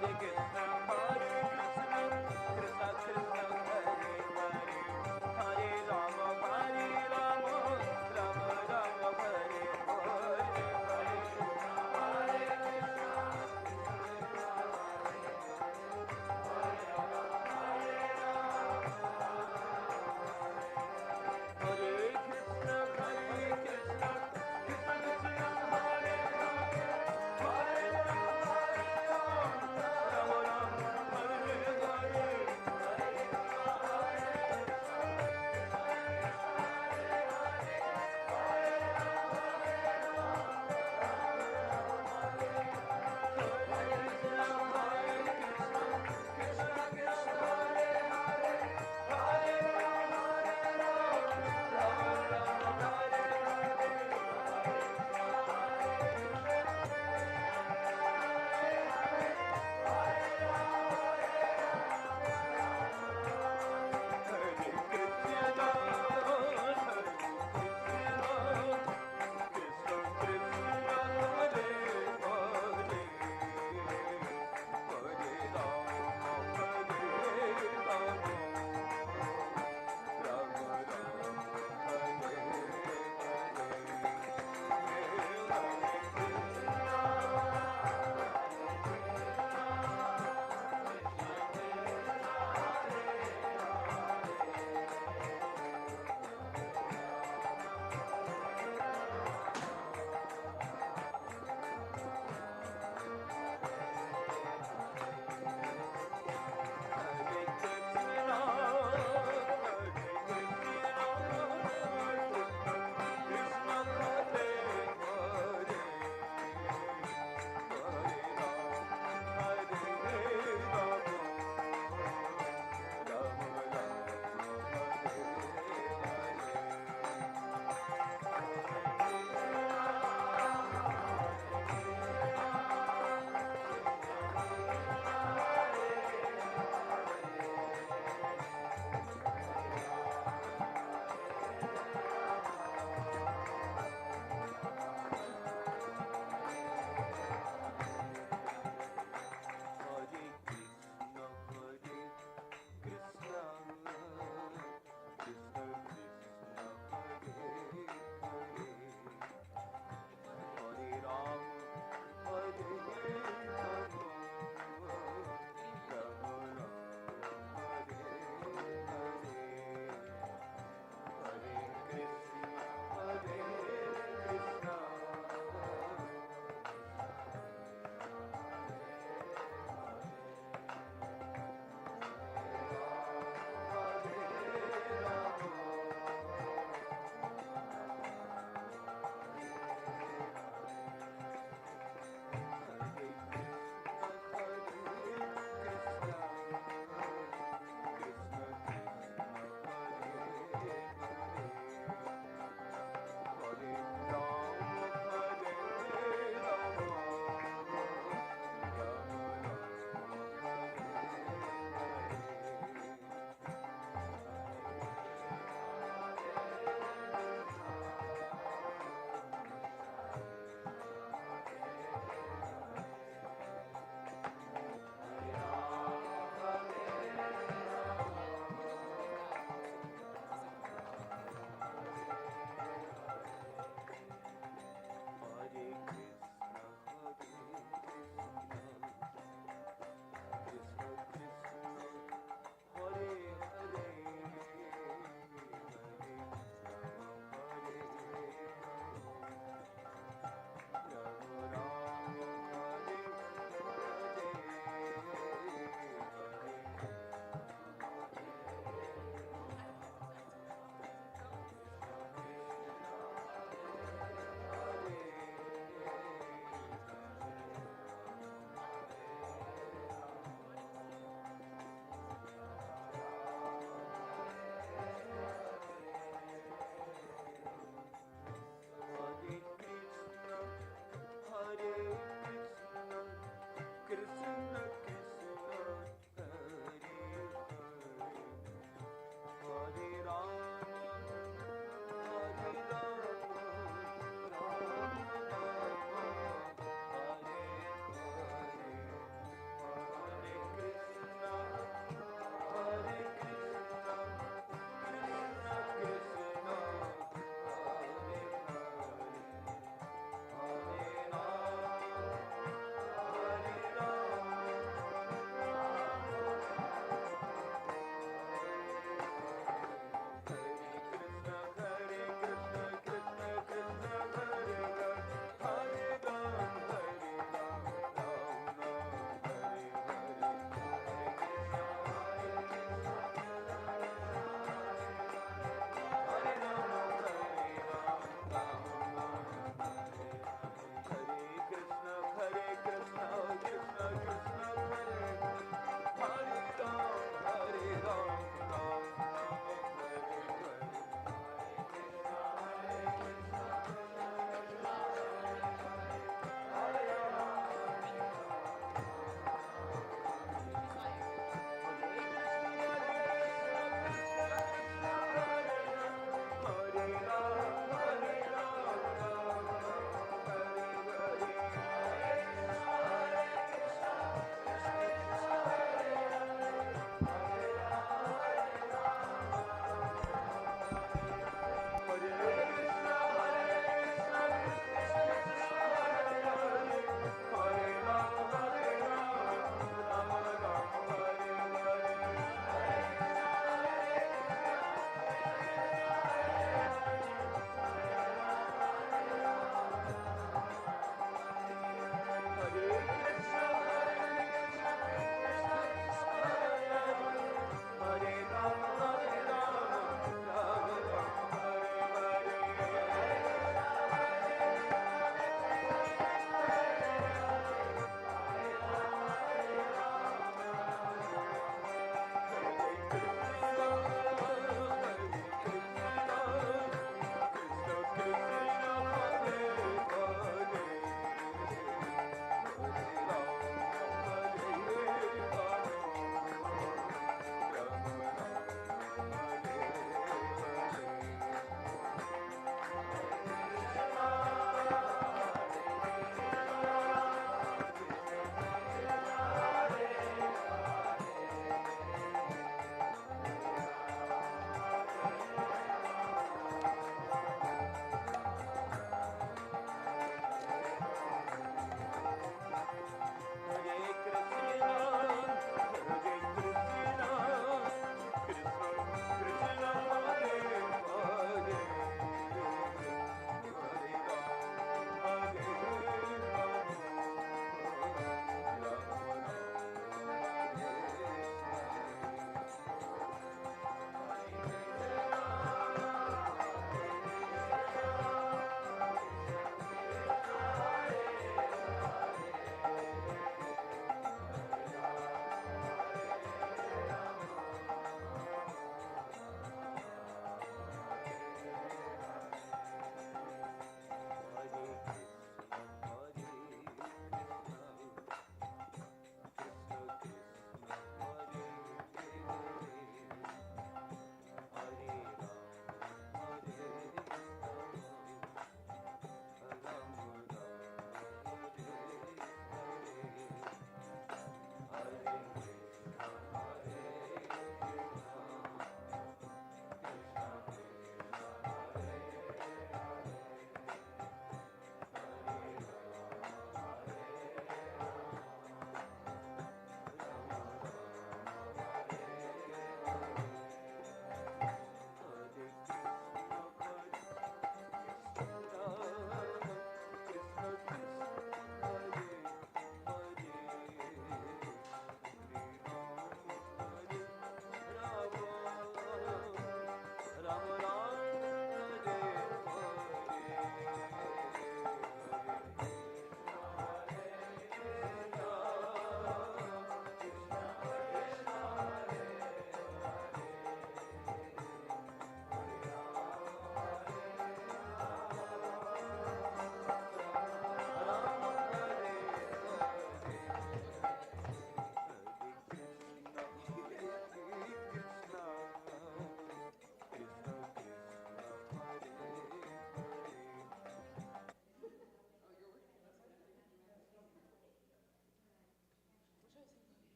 S7: Rama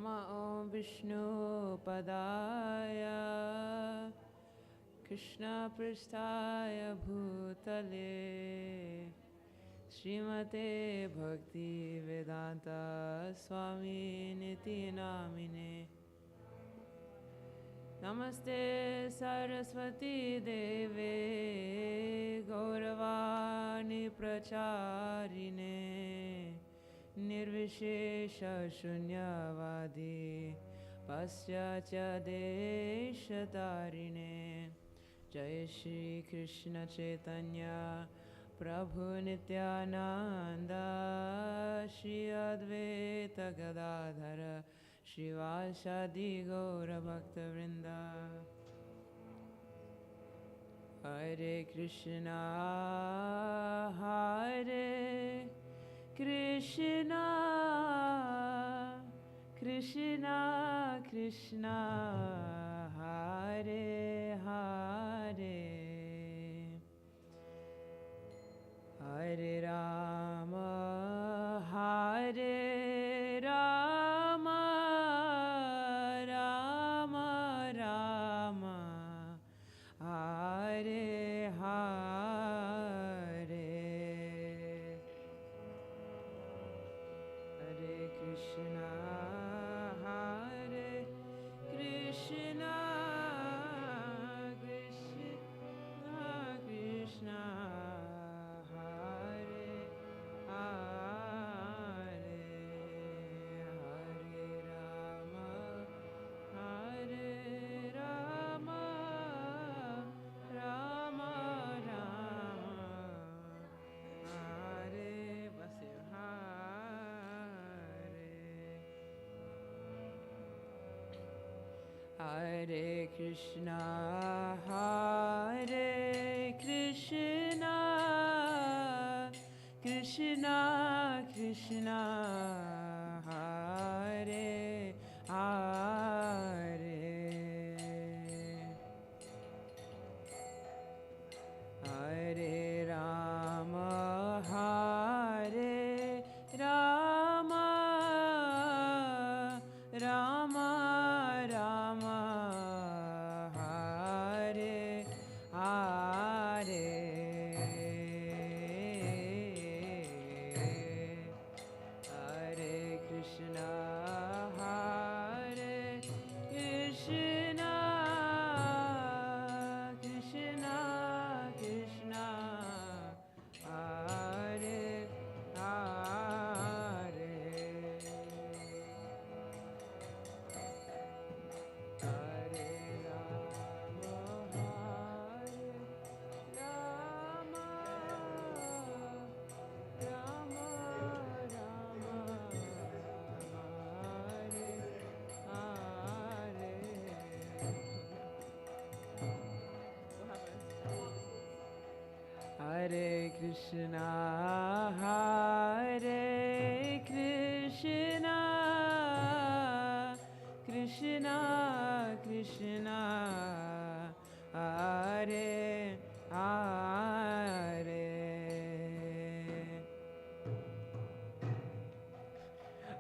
S1: Namo Vishnu Padaya Krishna Prasthaya Bhutale Srimate Bhakti Vedanta Swami Niti Namine Namaste Saraswati Deve Gauravani Pracharine Nirvishesha Shunyavadi Pasyachya Deshatarine Jai Shri Krishna Chaitanya Prabhu Nityananda Shri Advaita Gadadhara Shivasadi Gaura Bhakta Vrinda Hare Krishna Hare Krishna Krishna Krishna Hare Hare Hare Rama Hare Rama Rama Rama Hare Hare Hare Krishna Hare Krishna Krishna Krishna Hare Hare Hare Rama Hare Rama Rama Rama Hare Vasir Hare Krishna Hare Krishna Krishna Krishna Hare Hare Hare Rama Hare Rama Rama Rama Hare Hare Hare Krishna Hare Krishna Krishna Krishna Hare Hare Hare Rama Hare Rama Rama Rama Hare Hare Hare Krishna Hare Krishna Krishna Krishna Hare Hare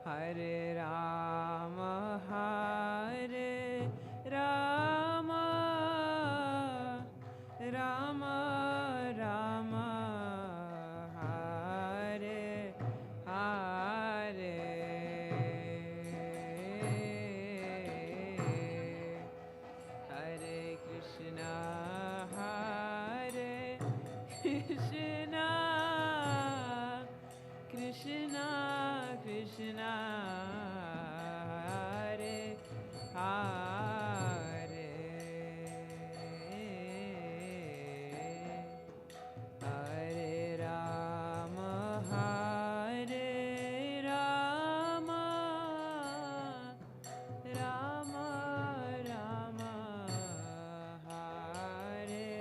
S1: Hare Rama Hare Rama Rama Rama Hare Hare Hare Krishna Hare Krishna Krishna Krishna Hare Hare Hare Rama Hare Rama Rama Rama Hare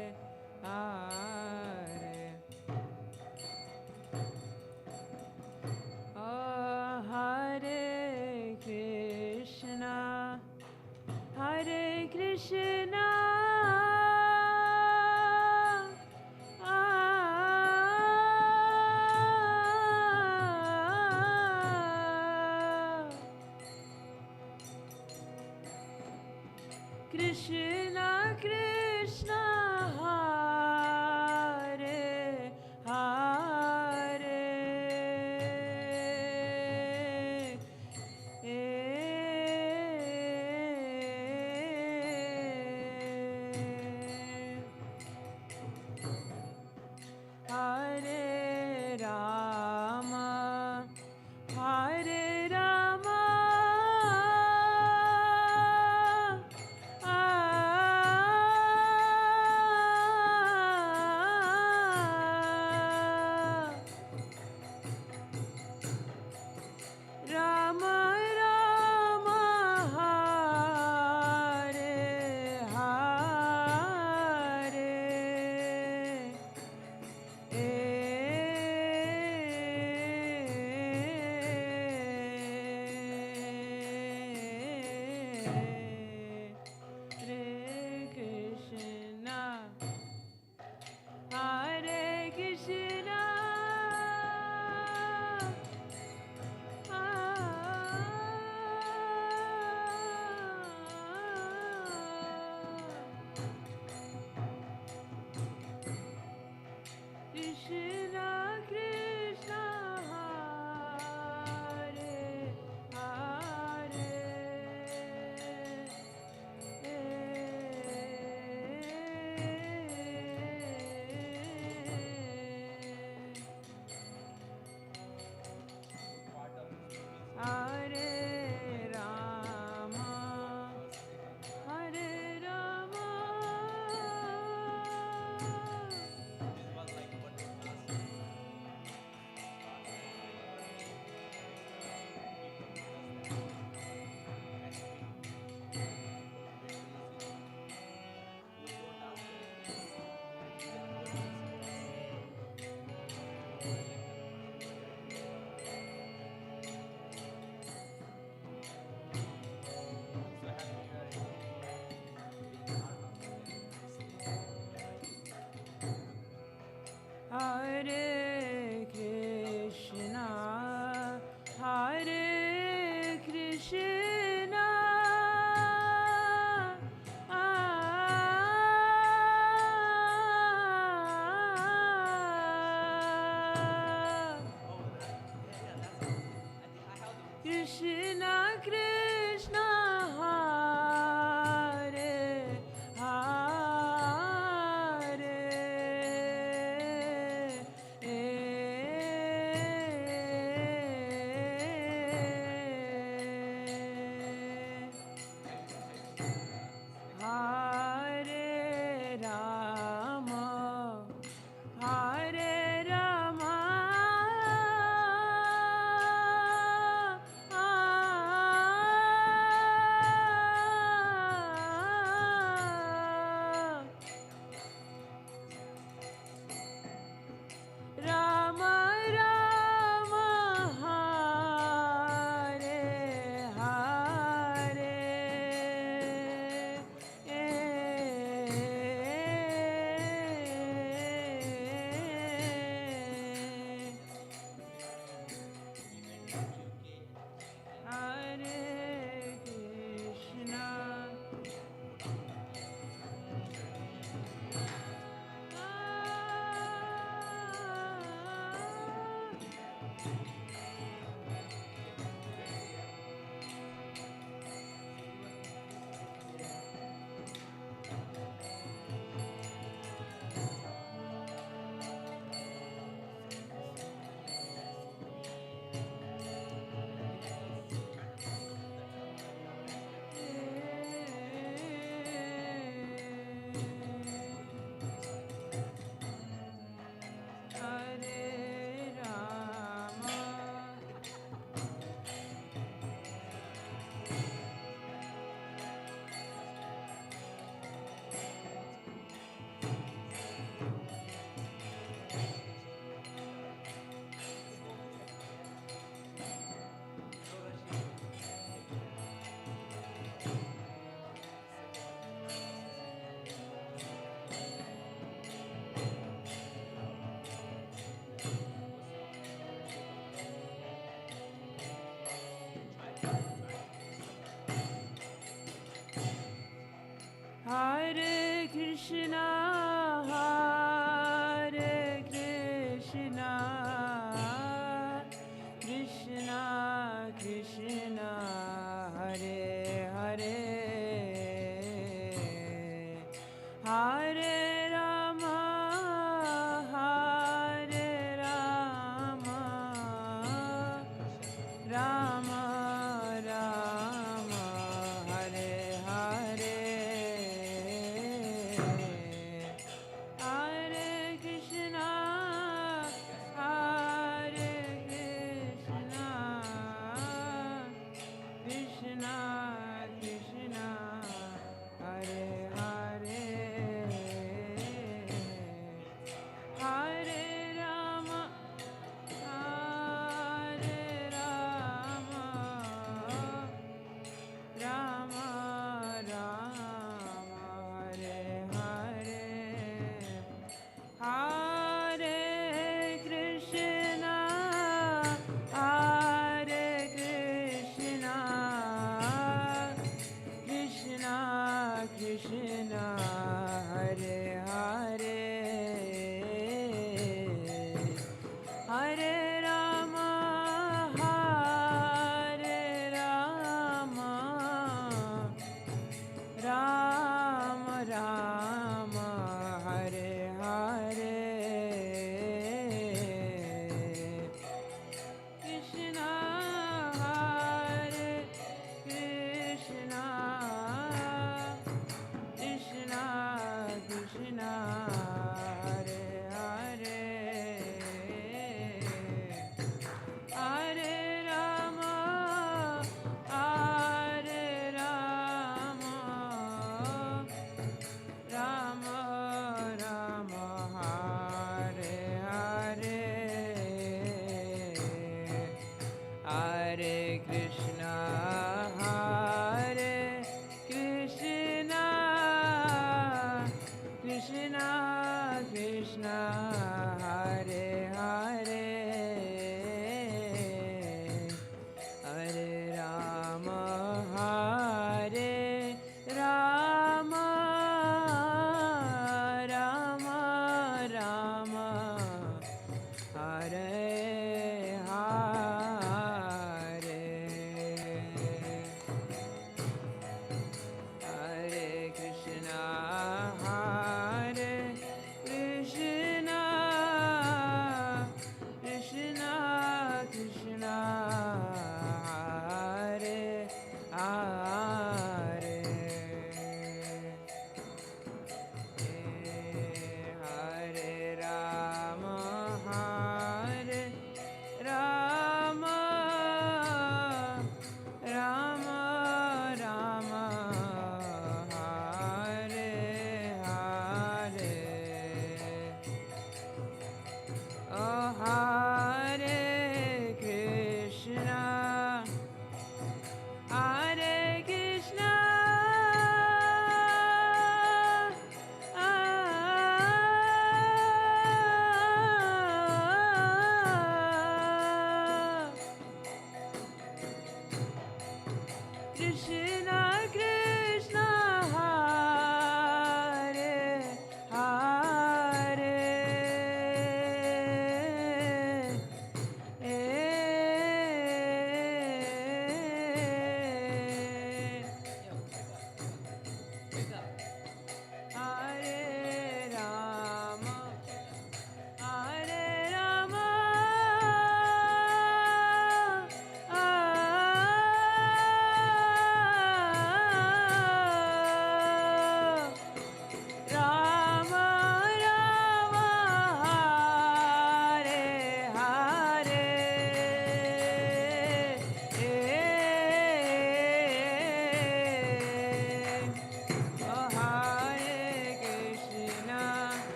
S1: Hare Hare Krishna Hare Krishna Krishna Krishna Hare Hare Hare Rama Hare Rama Rama Rama Hare Hare Krishna Hare Krishna Krishna Krishna Hare Rama Hare Rama Hare Krishna Hare Krishna Krishna Krishna Hare Hare Krishna, Krishna Krishna, Hare Hare, Hare Rama, Rama Rama, Hare Hare.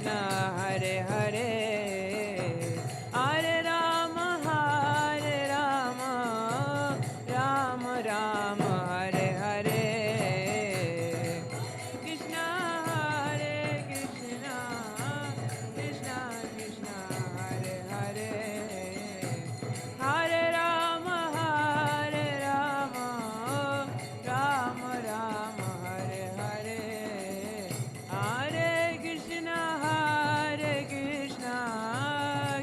S1: Krishna, Hare Hare, Hare Rama, Rama Rama, Hare Hare, Krishna Hare Krishna, Krishna Krishna, Hare Hare, Hare Rama, Rama Rama, Hare Hare, Hare Krishna,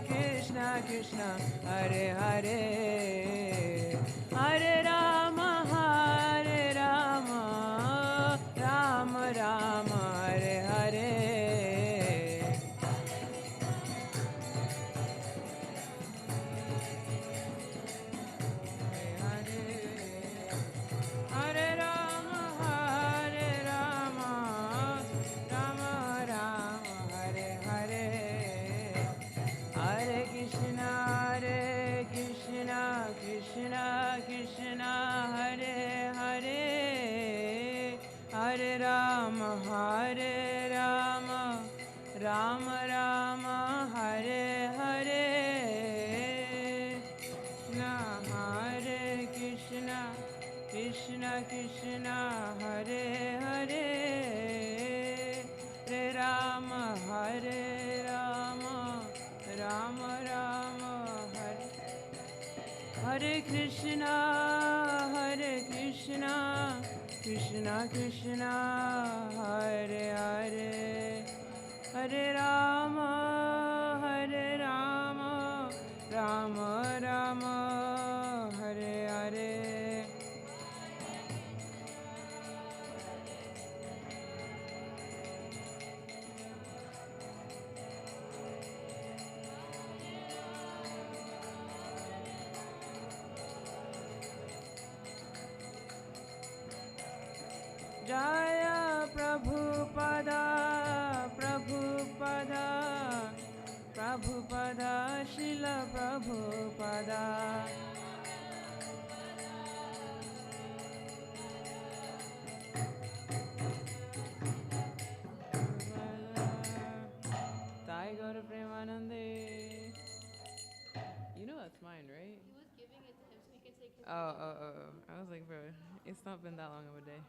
S1: Krishna Krishna, Hare Hare, Hare Rama, Rama Rama, Hare Hare. Hare Rama, Rama Rama, Hare Hare, Hare Krishna, Krishna Krishna, Hare Hare, Hare Rama, Rama Rama, Hare Hare, Krishna Krishna Krishna, Hare Hare, Hare Rama, Rama Rama, Hare Krishna, Krishna Krishna, Hare Hare, Hare Rama, Rama Rama, Hare Hare. Jaya Prabhupada, Srila Prabhupada. Sai Gaura Premanande. You know that's mine, right?
S5: He was giving it to him so he could take his.
S1: Oh. I was like, bro, it's not been that long of a day.